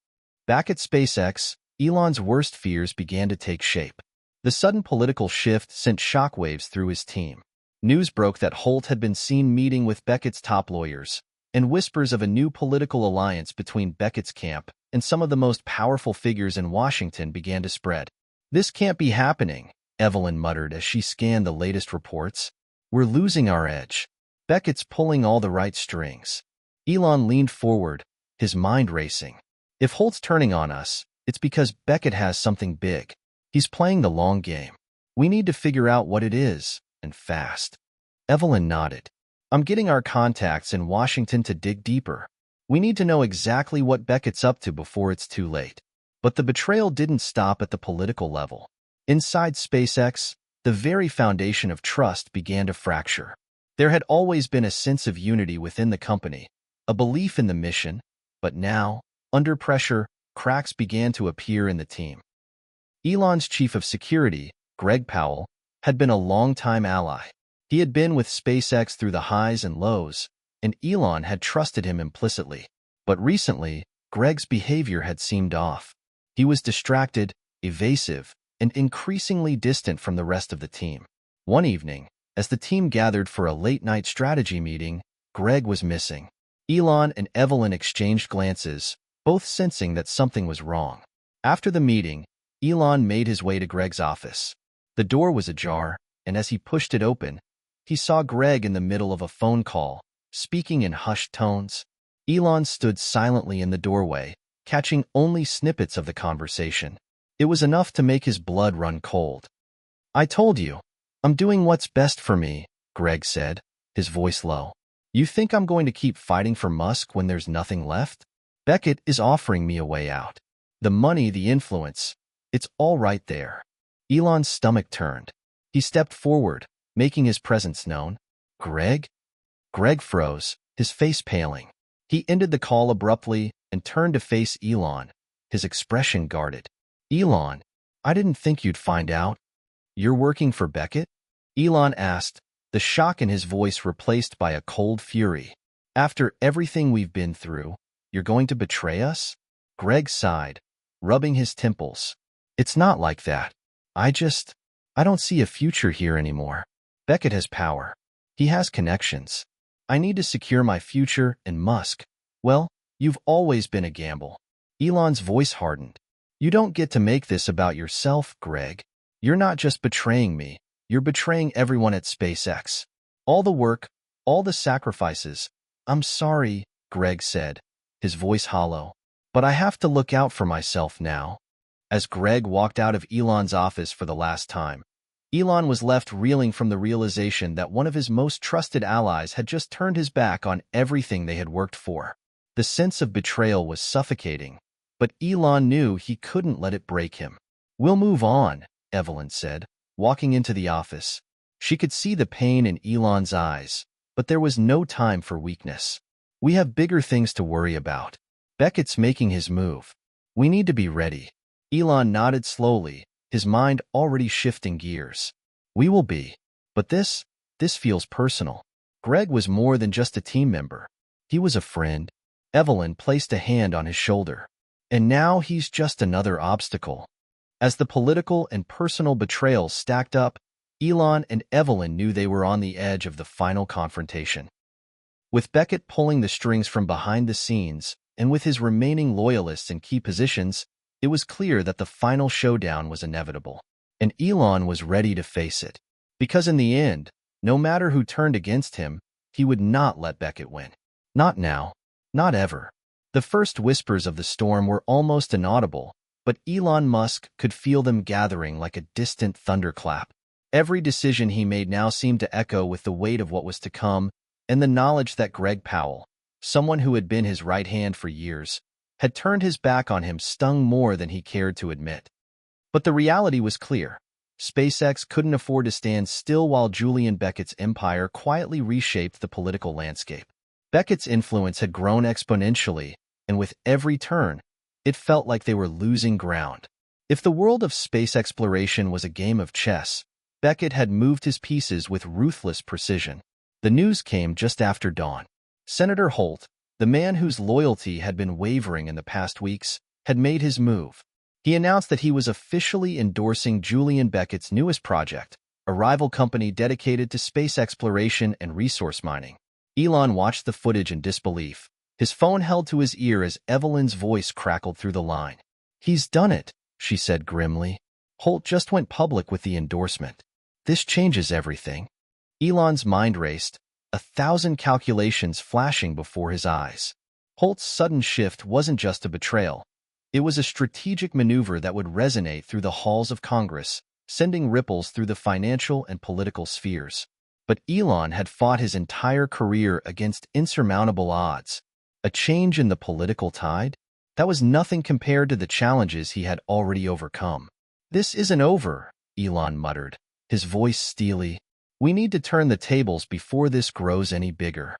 Back at SpaceX, Elon's worst fears began to take shape. The sudden political shift sent shockwaves through his team. News broke that Holt had been seen meeting with Beckett's top lawyers, and whispers of a new political alliance between Beckett's camp and some of the most powerful figures in Washington began to spread. "This can't be happening," Evelyn muttered as she scanned the latest reports. "We're losing our edge. Beckett's pulling all the right strings." Elon leaned forward, his mind racing. "If Holt's turning on us, it's because Beckett has something big. He's playing the long game. We need to figure out what it is, and fast." Evelyn nodded. "I'm getting our contacts in Washington to dig deeper. We need to know exactly what Beckett's up to before it's too late." But the betrayal didn't stop at the political level. Inside SpaceX, the very foundation of trust began to fracture. There had always been a sense of unity within the company, a belief in the mission, but now, under pressure, cracks began to appear in the team. Elon's chief of security, Greg Powell, had been a longtime ally. He had been with SpaceX through the highs and lows, and Elon had trusted him implicitly. But recently, Greg's behavior had seemed off. He was distracted, evasive, and increasingly distant from the rest of the team. One evening, as the team gathered for a late-night strategy meeting, Greg was missing. Elon and Evelyn exchanged glances, both sensing that something was wrong. After the meeting, Elon made his way to Greg's office. The door was ajar, and as he pushed it open, he saw Greg in the middle of a phone call, speaking in hushed tones. Elon stood silently in the doorway, catching only snippets of the conversation. It was enough to make his blood run cold. "I told you, I'm doing what's best for me," Greg said, his voice low. "You think I'm going to keep fighting for Musk when there's nothing left? Beckett is offering me a way out. The money, the influence, it's all right there." Elon's stomach turned. He stepped forward, making his presence known. "Greg?" Greg froze, his face paling. He ended the call abruptly and turned to face Elon, his expression guarded. "Elon, I didn't think you'd find out. You're working for Beckett?" Elon asked, the shock in his voice replaced by a cold fury. "After everything we've been through, you're going to betray us?" Greg sighed, rubbing his temples. "It's not like that. I don't see a future here anymore." Beckett has power. He has connections. I need to secure my future, and Musk, well, you've always been a gamble. Elon's voice hardened. You don't get to make this about yourself, Greg. You're not just betraying me. You're betraying everyone at SpaceX. All the work, all the sacrifices. I'm sorry, Greg said, his voice hollow. But I have to look out for myself now. As Greg walked out of Elon's office for the last time, Elon was left reeling from the realization that one of his most trusted allies had just turned his back on everything they had worked for. The sense of betrayal was suffocating, but Elon knew he couldn't let it break him. We'll move on, Evelyn said, walking into the office. She could see the pain in Elon's eyes, but there was no time for weakness. We have bigger things to worry about. Beckett's making his move. We need to be ready. Elon nodded slowly, his mind already shifting gears. We will be. But this feels personal. Greg was more than just a team member. He was a friend. Evelyn placed a hand on his shoulder. And now he's just another obstacle. As the political and personal betrayals stacked up, Elon and Evelyn knew they were on the edge of the final confrontation. With Beckett pulling the strings from behind the scenes, and with his remaining loyalists in key positions, it was clear that the final showdown was inevitable. And Elon was ready to face it. Because in the end, no matter who turned against him, he would not let Beckett win. Not now. Not ever. The first whispers of the storm were almost inaudible, but Elon Musk could feel them gathering like a distant thunderclap. Every decision he made now seemed to echo with the weight of what was to come, and the knowledge that Greg Powell, someone who had been his right hand for years, had turned his back on him stung more than he cared to admit. But the reality was clear. SpaceX couldn't afford to stand still while Julian Beckett's empire quietly reshaped the political landscape. Beckett's influence had grown exponentially, and with every turn, it felt like they were losing ground. If the world of space exploration was a game of chess, Beckett had moved his pieces with ruthless precision. The news came just after dawn. Senator Holt, the man whose loyalty had been wavering in the past weeks, had made his move. He announced that he was officially endorsing Julian Beckett's newest project, a rival company dedicated to space exploration and resource mining. Elon watched the footage in disbelief, his phone held to his ear as Evelyn's voice crackled through the line. He's done it, she said grimly. Holt just went public with the endorsement. This changes everything. Elon's mind raced, 1,000 calculations flashing before his eyes. Holt's sudden shift wasn't just a betrayal. It was a strategic maneuver that would resonate through the halls of Congress, sending ripples through the financial and political spheres. But Elon had fought his entire career against insurmountable odds. A change in the political tide? That was nothing compared to the challenges he had already overcome. This isn't over, Elon muttered, his voice steely. We need to turn the tables before this grows any bigger.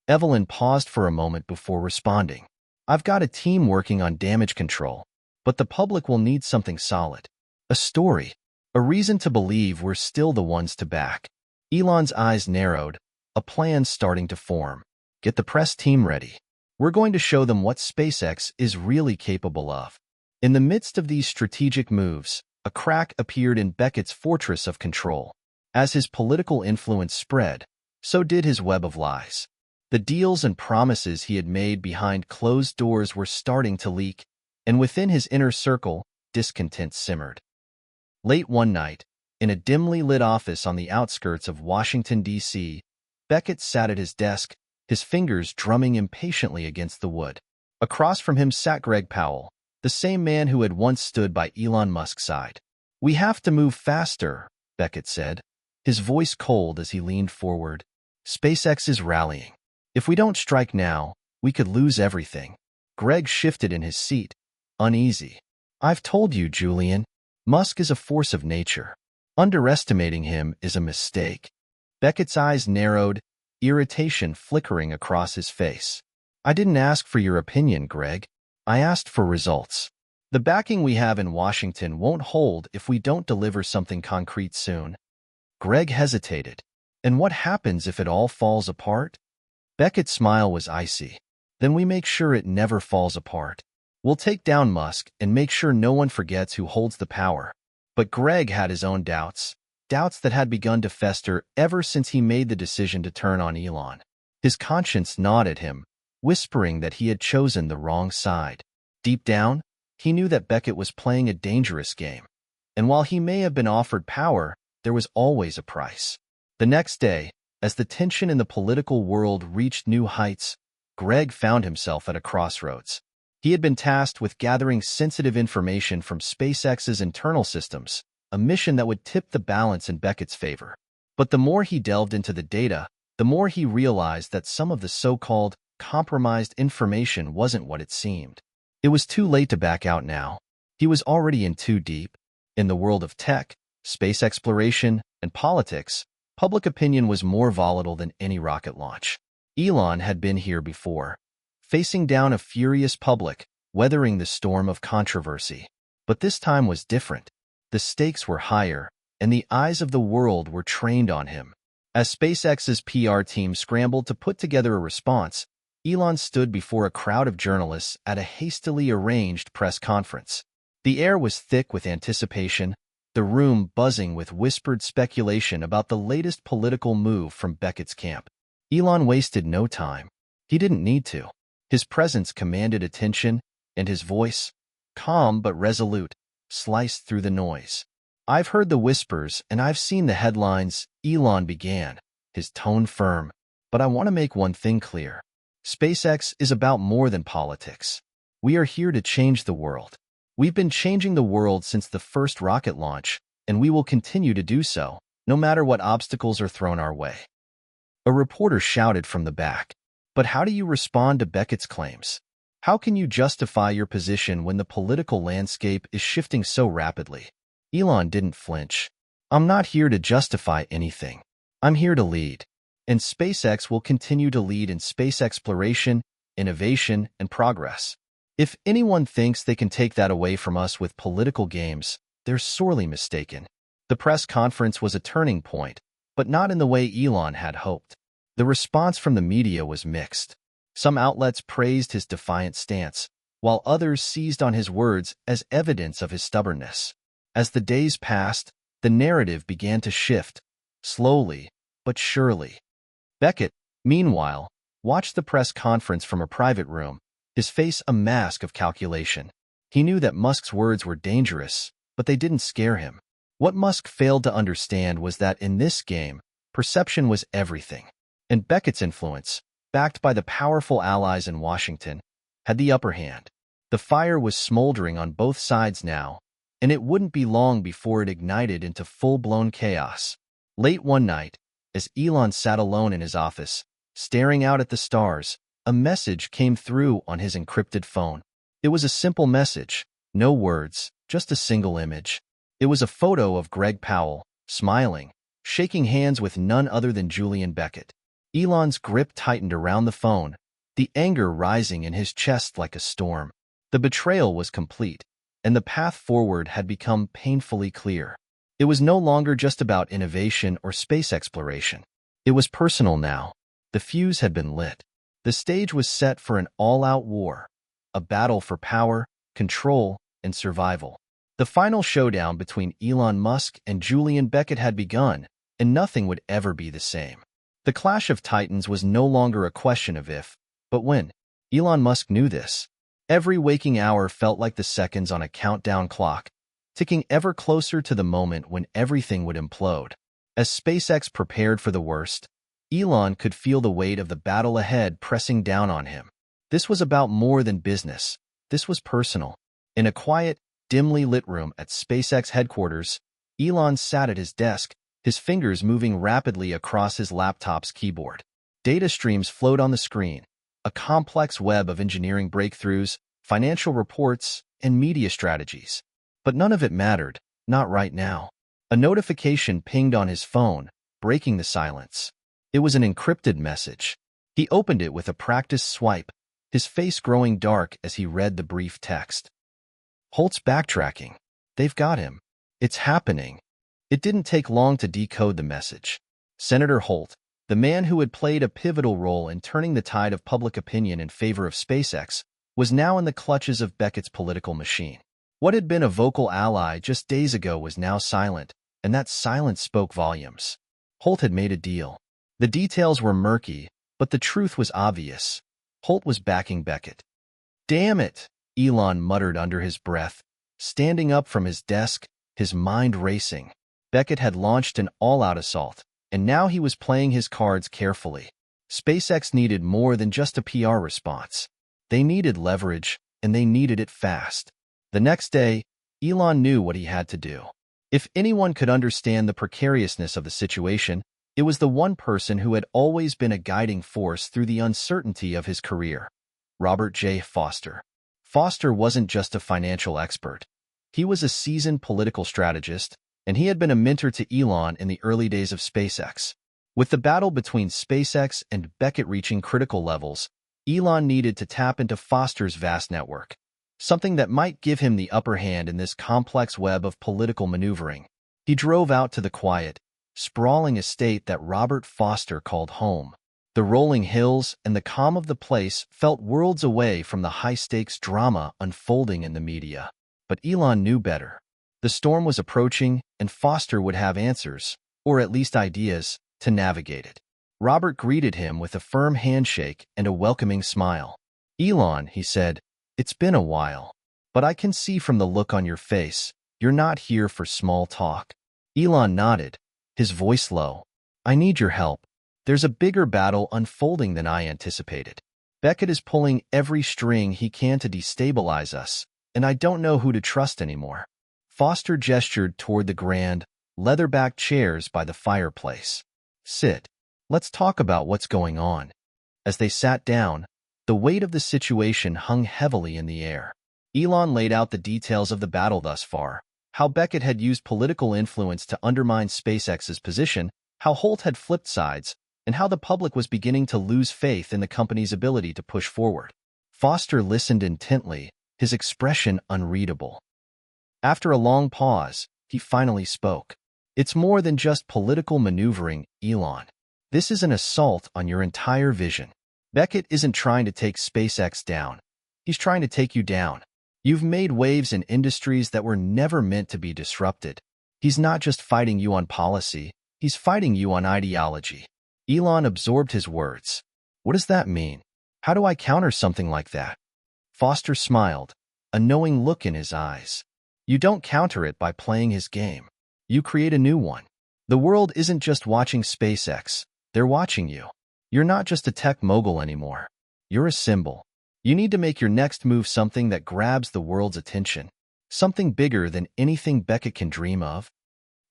Evelyn paused for a moment before responding. I've got a team working on damage control, but the public will need something solid. A story. A reason to believe we're still the ones to back. Elon's eyes narrowed, a plan starting to form. Get the press team ready. We're going to show them what SpaceX is really capable of. In the midst of these strategic moves, a crack appeared in Beckett's fortress of control. As his political influence spread, so did his web of lies. The deals and promises he had made behind closed doors were starting to leak, and within his inner circle, discontent simmered. Late one night, in a dimly lit office on the outskirts of Washington, D.C., Beckett sat at his desk, his fingers drumming impatiently against the wood. Across from him sat Greg Powell, the same man who had once stood by Elon Musk's side. We have to move faster, Beckett said, his voice cold as he leaned forward. SpaceX is rallying. If we don't strike now, we could lose everything. Greg shifted in his seat, uneasy. I've told you, Julian. Musk is a force of nature. Underestimating him is a mistake. Beckett's eyes narrowed, irritation flickering across his face. I didn't ask for your opinion, Greg. I asked for results. The backing we have in Washington won't hold if we don't deliver something concrete soon. Greg hesitated. And what happens if it all falls apart? Beckett's smile was icy. Then we make sure it never falls apart. We'll take down Musk and make sure no one forgets who holds the power. But Greg had his own doubts. doubts that had begun to fester ever since he made the decision to turn on Elon. His conscience gnawed at him, whispering that he had chosen the wrong side. Deep down, he knew that Beckett was playing a dangerous game. And while he may have been offered power, there was always a price. The next day, as the tension in the political world reached new heights, Greg found himself at a crossroads. He had been tasked with gathering sensitive information from SpaceX's internal systems, a mission that would tip the balance in Beckett's favor. But the more he delved into the data, the more he realized that some of the so-called compromised information wasn't what it seemed. It was too late to back out now. He was already in too deep. In the world of tech, space exploration, and politics, public opinion was more volatile than any rocket launch. Elon had been here before, facing down a furious public, weathering the storm of controversy. But this time was different. The stakes were higher, and the eyes of the world were trained on him. As SpaceX's PR team scrambled to put together a response, Elon stood before a crowd of journalists at a hastily arranged press conference. The air was thick with anticipation, the room buzzing with whispered speculation about the latest political move from Beckett's camp. Elon wasted no time. He didn't need to. His presence commanded attention, and his voice, calm but resolute, sliced through the noise. "I've heard the whispers and I've seen the headlines," Elon began, his tone firm. "But I want to make one thing clear. SpaceX is about more than politics. We are here to change the world. We've been changing the world since the first rocket launch, and we will continue to do so, no matter what obstacles are thrown our way." A reporter shouted from the back. "But how do you respond to Beckett's claims? How can you justify your position when the political landscape is shifting so rapidly?" Elon didn't flinch. "I'm not here to justify anything. I'm here to lead. And SpaceX will continue to lead in space exploration, innovation, and progress. If anyone thinks they can take that away from us with political games, they're sorely mistaken." The press conference was a turning point, but not in the way Elon had hoped. The response from the media was mixed. Some outlets praised his defiant stance, while others seized on his words as evidence of his stubbornness. As the days passed, the narrative began to shift, slowly but surely. Beckett, meanwhile, watched the press conference from a private room, his face a mask of calculation. He knew that Musk's words were dangerous, but they didn't scare him. What Musk failed to understand was that in this game, perception was everything. And Beckett's influence, backed by the powerful allies in Washington, had the upper hand. The fire was smoldering on both sides now, and it wouldn't be long before it ignited into full-blown chaos. Late one night, as Elon sat alone in his office, staring out at the stars, a message came through on his encrypted phone. It was a simple message, no words, just a single image. It was a photo of Greg Powell, smiling, shaking hands with none other than Julian Beckett. Elon's grip tightened around the phone, the anger rising in his chest like a storm. The betrayal was complete, and the path forward had become painfully clear. It was no longer just about innovation or space exploration. It was personal now. The fuse had been lit. The stage was set for an all-out war, a battle for power, control, and survival. The final showdown between Elon Musk and Julian Beckett had begun, and nothing would ever be the same. The clash of titans was no longer a question of if, but when. Elon Musk knew this. Every waking hour felt like the seconds on a countdown clock, ticking ever closer to the moment when everything would implode. As SpaceX prepared for the worst, Elon could feel the weight of the battle ahead pressing down on him. This was about more than business. This was personal. In a quiet, dimly lit room at SpaceX headquarters, Elon sat at his desk, his fingers moving rapidly across his laptop's keyboard. Data streams flowed on the screen, a complex web of engineering breakthroughs, financial reports, and media strategies. But none of it mattered, not right now. A notification pinged on his phone, breaking the silence. It was an encrypted message. He opened it with a practiced swipe, his face growing dark as he read the brief text. "Holt's backtracking. They've got him. It's happening." It didn't take long to decode the message. Senator Holt, the man who had played a pivotal role in turning the tide of public opinion in favor of SpaceX, was now in the clutches of Beckett's political machine. What had been a vocal ally just days ago was now silent, and that silence spoke volumes. Holt had made a deal. The details were murky, but the truth was obvious. Holt was backing Beckett. "Damn it," Elon muttered under his breath, standing up from his desk, his mind racing. Beckett had launched an all-out assault, and now he was playing his cards carefully. SpaceX needed more than just a PR response. They needed leverage, and they needed it fast. The next day, Elon knew what he had to do. If anyone could understand the precariousness of the situation, it was the one person who had always been a guiding force through the uncertainty of his career: Robert J. Foster. Foster wasn't just a financial expert. He was a seasoned political strategist, and he had been a mentor to Elon in the early days of SpaceX. With the battle between SpaceX and Beckett reaching critical levels, Elon needed to tap into Foster's vast network, something that might give him the upper hand in this complex web of political maneuvering. He drove out to the quiet, sprawling estate that Robert Foster called home. The rolling hills and the calm of the place felt worlds away from the high-stakes drama unfolding in the media. But Elon knew better. The storm was approaching, and Foster would have answers, or at least ideas, to navigate it. Robert greeted him with a firm handshake and a welcoming smile. "Elon," he said, "it's been a while, but I can see from the look on your face, you're not here for small talk." Elon nodded, his voice low. "I need your help. There's a bigger battle unfolding than I anticipated. Beckett is pulling every string he can to destabilize us, and I don't know who to trust anymore." Foster gestured toward the grand, leather-backed chairs by the fireplace. "Sit. Let's talk about what's going on." As they sat down, the weight of the situation hung heavily in the air. Elon laid out the details of the battle thus far: how Beckett had used political influence to undermine SpaceX's position, how Holt had flipped sides, and how the public was beginning to lose faith in the company's ability to push forward. Foster listened intently, his expression unreadable. After a long pause, he finally spoke. "It's more than just political maneuvering, Elon. This is an assault on your entire vision. Beckett isn't trying to take SpaceX down. He's trying to take you down. You've made waves in industries that were never meant to be disrupted. He's not just fighting you on policy, he's fighting you on ideology." Elon absorbed his words. "What does that mean? How do I counter something like that?" Foster smiled, a knowing look in his eyes. "You don't counter it by playing his game. You create a new one. The world isn't just watching SpaceX, they're watching you. You're not just a tech mogul anymore. You're a symbol. You need to make your next move something that grabs the world's attention, something bigger than anything Beckett can dream of."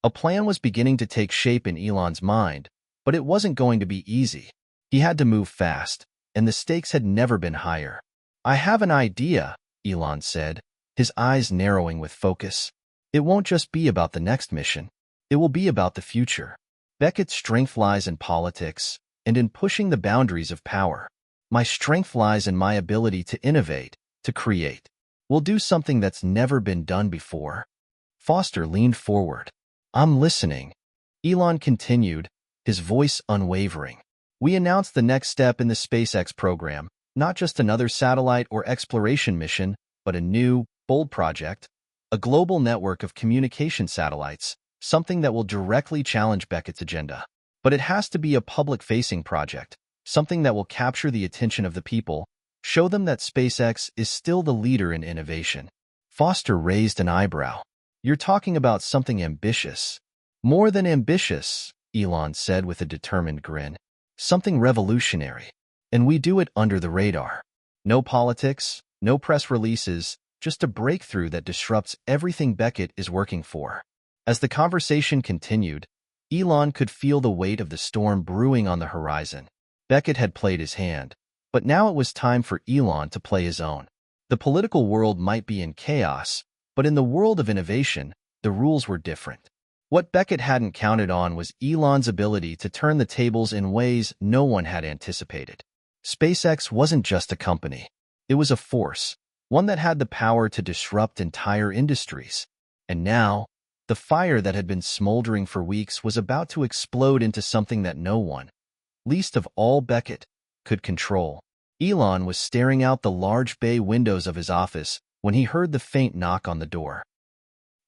A plan was beginning to take shape in Elon's mind, but it wasn't going to be easy. He had to move fast, and the stakes had never been higher. "I have an idea," Elon said, his eyes narrowing with focus. "It won't just be about the next mission. It will be about the future. Beckett's strength lies in politics and in pushing the boundaries of power. My strength lies in my ability to innovate, to create. We'll do something that's never been done before." Foster leaned forward. "I'm listening," Elon continued, his voice unwavering. "We announced the next step in the SpaceX program, not just another satellite or exploration mission, but a new, bold project, a global network of communication satellites, something that will directly challenge Beckett's agenda. But it has to be a public-facing project, something that will capture the attention of the people, show them that SpaceX is still the leader in innovation." Foster raised an eyebrow. "You're talking about something ambitious." "More than ambitious," Elon said with a determined grin. "Something revolutionary. And we do it under the radar. No politics, no press releases, just a breakthrough that disrupts everything Beckett is working for." As the conversation continued, Elon could feel the weight of the storm brewing on the horizon. Beckett had played his hand, but now it was time for Elon to play his own. The political world might be in chaos, but in the world of innovation, the rules were different. What Beckett hadn't counted on was Elon's ability to turn the tables in ways no one had anticipated. SpaceX wasn't just a company. It was a force, one that had the power to disrupt entire industries. And now, the fire that had been smoldering for weeks was about to explode into something that no one, least of all Beckett, could control. Elon was staring out the large bay windows of his office when he heard the faint knock on the door.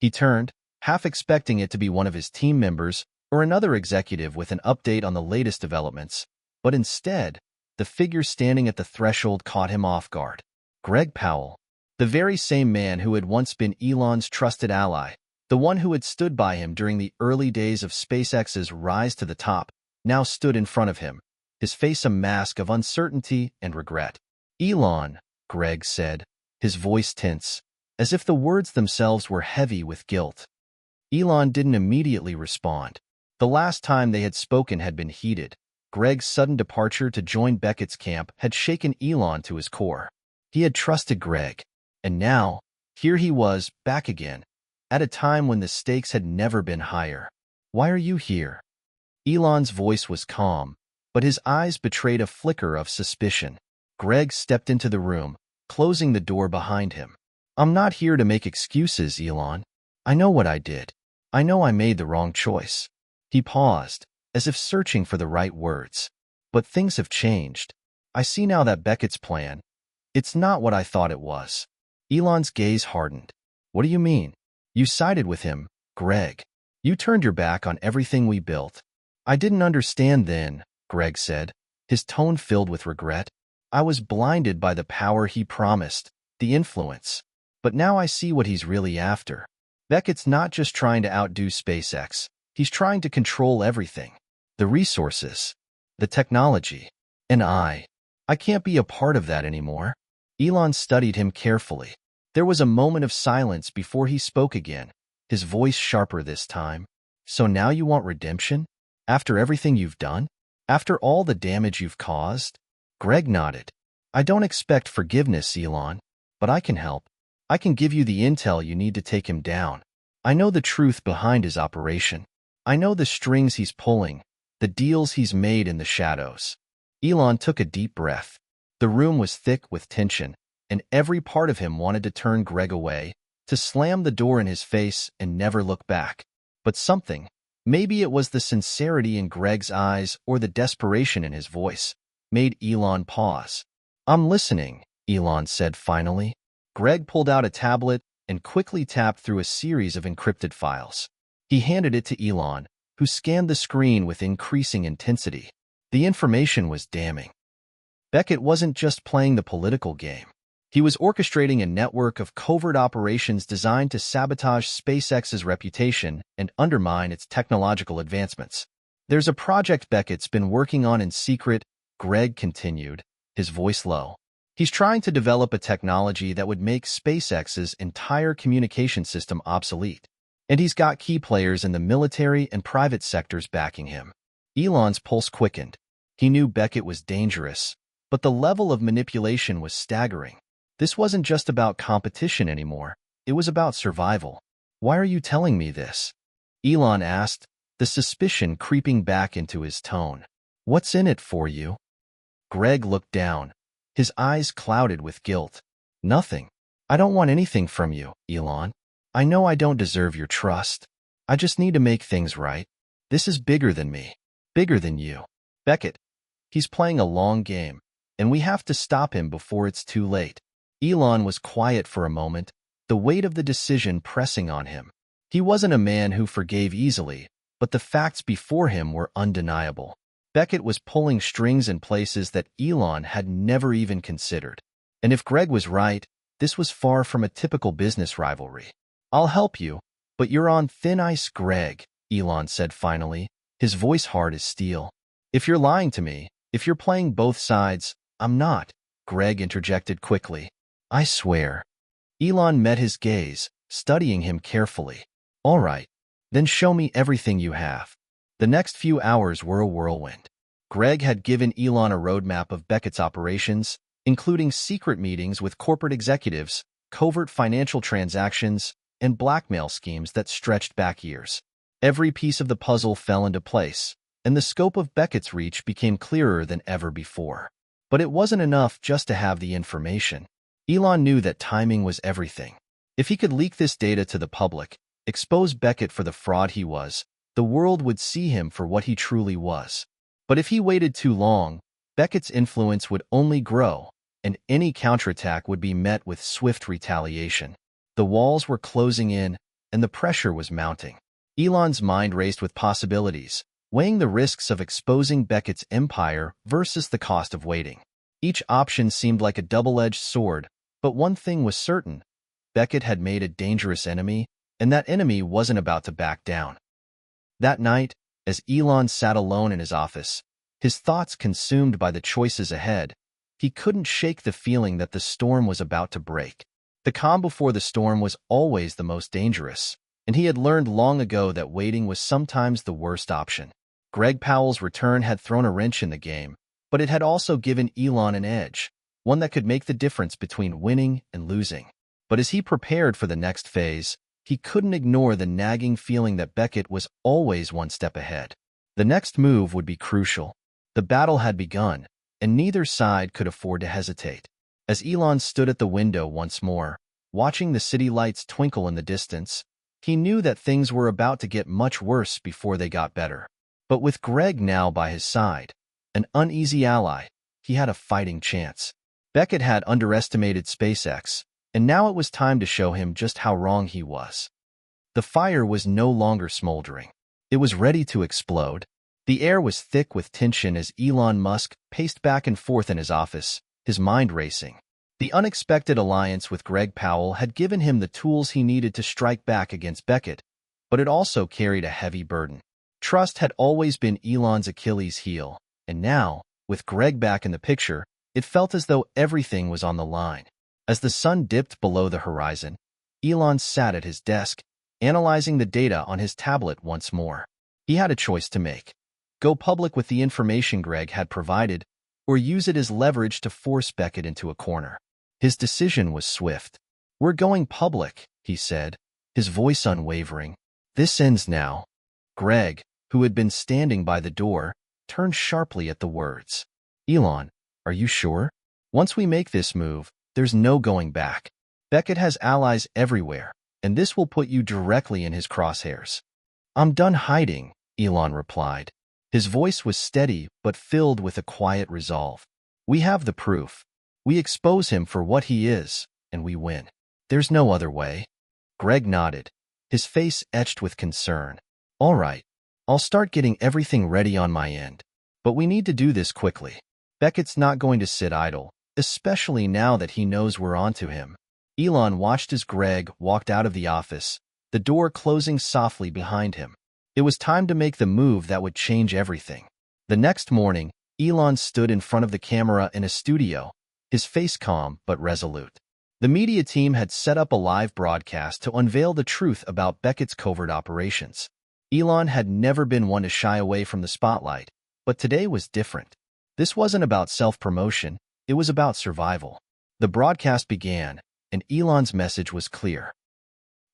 He turned, half expecting it to be one of his team members or another executive with an update on the latest developments. But instead, the figure standing at the threshold caught him off guard. Greg Powell, the very same man who had once been Elon's trusted ally, the one who had stood by him during the early days of SpaceX's rise to the top, now stood in front of him, his face a mask of uncertainty and regret. "Elon," Greg said, his voice tense, as if the words themselves were heavy with guilt. Elon didn't immediately respond. The last time they had spoken had been heated. Greg's sudden departure to join Beckett's camp had shaken Elon to his core. He had trusted Greg, and now, here he was, back again, at a time when the stakes had never been higher. "Why are you here?" Elon's voice was calm, but his eyes betrayed a flicker of suspicion. Greg stepped into the room, closing the door behind him. "I'm not here to make excuses, Elon. I know what I did. I know I made the wrong choice." He paused, as if searching for the right words. "But things have changed. I see now that Beckett's plan, it's not what I thought it was." Elon's gaze hardened. "What do you mean? You sided with him, Greg. You turned your back on everything we built." "I didn't understand then," Greg said, his tone filled with regret. "I was blinded by the power he promised, the influence. But now I see what he's really after. Beckett's not just trying to outdo SpaceX. He's trying to control everything. The resources, the technology. And I can't be a part of that anymore." Elon studied him carefully. There was a moment of silence before he spoke again, his voice sharper this time. "So now you want redemption? After everything you've done? After all the damage you've caused?" Greg nodded. "I don't expect forgiveness, Elon, but I can help. I can give you the intel you need to take him down. I know the truth behind his operation. I know the strings he's pulling, the deals he's made in the shadows." Elon took a deep breath. The room was thick with tension, and every part of him wanted to turn Greg away, to slam the door in his face and never look back. But something, maybe it was the sincerity in Greg's eyes or the desperation in his voice, made Elon pause. "I'm listening," Elon said finally. Greg pulled out a tablet and quickly tapped through a series of encrypted files. He handed it to Elon, who scanned the screen with increasing intensity. The information was damning. Beckett wasn't just playing the political game. He was orchestrating a network of covert operations designed to sabotage SpaceX's reputation and undermine its technological advancements. "There's a project Beckett's been working on in secret," Greg continued, his voice low. "He's trying to develop a technology that would make SpaceX's entire communication system obsolete. And he's got key players in the military and private sectors backing him." Elon's pulse quickened. He knew Beckett was dangerous, but the level of manipulation was staggering. This wasn't just about competition anymore. It was about survival. "Why are you telling me this?" Elon asked, the suspicion creeping back into his tone. "What's in it for you?" Greg looked down, his eyes clouded with guilt. "Nothing. I don't want anything from you, Elon. I know I don't deserve your trust. I just need to make things right. This is bigger than me, bigger than you. Beckett, he's playing a long game, and we have to stop him before it's too late." Elon was quiet for a moment, the weight of the decision pressing on him. He wasn't a man who forgave easily, but the facts before him were undeniable. Beckett was pulling strings in places that Elon had never even considered. And if Greg was right, this was far from a typical business rivalry. "I'll help you, but you're on thin ice, Greg," Elon said finally, his voice hard as steel. "If you're lying to me, if you're playing both sides—" "I'm not," Greg interjected quickly. "I swear." Elon met his gaze, studying him carefully. "All right, then show me everything you have." The next few hours were a whirlwind. Greg had given Elon a roadmap of Beckett's operations, including secret meetings with corporate executives, covert financial transactions, and blackmail schemes that stretched back years. Every piece of the puzzle fell into place, and the scope of Beckett's reach became clearer than ever before. But it wasn't enough just to have the information. Elon knew that timing was everything. If he could leak this data to the public, expose Beckett for the fraud he was, the world would see him for what he truly was. But if he waited too long, Beckett's influence would only grow, and any counterattack would be met with swift retaliation. The walls were closing in, and the pressure was mounting. Elon's mind raced with possibilities, weighing the risks of exposing Beckett's empire versus the cost of waiting. Each option seemed like a double-edged sword, but one thing was certain: Beckett had made a dangerous enemy, and that enemy wasn't about to back down. That night, as Elon sat alone in his office, his thoughts consumed by the choices ahead, he couldn't shake the feeling that the storm was about to break. The calm before the storm was always the most dangerous, and he had learned long ago that waiting was sometimes the worst option. Greg Powell's return had thrown a wrench in the game, but it had also given Elon an edge, one that could make the difference between winning and losing. But as he prepared for the next phase, he couldn't ignore the nagging feeling that Beckett was always one step ahead. The next move would be crucial. The battle had begun, and neither side could afford to hesitate. As Elon stood at the window once more, watching the city lights twinkle in the distance, he knew that things were about to get much worse before they got better. But with Greg now by his side, an uneasy ally, he had a fighting chance. Beckett had underestimated SpaceX, and now it was time to show him just how wrong he was. The fire was no longer smoldering. It was ready to explode. The air was thick with tension as Elon Musk paced back and forth in his office, his mind racing. The unexpected alliance with Greg Powell had given him the tools he needed to strike back against Beckett, but it also carried a heavy burden. Trust had always been Elon's Achilles heel, and now, with Greg back in the picture, it felt as though everything was on the line. As the sun dipped below the horizon, Elon sat at his desk, analyzing the data on his tablet once more. He had a choice to make: go public with the information Greg had provided, or use it as leverage to force Beckett into a corner. His decision was swift. "We're going public," he said, his voice unwavering. "This ends now." Greg, who had been standing by the door, turned sharply at the words. "Elon, are you sure? Once we make this move, there's no going back. Beckett has allies everywhere, and this will put you directly in his crosshairs." "I'm done hiding," Elon replied. His voice was steady but filled with a quiet resolve. "We have the proof. We expose him for what he is, and we win. There's no other way." Greg nodded, his face etched with concern. "All right, I'll start getting everything ready on my end. But we need to do this quickly. Beckett's not going to sit idle, especially now that he knows we're onto him." Elon watched as Greg walked out of the office, the door closing softly behind him. It was time to make the move that would change everything. The next morning, Elon stood in front of the camera in a studio, his face calm but resolute. The media team had set up a live broadcast to unveil the truth about Beckett's covert operations. Elon had never been one to shy away from the spotlight, but today was different. This wasn't about self-promotion, it was about survival. The broadcast began, and Elon's message was clear.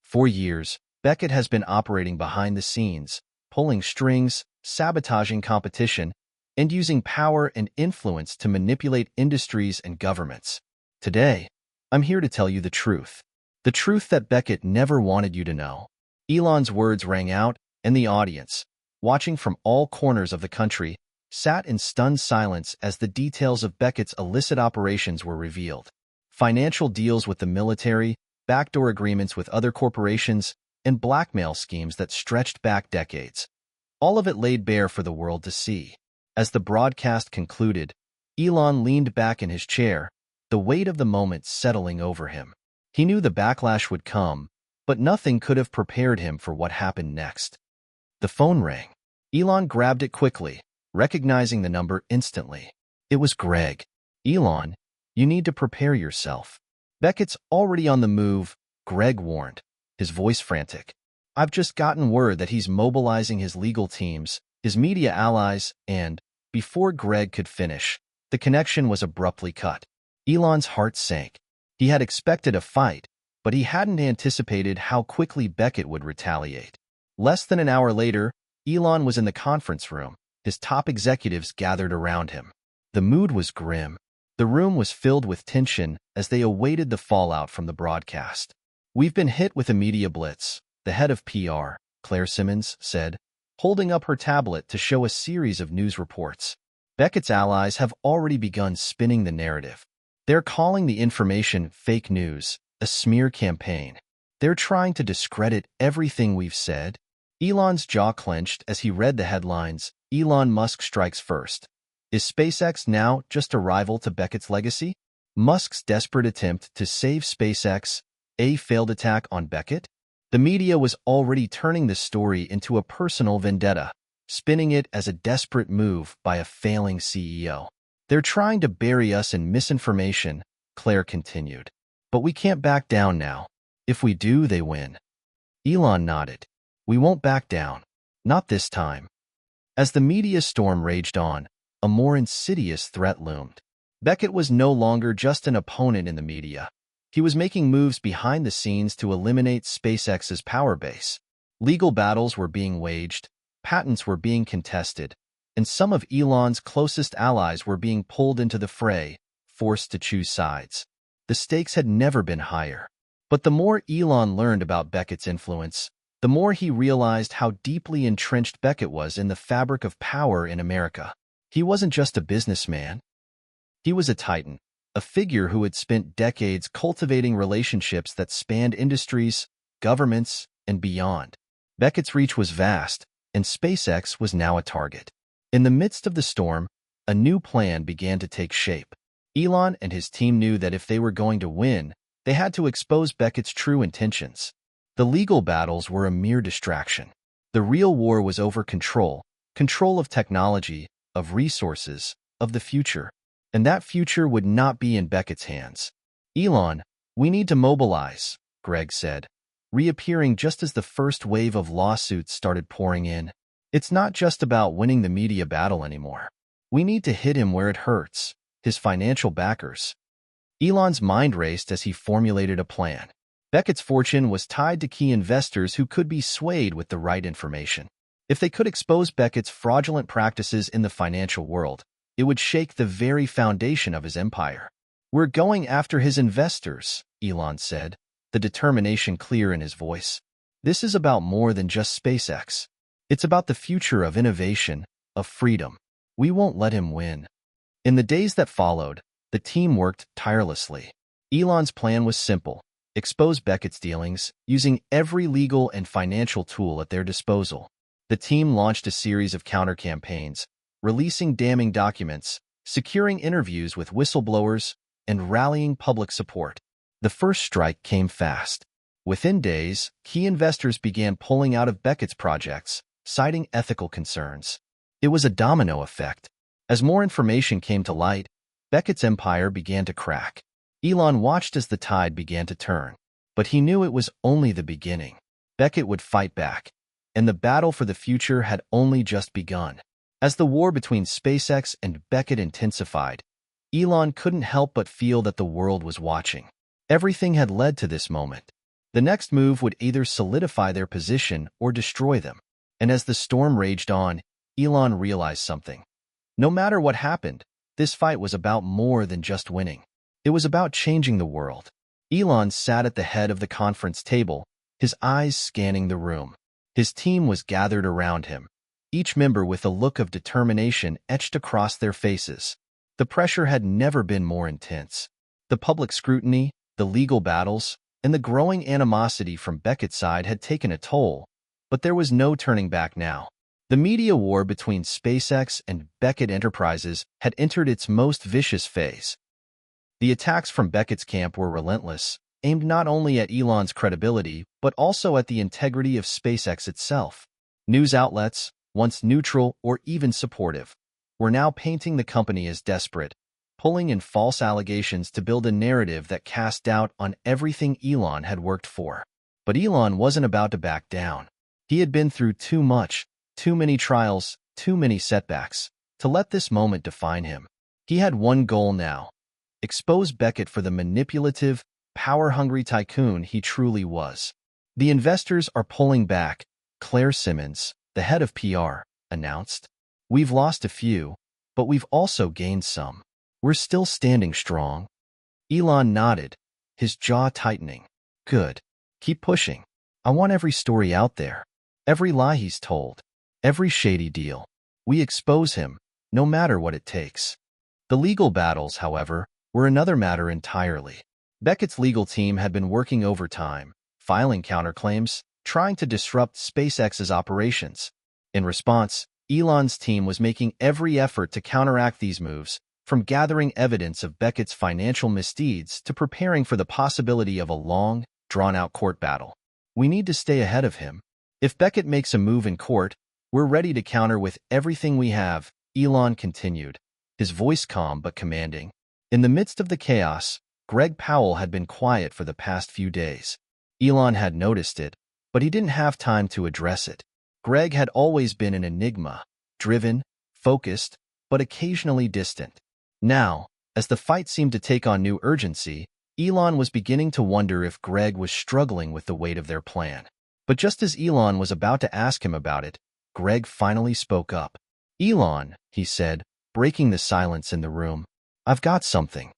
For years, Beckett has been operating behind the scenes, pulling strings, sabotaging competition, and using power and influence to manipulate industries and governments. Today, I'm here to tell you the truth. The truth that Beckett never wanted you to know. Elon's words rang out, and the audience, watching from all corners of the country, sat in stunned silence as the details of Beckett's illicit operations were revealed. Financial deals with the military, backdoor agreements with other corporations, and blackmail schemes that stretched back decades. All of it laid bare for the world to see. As the broadcast concluded, Elon leaned back in his chair, the weight of the moment settling over him. He knew the backlash would come, but nothing could have prepared him for what happened next. The phone rang. Elon grabbed it quickly, recognizing the number instantly. It was Greg. "Elon, you need to prepare yourself. Beckett's already on the move," Greg warned, his voice frantic. "I've just gotten word that he's mobilizing his legal teams, his media allies, and..." Before Greg could finish, the connection was abruptly cut. Elon's heart sank. He had expected a fight, but he hadn't anticipated how quickly Beckett would retaliate. Less than an hour later, Elon was in the conference room, his top executives gathered around him. The mood was grim. The room was filled with tension as they awaited the fallout from the broadcast. "We've been hit with a media blitz," the head of PR, Claire Simmons, said, holding up her tablet to show a series of news reports. Beckett's allies have already begun spinning the narrative. They're calling the information fake news, a smear campaign. They're trying to discredit everything we've said. Elon's jaw clenched as he read the headlines, Elon Musk strikes first. Is SpaceX now just a rival to Beckett's legacy? Musk's desperate attempt to save SpaceX, a failed attack on Beckett? The media was already turning the story into a personal vendetta, spinning it as a desperate move by a failing CEO. They're trying to bury us in misinformation, Claire continued. But we can't back down now. If we do, they win. Elon nodded. We won't back down. Not this time. As the media storm raged on, a more insidious threat loomed. Beckett was no longer just an opponent in the media. He was making moves behind the scenes to eliminate SpaceX's power base. Legal battles were being waged, patents were being contested, and some of Elon's closest allies were being pulled into the fray, forced to choose sides. The stakes had never been higher. But the more Elon learned about Beckett's influence, the more he realized how deeply entrenched Beckett was in the fabric of power in America. He wasn't just a businessman. He was a titan, a figure who had spent decades cultivating relationships that spanned industries, governments, and beyond. Beckett's reach was vast, and SpaceX was now a target. In the midst of the storm, a new plan began to take shape. Elon and his team knew that if they were going to win, they had to expose Beckett's true intentions. The legal battles were a mere distraction. The real war was over control of technology, of resources, of the future. And that future would not be in Beckett's hands. Elon, we need to mobilize, Greg said, reappearing just as the first wave of lawsuits started pouring in. It's not just about winning the media battle anymore. We need to hit him where it hurts, his financial backers. Elon's mind raced as he formulated a plan. Beckett's fortune was tied to key investors who could be swayed with the right information. If they could expose Beckett's fraudulent practices in the financial world, it would shake the very foundation of his empire. We're going after his investors, Elon said, the determination clear in his voice. This is about more than just SpaceX. It's about the future of innovation, of freedom. We won't let him win. In the days that followed, the team worked tirelessly. Elon's plan was simple: expose Beckett's dealings, using every legal and financial tool at their disposal. The team launched a series of counter-campaigns, releasing damning documents, securing interviews with whistleblowers, and rallying public support. The first strike came fast. Within days, key investors began pulling out of Beckett's projects, citing ethical concerns. It was a domino effect. As more information came to light, Beckett's empire began to crack. Elon watched as the tide began to turn, but he knew it was only the beginning. Beckett would fight back, and the battle for the future had only just begun. As the war between SpaceX and Beckett intensified, Elon couldn't help but feel that the world was watching. Everything had led to this moment. The next move would either solidify their position or destroy them. And as the storm raged on, Elon realized something. No matter what happened, this fight was about more than just winning. It was about changing the world. Elon sat at the head of the conference table, his eyes scanning the room. His team was gathered around him, each member with a look of determination etched across their faces. The pressure had never been more intense. The public scrutiny, the legal battles, and the growing animosity from Beckett's side had taken a toll, but there was no turning back now. The media war between SpaceX and Beckett Enterprises had entered its most vicious phase. The attacks from Beckett's camp were relentless, aimed not only at Elon's credibility, but also at the integrity of SpaceX itself. News outlets, once neutral or even supportive, were now painting the company as desperate, pulling in false allegations to build a narrative that cast doubt on everything Elon had worked for. But Elon wasn't about to back down. He had been through too much, too many trials, too many setbacks, to let this moment define him. He had one goal now: expose Beckett for the manipulative, power-hungry tycoon he truly was. The investors are pulling back, Claire Simmons, the head of PR, announced. We've lost a few, but we've also gained some. We're still standing strong. Elon nodded, his jaw tightening. Good. Keep pushing. I want every story out there. Every lie he's told. Every shady deal. We expose him, no matter what it takes. The legal battles, however, were another matter entirely. Beckett's legal team had been working overtime, filing counterclaims, trying to disrupt SpaceX's operations. In response, Elon's team was making every effort to counteract these moves, from gathering evidence of Beckett's financial misdeeds to preparing for the possibility of a long, drawn-out court battle. We need to stay ahead of him. If Beckett makes a move in court, we're ready to counter with everything we have, Elon continued, his voice calm but commanding. In the midst of the chaos, Greg Powell had been quiet for the past few days. Elon had noticed it, but he didn't have time to address it. Greg had always been an enigma, driven, focused, but occasionally distant. Now, as the fight seemed to take on new urgency, Elon was beginning to wonder if Greg was struggling with the weight of their plan. But just as Elon was about to ask him about it, Greg finally spoke up. "Elon," he said, breaking the silence in the room, "I've got something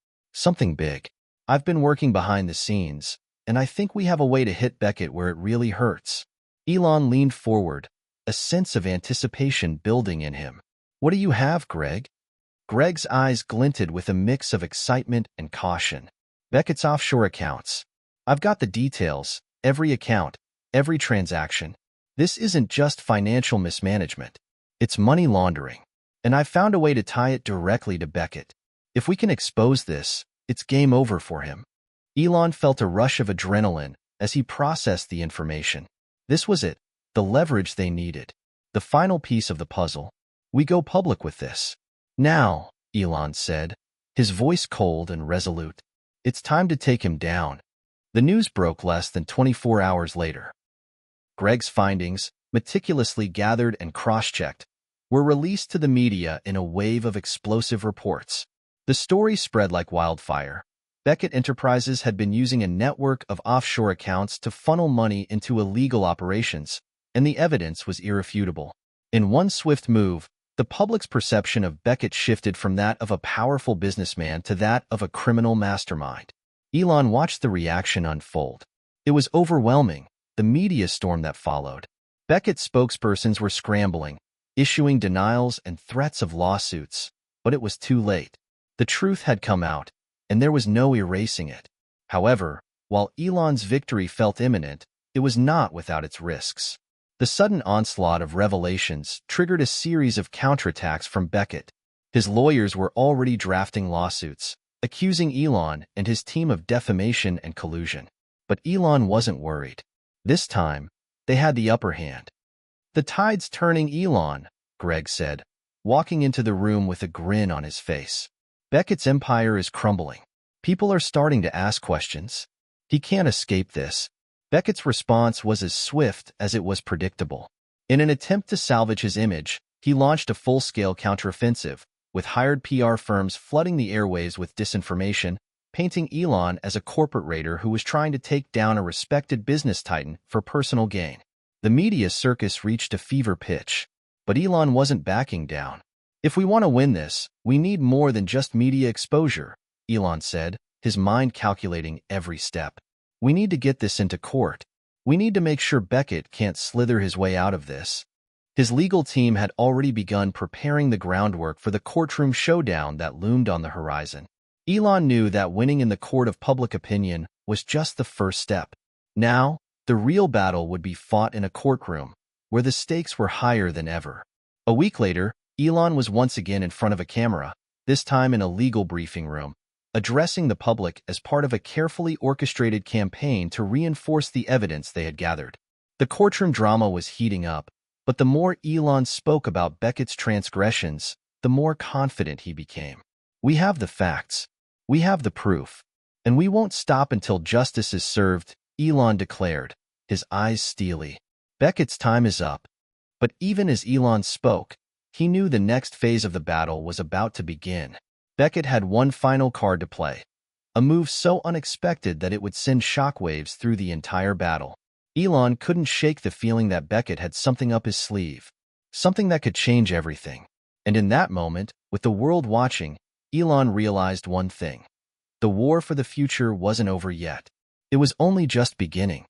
big. I've been working behind the scenes, and I think we have a way to hit Beckett where it really hurts." Elon leaned forward, a sense of anticipation building in him. "What do you have, Greg?" Greg's eyes glinted with a mix of excitement and caution. "Beckett's offshore accounts. I've got the details, every account, every transaction. This isn't just financial mismanagement. It's money laundering. And I've found a way to tie it directly to Beckett. If we can expose this, it's game over for him." Elon felt a rush of adrenaline as he processed the information. This was it, the leverage they needed. The final piece of the puzzle. "We go public with this. Now," Elon said, his voice cold and resolute. "It's time to take him down." The news broke less than 24 hours later. Greg's findings, meticulously gathered and cross-checked, were released to the media in a wave of explosive reports. The story spread like wildfire. Beckett Enterprises had been using a network of offshore accounts to funnel money into illegal operations, and the evidence was irrefutable. In one swift move, the public's perception of Beckett shifted from that of a powerful businessman to that of a criminal mastermind. Elon watched the reaction unfold. It was overwhelming, the media storm that followed. Beckett's spokespersons were scrambling, issuing denials and threats of lawsuits, but it was too late. The truth had come out, and there was no erasing it. However, while Elon's victory felt imminent, it was not without its risks. The sudden onslaught of revelations triggered a series of counterattacks from Beckett. His lawyers were already drafting lawsuits, accusing Elon and his team of defamation and collusion. But Elon wasn't worried. This time, they had the upper hand. "The tide's turning, Elon," Greg said, walking into the room with a grin on his face. "Beckett's empire is crumbling. People are starting to ask questions. He can't escape this." Beckett's response was as swift as it was predictable. In an attempt to salvage his image, he launched a full-scale counteroffensive, with hired PR firms flooding the airwaves with disinformation, painting Elon as a corporate raider who was trying to take down a respected business titan for personal gain. The media circus reached a fever pitch, but Elon wasn't backing down. "If we want to win this, we need more than just media exposure," Elon said, his mind calculating every step. "We need to get this into court. We need to make sure Beckett can't slither his way out of this." His legal team had already begun preparing the groundwork for the courtroom showdown that loomed on the horizon. Elon knew that winning in the court of public opinion was just the first step. Now, the real battle would be fought in a courtroom, where the stakes were higher than ever. A week later, Elon was once again in front of a camera, this time in a legal briefing room, addressing the public as part of a carefully orchestrated campaign to reinforce the evidence they had gathered. The courtroom drama was heating up, but the more Elon spoke about Beckett's transgressions, the more confident he became. "We have the facts. We have the proof. And we won't stop until justice is served," Elon declared, his eyes steely. Beckett's time is up. But even as Elon spoke, he knew the next phase of the battle was about to begin. Beckett had one final card to play, a move so unexpected that it would send shockwaves through the entire battle. Elon couldn't shake the feeling that Beckett had something up his sleeve, something that could change everything. And in that moment, with the world watching, Elon realized one thing. The war for the future wasn't over yet. It was only just beginning.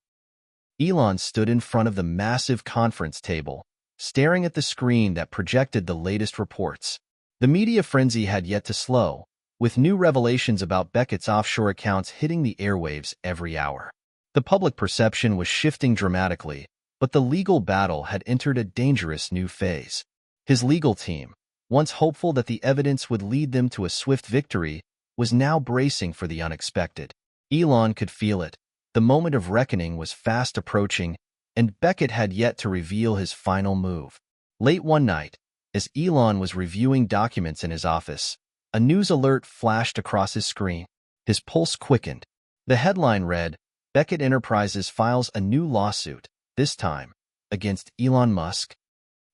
Elon stood in front of the massive conference table, staring at the screen that projected the latest reports. The media frenzy had yet to slow, with new revelations about Beckett's offshore accounts hitting the airwaves every hour. The public perception was shifting dramatically, but the legal battle had entered a dangerous new phase. His legal team, once hopeful that the evidence would lead them to a swift victory, was now bracing for the unexpected. Elon could feel it. The moment of reckoning was fast approaching, and Beckett had yet to reveal his final move. Late one night, as Elon was reviewing documents in his office, a news alert flashed across his screen. His pulse quickened. The headline read, "Beckett Enterprises files a new lawsuit, this time against Elon Musk."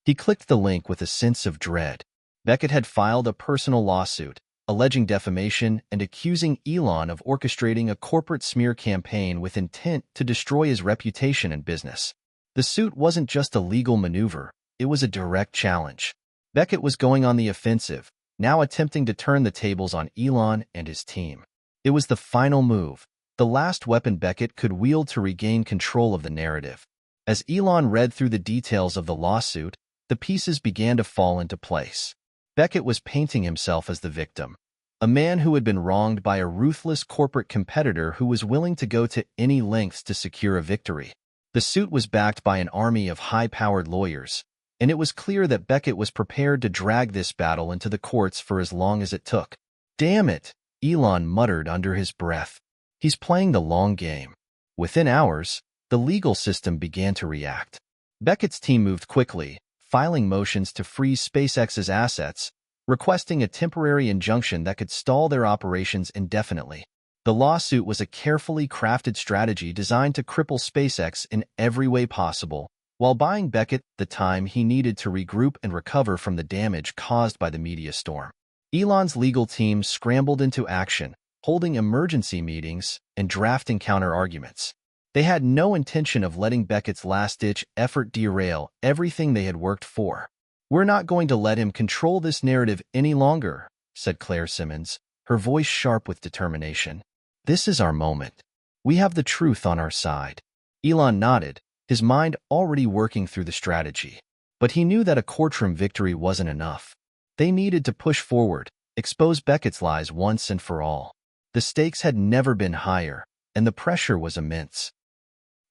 He clicked the link with a sense of dread. Beckett had filed a personal lawsuit, alleging defamation and accusing Elon of orchestrating a corporate smear campaign with intent to destroy his reputation and business. The suit wasn't just a legal maneuver, it was a direct challenge. Beckett was going on the offensive, now attempting to turn the tables on Elon and his team. It was the final move, the last weapon Beckett could wield to regain control of the narrative. As Elon read through the details of the lawsuit, the pieces began to fall into place. Beckett was painting himself as the victim, a man who had been wronged by a ruthless corporate competitor who was willing to go to any lengths to secure a victory. The suit was backed by an army of high-powered lawyers, and it was clear that Beckett was prepared to drag this battle into the courts for as long as it took. "Damn it," Elon muttered under his breath. "He's playing the long game." Within hours, the legal system began to react. Beckett's team moved quickly, filing motions to freeze SpaceX's assets, requesting a temporary injunction that could stall their operations indefinitely. The lawsuit was a carefully crafted strategy designed to cripple SpaceX in every way possible, while buying Beckett the time he needed to regroup and recover from the damage caused by the media storm. Elon's legal team scrambled into action, holding emergency meetings and drafting counter-arguments. They had no intention of letting Beckett's last-ditch effort derail everything they had worked for. "We're not going to let him control this narrative any longer," said Claire Simmons, her voice sharp with determination. "This is our moment. We have the truth on our side." Elon nodded, his mind already working through the strategy. But he knew that a courtroom victory wasn't enough. They needed to push forward, expose Beckett's lies once and for all. The stakes had never been higher, and the pressure was immense.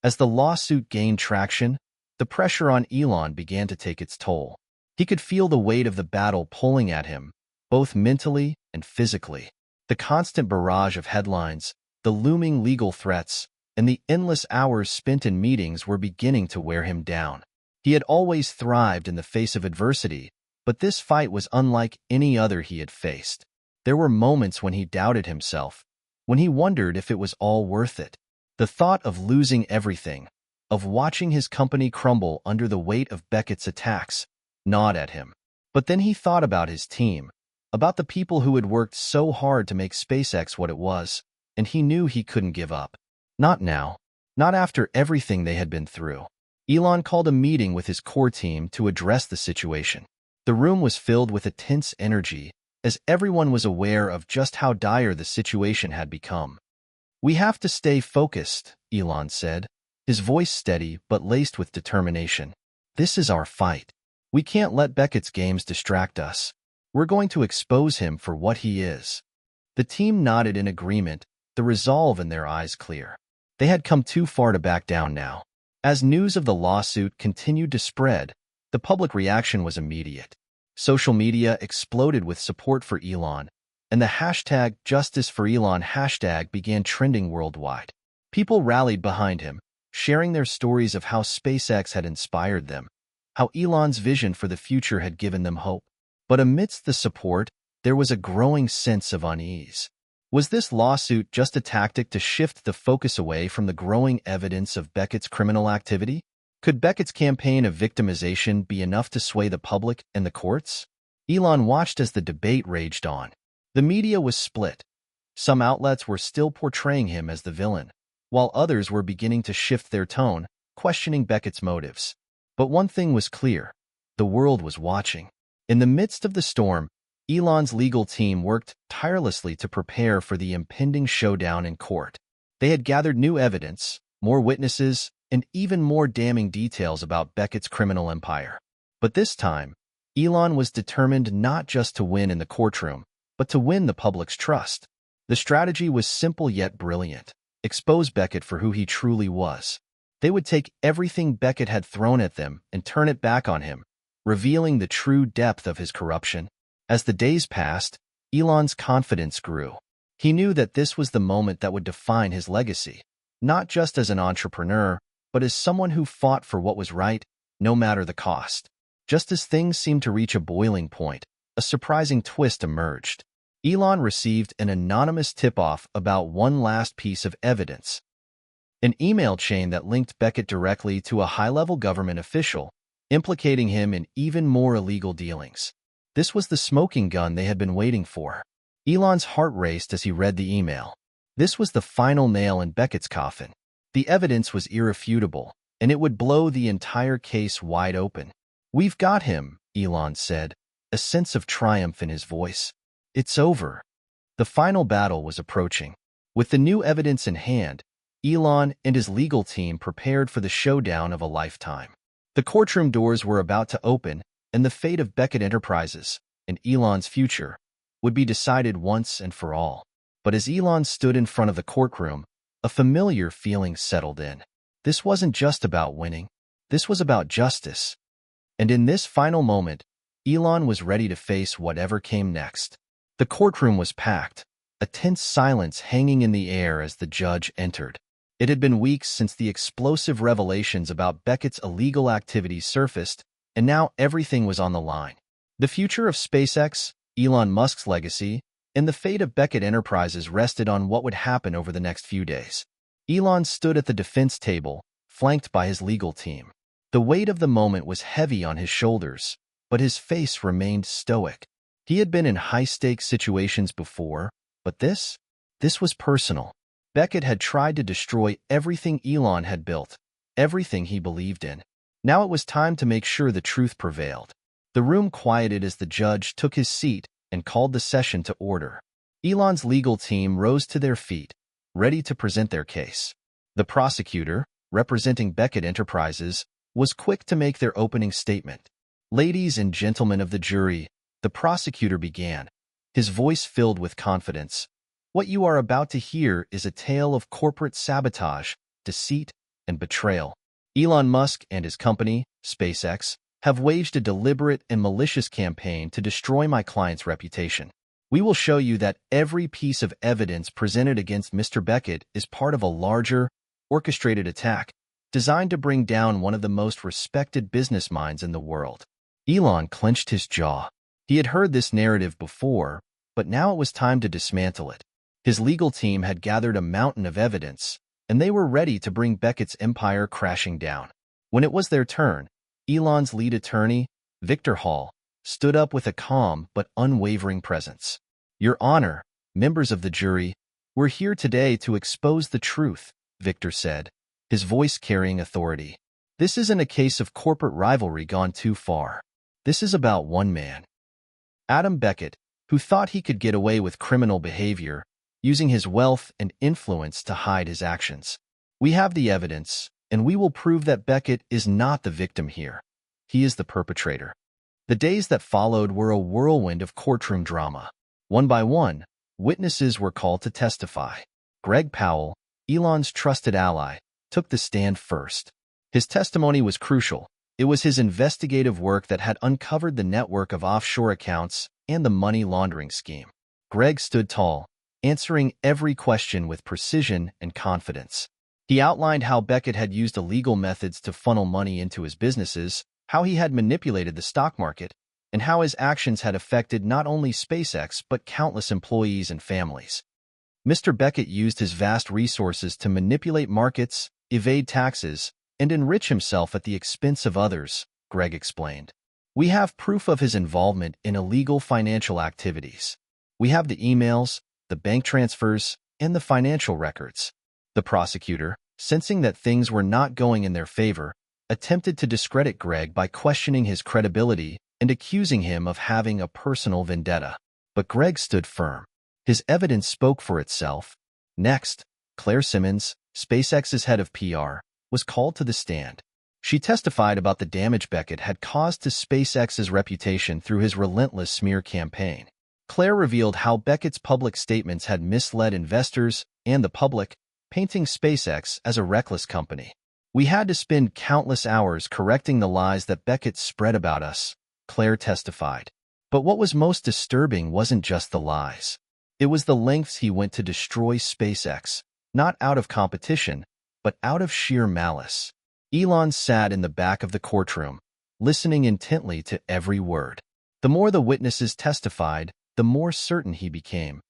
As the lawsuit gained traction, the pressure on Elon began to take its toll. He could feel the weight of the battle pulling at him, both mentally and physically. The constant barrage of headlines, the looming legal threats, and the endless hours spent in meetings were beginning to wear him down. He had always thrived in the face of adversity, but this fight was unlike any other he had faced. There were moments when he doubted himself, when he wondered if it was all worth it. The thought of losing everything, of watching his company crumble under the weight of Beckett's attacks, gnawed at him. But then he thought about his team, about the people who had worked so hard to make SpaceX what it was, and he knew he couldn't give up. Not now. Not after everything they had been through. Elon called a meeting with his core team to address the situation. The room was filled with a tense energy, as everyone was aware of just how dire the situation had become. "We have to stay focused," Elon said, his voice steady but laced with determination. "This is our fight. We can't let Beckett's games distract us. We're going to expose him for what he is." The team nodded in agreement, the resolve in their eyes clear. They had come too far to back down now. As news of the lawsuit continued to spread, the public reaction was immediate. Social media exploded with support for Elon, and the hashtag #JusticeForElon hashtag began trending worldwide. People rallied behind him, sharing their stories of how SpaceX had inspired them, how Elon's vision for the future had given them hope. But amidst the support, there was a growing sense of unease. Was this lawsuit just a tactic to shift the focus away from the growing evidence of Beckett's criminal activity? Could Beckett's campaign of victimization be enough to sway the public and the courts? Elon watched as the debate raged on. The media was split. Some outlets were still portraying him as the villain, while others were beginning to shift their tone, questioning Beckett's motives. But one thing was clear: the world was watching. In the midst of the storm, Elon's legal team worked tirelessly to prepare for the impending showdown in court. They had gathered new evidence, more witnesses, and even more damning details about Beckett's criminal empire. But this time, Elon was determined not just to win in the courtroom, but to win the public's trust. The strategy was simple yet brilliant: expose Beckett for who he truly was. They would take everything Beckett had thrown at them and turn it back on him, revealing the true depth of his corruption. As the days passed, Elon's confidence grew. He knew that this was the moment that would define his legacy, not just as an entrepreneur, but as someone who fought for what was right, no matter the cost. Just as things seemed to reach a boiling point, a surprising twist emerged. Elon received an anonymous tip-off about one last piece of evidence. An email chain that linked Beckett directly to a high-level government official, implicating him in even more illegal dealings. This was the smoking gun they had been waiting for. Elon's heart raced as he read the email. This was the final nail in Beckett's coffin. The evidence was irrefutable, and it would blow the entire case wide open. "We've got him," Elon said, a sense of triumph in his voice. "It's over." The final battle was approaching. With the new evidence in hand, Elon and his legal team prepared for the showdown of a lifetime. The courtroom doors were about to open, and the fate of Beckett Enterprises and Elon's future would be decided once and for all. But as Elon stood in front of the courtroom, a familiar feeling settled in. This wasn't just about winning. This was about justice. And in this final moment, Elon was ready to face whatever came next. The courtroom was packed, a tense silence hanging in the air as the judge entered. It had been weeks since the explosive revelations about Beckett's illegal activities surfaced, and now everything was on the line. The future of SpaceX, Elon Musk's legacy, and the fate of Beckett Enterprises rested on what would happen over the next few days. Elon stood at the defense table, flanked by his legal team. The weight of the moment was heavy on his shoulders, but his face remained stoic. He had been in high-stakes situations before, but this was personal. Beckett had tried to destroy everything Elon had built, everything he believed in. Now it was time to make sure the truth prevailed. The room quieted as the judge took his seat and called the session to order. Elon's legal team rose to their feet, ready to present their case. The prosecutor, representing Beckett Enterprises, was quick to make their opening statement. "Ladies and gentlemen of the jury," the prosecutor began, his voice filled with confidence. "What you are about to hear is a tale of corporate sabotage, deceit, and betrayal. Elon Musk and his company, SpaceX, have waged a deliberate and malicious campaign to destroy my client's reputation. We will show you that every piece of evidence presented against Mr. Beckett is part of a larger, orchestrated attack designed to bring down one of the most respected business minds in the world." Elon clenched his jaw. He had heard this narrative before, but now it was time to dismantle it. His legal team had gathered a mountain of evidence, and they were ready to bring Beckett's empire crashing down. When it was their turn, Elon's lead attorney, Victor Hall, stood up with a calm but unwavering presence. "Your Honor, members of the jury, we're here today to expose the truth," Victor said, his voice carrying authority. "This isn't a case of corporate rivalry gone too far. This is about one man, Adam Beckett, who thought he could get away with criminal behavior, using his wealth and influence to hide his actions. We have the evidence, and we will prove that Beckett is not the victim here. He is the perpetrator." The days that followed were a whirlwind of courtroom drama. One by one, witnesses were called to testify. Greg Powell, Elon's trusted ally, took the stand first. His testimony was crucial. It was his investigative work that had uncovered the network of offshore accounts and the money laundering scheme. Greg stood tall, answering every question with precision and confidence. He outlined how Beckett had used illegal methods to funnel money into his businesses, how he had manipulated the stock market, and how his actions had affected not only SpaceX but countless employees and families. Mr. Beckett used his vast resources to manipulate markets, evade taxes, and enrich himself at the expense of others, Greg explained. "We have proof of his involvement in illegal financial activities. We have the emails, the bank transfers, and the financial records." The prosecutor, sensing that things were not going in their favor, attempted to discredit Greg by questioning his credibility and accusing him of having a personal vendetta. But Greg stood firm. His evidence spoke for itself. Next, Claire Simmons, SpaceX's head of PR, was called to the stand. She testified about the damage Beckett had caused to SpaceX's reputation through his relentless smear campaign. Claire revealed how Beckett's public statements had misled investors and the public, painting SpaceX as a reckless company. We had to spend countless hours correcting the lies that Beckett spread about us, Claire testified. But what was most disturbing wasn't just the lies. It was the lengths he went to destroy SpaceX, not out of competition, but out of sheer malice. Elon sat in the back of the courtroom, listening intently to every word. The more the witnesses testified, the more certain he became.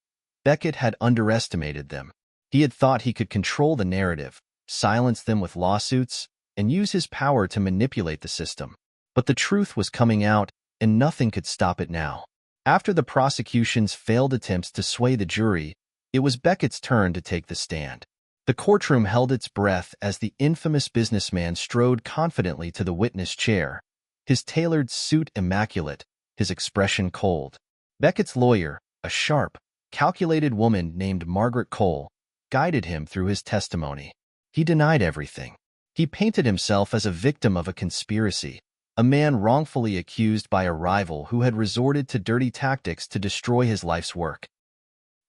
Beckett had underestimated them. He had thought he could control the narrative, silence them with lawsuits, and use his power to manipulate the system. But the truth was coming out, and nothing could stop it now. After the prosecution's failed attempts to sway the jury, it was Beckett's turn to take the stand. The courtroom held its breath as the infamous businessman strode confidently to the witness chair, his tailored suit immaculate, his expression cold. Beckett's lawyer, a sharp, calculated woman named Margaret Cole, guided him through his testimony. He denied everything. He painted himself as a victim of a conspiracy, a man wrongfully accused by a rival who had resorted to dirty tactics to destroy his life's work.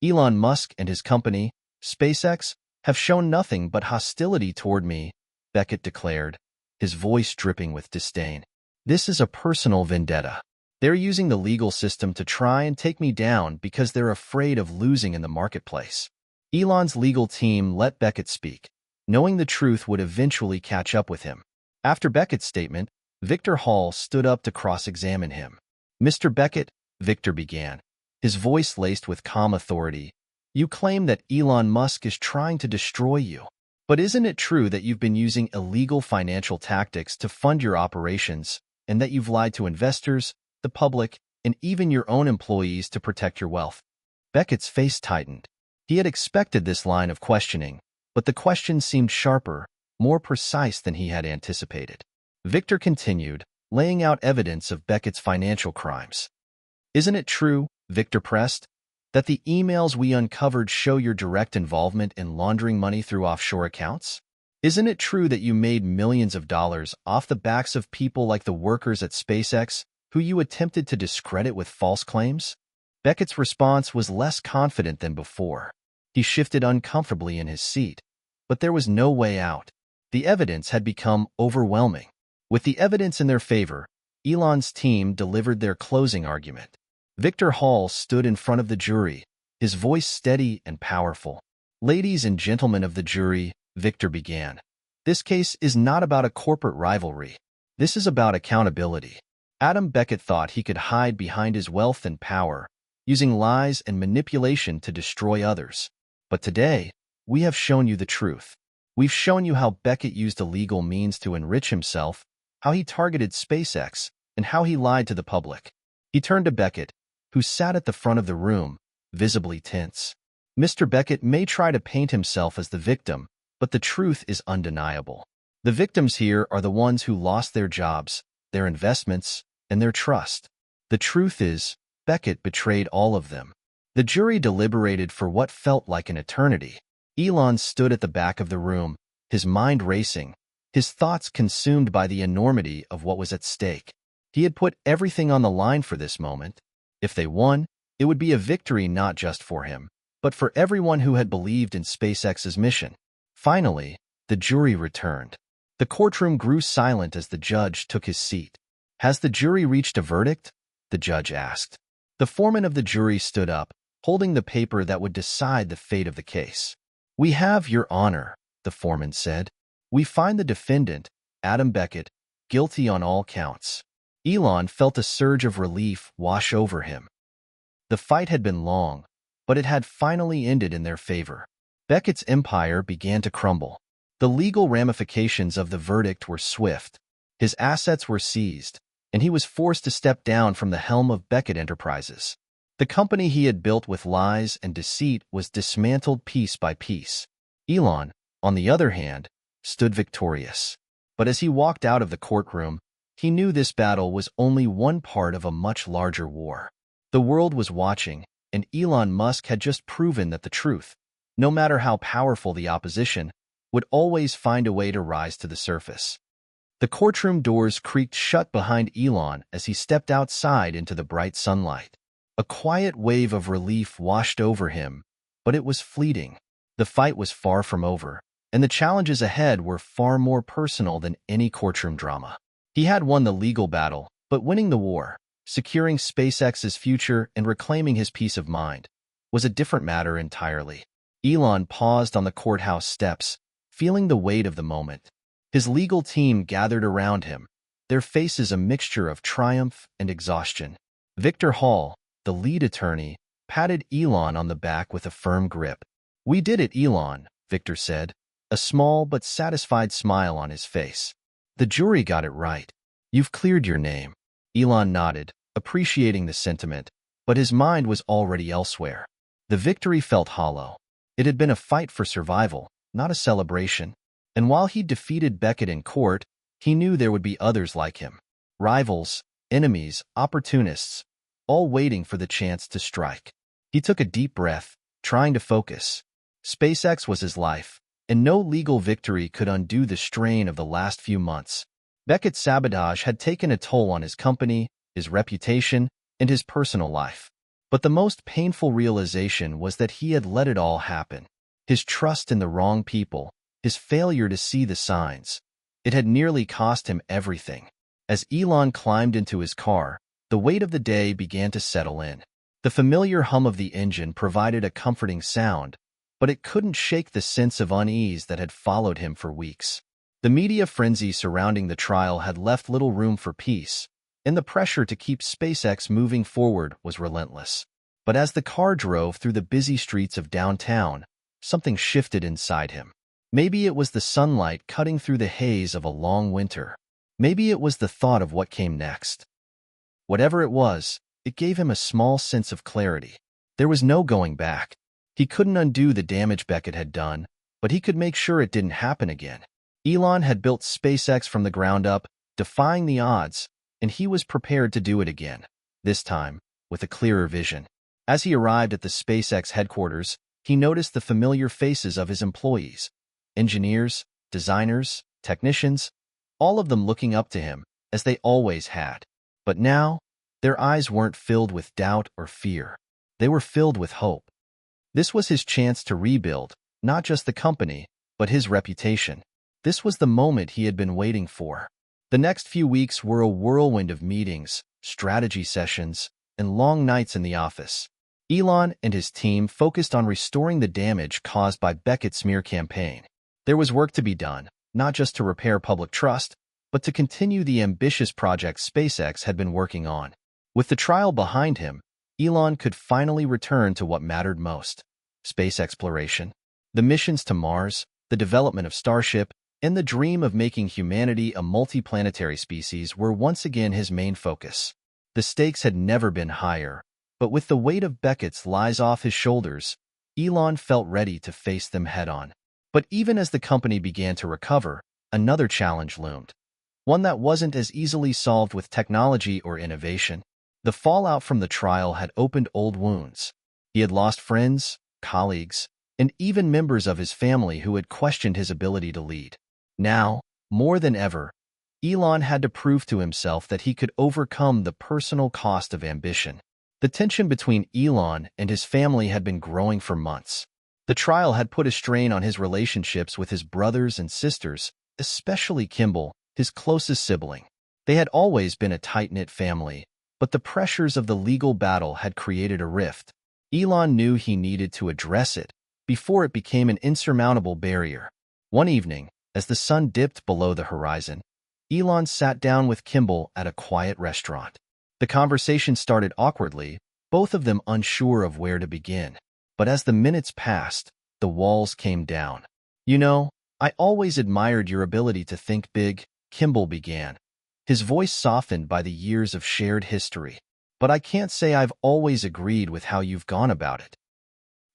Elon Musk and his company, SpaceX, have shown nothing but hostility toward me, Beckett declared, his voice dripping with disdain. This is a personal vendetta. They're using the legal system to try and take me down because they're afraid of losing in the marketplace. Elon's legal team let Beckett speak, knowing the truth would eventually catch up with him. After Beckett's statement, Victor Hall stood up to cross-examine him. Mr. Beckett, Victor began, his voice laced with calm authority, you claim that Elon Musk is trying to destroy you. But isn't it true that you've been using illegal financial tactics to fund your operations, and that you've lied to investors, the public, and even your own employees to protect your wealth? Beckett's face tightened. He had expected this line of questioning, but the question seemed sharper, more precise than he had anticipated. Victor continued, laying out evidence of Beckett's financial crimes. Isn't it true, Victor pressed, that the emails we uncovered show your direct involvement in laundering money through offshore accounts? Isn't it true that you made millions of dollars off the backs of people like the workers at SpaceX, who you attempted to discredit with false claims? Beckett's response was less confident than before. He shifted uncomfortably in his seat, but there was no way out. The evidence had become overwhelming. With the evidence in their favor, Elon's team delivered their closing argument. Victor Hall stood in front of the jury, his voice steady and powerful. Ladies and gentlemen of the jury, Victor began. This case is not about a corporate rivalry. This is about accountability. Adam Beckett thought he could hide behind his wealth and power, using lies and manipulation to destroy others. But today, we have shown you the truth. We've shown you how Beckett used illegal means to enrich himself, how he targeted SpaceX, and how he lied to the public. He turned to Beckett, who sat at the front of the room, visibly tense. Mr. Beckett may try to paint himself as the victim, but the truth is undeniable. The victims here are the ones who lost their jobs, their investments, and their trust. The truth is, Beckett betrayed all of them. The jury deliberated for what felt like an eternity. Elon stood at the back of the room, his mind racing, his thoughts consumed by the enormity of what was at stake. He had put everything on the line for this moment. If they won, it would be a victory not just for him, but for everyone who had believed in SpaceX's mission. Finally, the jury returned. The courtroom grew silent as the judge took his seat. Has the jury reached a verdict? The judge asked. The foreman of the jury stood up, holding the paper that would decide the fate of the case. We have, Your Honor, the foreman said. We find the defendant, Adam Beckett, guilty on all counts. Elon felt a surge of relief wash over him. The fight had been long, but it had finally ended in their favor. Beckett's empire began to crumble. The legal ramifications of the verdict were swift. His assets were seized, and he was forced to step down from the helm of Beckett Enterprises. The company he had built with lies and deceit was dismantled piece by piece. Elon, on the other hand, stood victorious. But as he walked out of the courtroom, he knew this battle was only one part of a much larger war. The world was watching, and Elon Musk had just proven that the truth, no matter how powerful the opposition, would always find a way to rise to the surface. The courtroom doors creaked shut behind Elon as he stepped outside into the bright sunlight. A quiet wave of relief washed over him, but it was fleeting. The fight was far from over, and the challenges ahead were far more personal than any courtroom drama. He had won the legal battle, but winning the war, securing SpaceX's future and reclaiming his peace of mind, was a different matter entirely. Elon paused on the courthouse steps, feeling the weight of the moment. His legal team gathered around him, their faces a mixture of triumph and exhaustion. Victor Hall, the lead attorney, patted Elon on the back with a firm grip. "We did it, Elon," Victor said, a small but satisfied smile on his face. "The jury got it right. You've cleared your name." Elon nodded, appreciating the sentiment, but his mind was already elsewhere. The victory felt hollow. It had been a fight for survival, not a celebration. And while he defeated Beckett in court, he knew there would be others like him. Rivals, enemies, opportunists, all waiting for the chance to strike. He took a deep breath, trying to focus. SpaceX was his life, and no legal victory could undo the strain of the last few months. Beckett's sabotage had taken a toll on his company, his reputation, and his personal life. But the most painful realization was that he had let it all happen. His trust in the wrong people, his failure to see the signs. It had nearly cost him everything. As Elon climbed into his car, the weight of the day began to settle in. The familiar hum of the engine provided a comforting sound, but it couldn't shake the sense of unease that had followed him for weeks. The media frenzy surrounding the trial had left little room for peace, and the pressure to keep SpaceX moving forward was relentless. But as the car drove through the busy streets of downtown, something shifted inside him. Maybe it was the sunlight cutting through the haze of a long winter. Maybe it was the thought of what came next. Whatever it was, it gave him a small sense of clarity. There was no going back. He couldn't undo the damage Beckett had done, but he could make sure it didn't happen again. Elon had built SpaceX from the ground up, defying the odds, and he was prepared to do it again, this time with a clearer vision. As he arrived at the SpaceX headquarters, he noticed the familiar faces of his employees, engineers, designers, technicians, all of them looking up to him, as they always had. But now, their eyes weren't filled with doubt or fear. They were filled with hope. This was his chance to rebuild, not just the company, but his reputation. This was the moment he had been waiting for. The next few weeks were a whirlwind of meetings, strategy sessions, and long nights in the office. Elon and his team focused on restoring the damage caused by Beckett's smear campaign. There was work to be done, not just to repair public trust, but to continue the ambitious project SpaceX had been working on. With the trial behind him, Elon could finally return to what mattered most: space exploration. The missions to Mars, the development of Starship, and the dream of making humanity a multiplanetary species were once again his main focus. The stakes had never been higher, but with the weight of Beckett's lies off his shoulders, Elon felt ready to face them head-on. But even as the company began to recover, another challenge loomed. One that wasn't as easily solved with technology or innovation. The fallout from the trial had opened old wounds. He had lost friends, colleagues, and even members of his family who had questioned his ability to lead. Now, more than ever, Elon had to prove to himself that he could overcome the personal cost of ambition. The tension between Elon and his family had been growing for months. The trial had put a strain on his relationships with his brothers and sisters, especially Kimball, his closest sibling. They had always been a tight-knit family, but the pressures of the legal battle had created a rift. Elon knew he needed to address it before it became an insurmountable barrier. One evening, as the sun dipped below the horizon, Elon sat down with Kimball at a quiet restaurant. The conversation started awkwardly, both of them unsure of where to begin. But as the minutes passed, the walls came down. "You know, I always admired your ability to think big," Kimball began, his voice softened by the years of shared history. "But I can't say I've always agreed with how you've gone about it."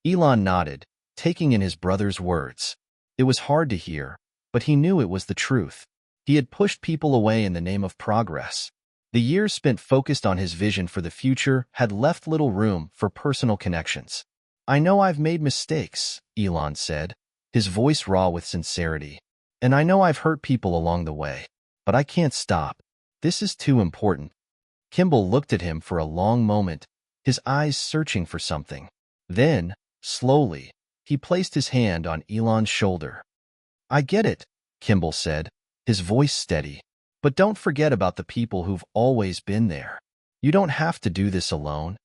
Elon nodded, taking in his brother's words. It was hard to hear, but he knew it was the truth. He had pushed people away in the name of progress. The years spent focused on his vision for the future had left little room for personal connections. "I know I've made mistakes," Elon said, his voice raw with sincerity. "And I know I've hurt people along the way. But I can't stop. This is too important." Kimball looked at him for a long moment, his eyes searching for something. Then, slowly, He placed his hand on Elon's shoulder. "I get it," Kimball said, his voice steady. "But don't forget about the people who've always been there. You don't have to do this alone."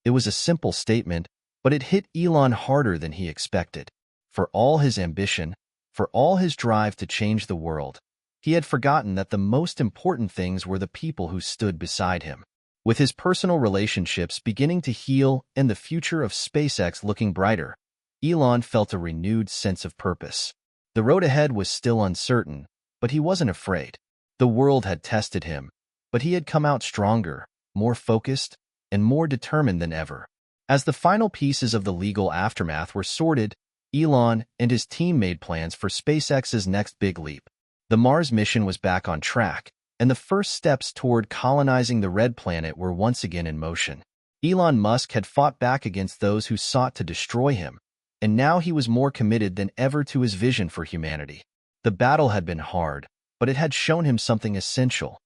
It was a simple statement, but it hit Elon harder than he expected. For all his ambition, for all his drive to change the world, he had forgotten that the most important things were the people who stood beside him. With his personal relationships beginning to heal and the future of SpaceX looking brighter, Elon felt a renewed sense of purpose. The road ahead was still uncertain, but he wasn't afraid. The world had tested him, but he had come out stronger, more focused, and more determined than ever. As the final pieces of the legal aftermath were sorted, Elon and his team made plans for SpaceX's next big leap. The Mars mission was back on track, and the first steps toward colonizing the Red Planet were once again in motion. Elon Musk had fought back against those who sought to destroy him, and now he was more committed than ever to his vision for humanity. The battle had been hard, but it had shown him something essential.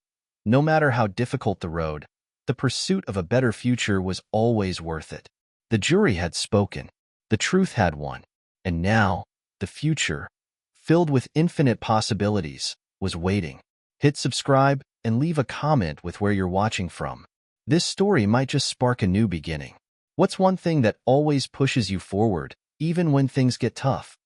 No matter how difficult the road, the pursuit of a better future was always worth it. The jury had spoken. The truth had won. And now, the future, filled with infinite possibilities, was waiting. Hit subscribe and leave a comment with where you're watching from. This story might just spark a new beginning. What's one thing that always pushes you forward, even when things get tough?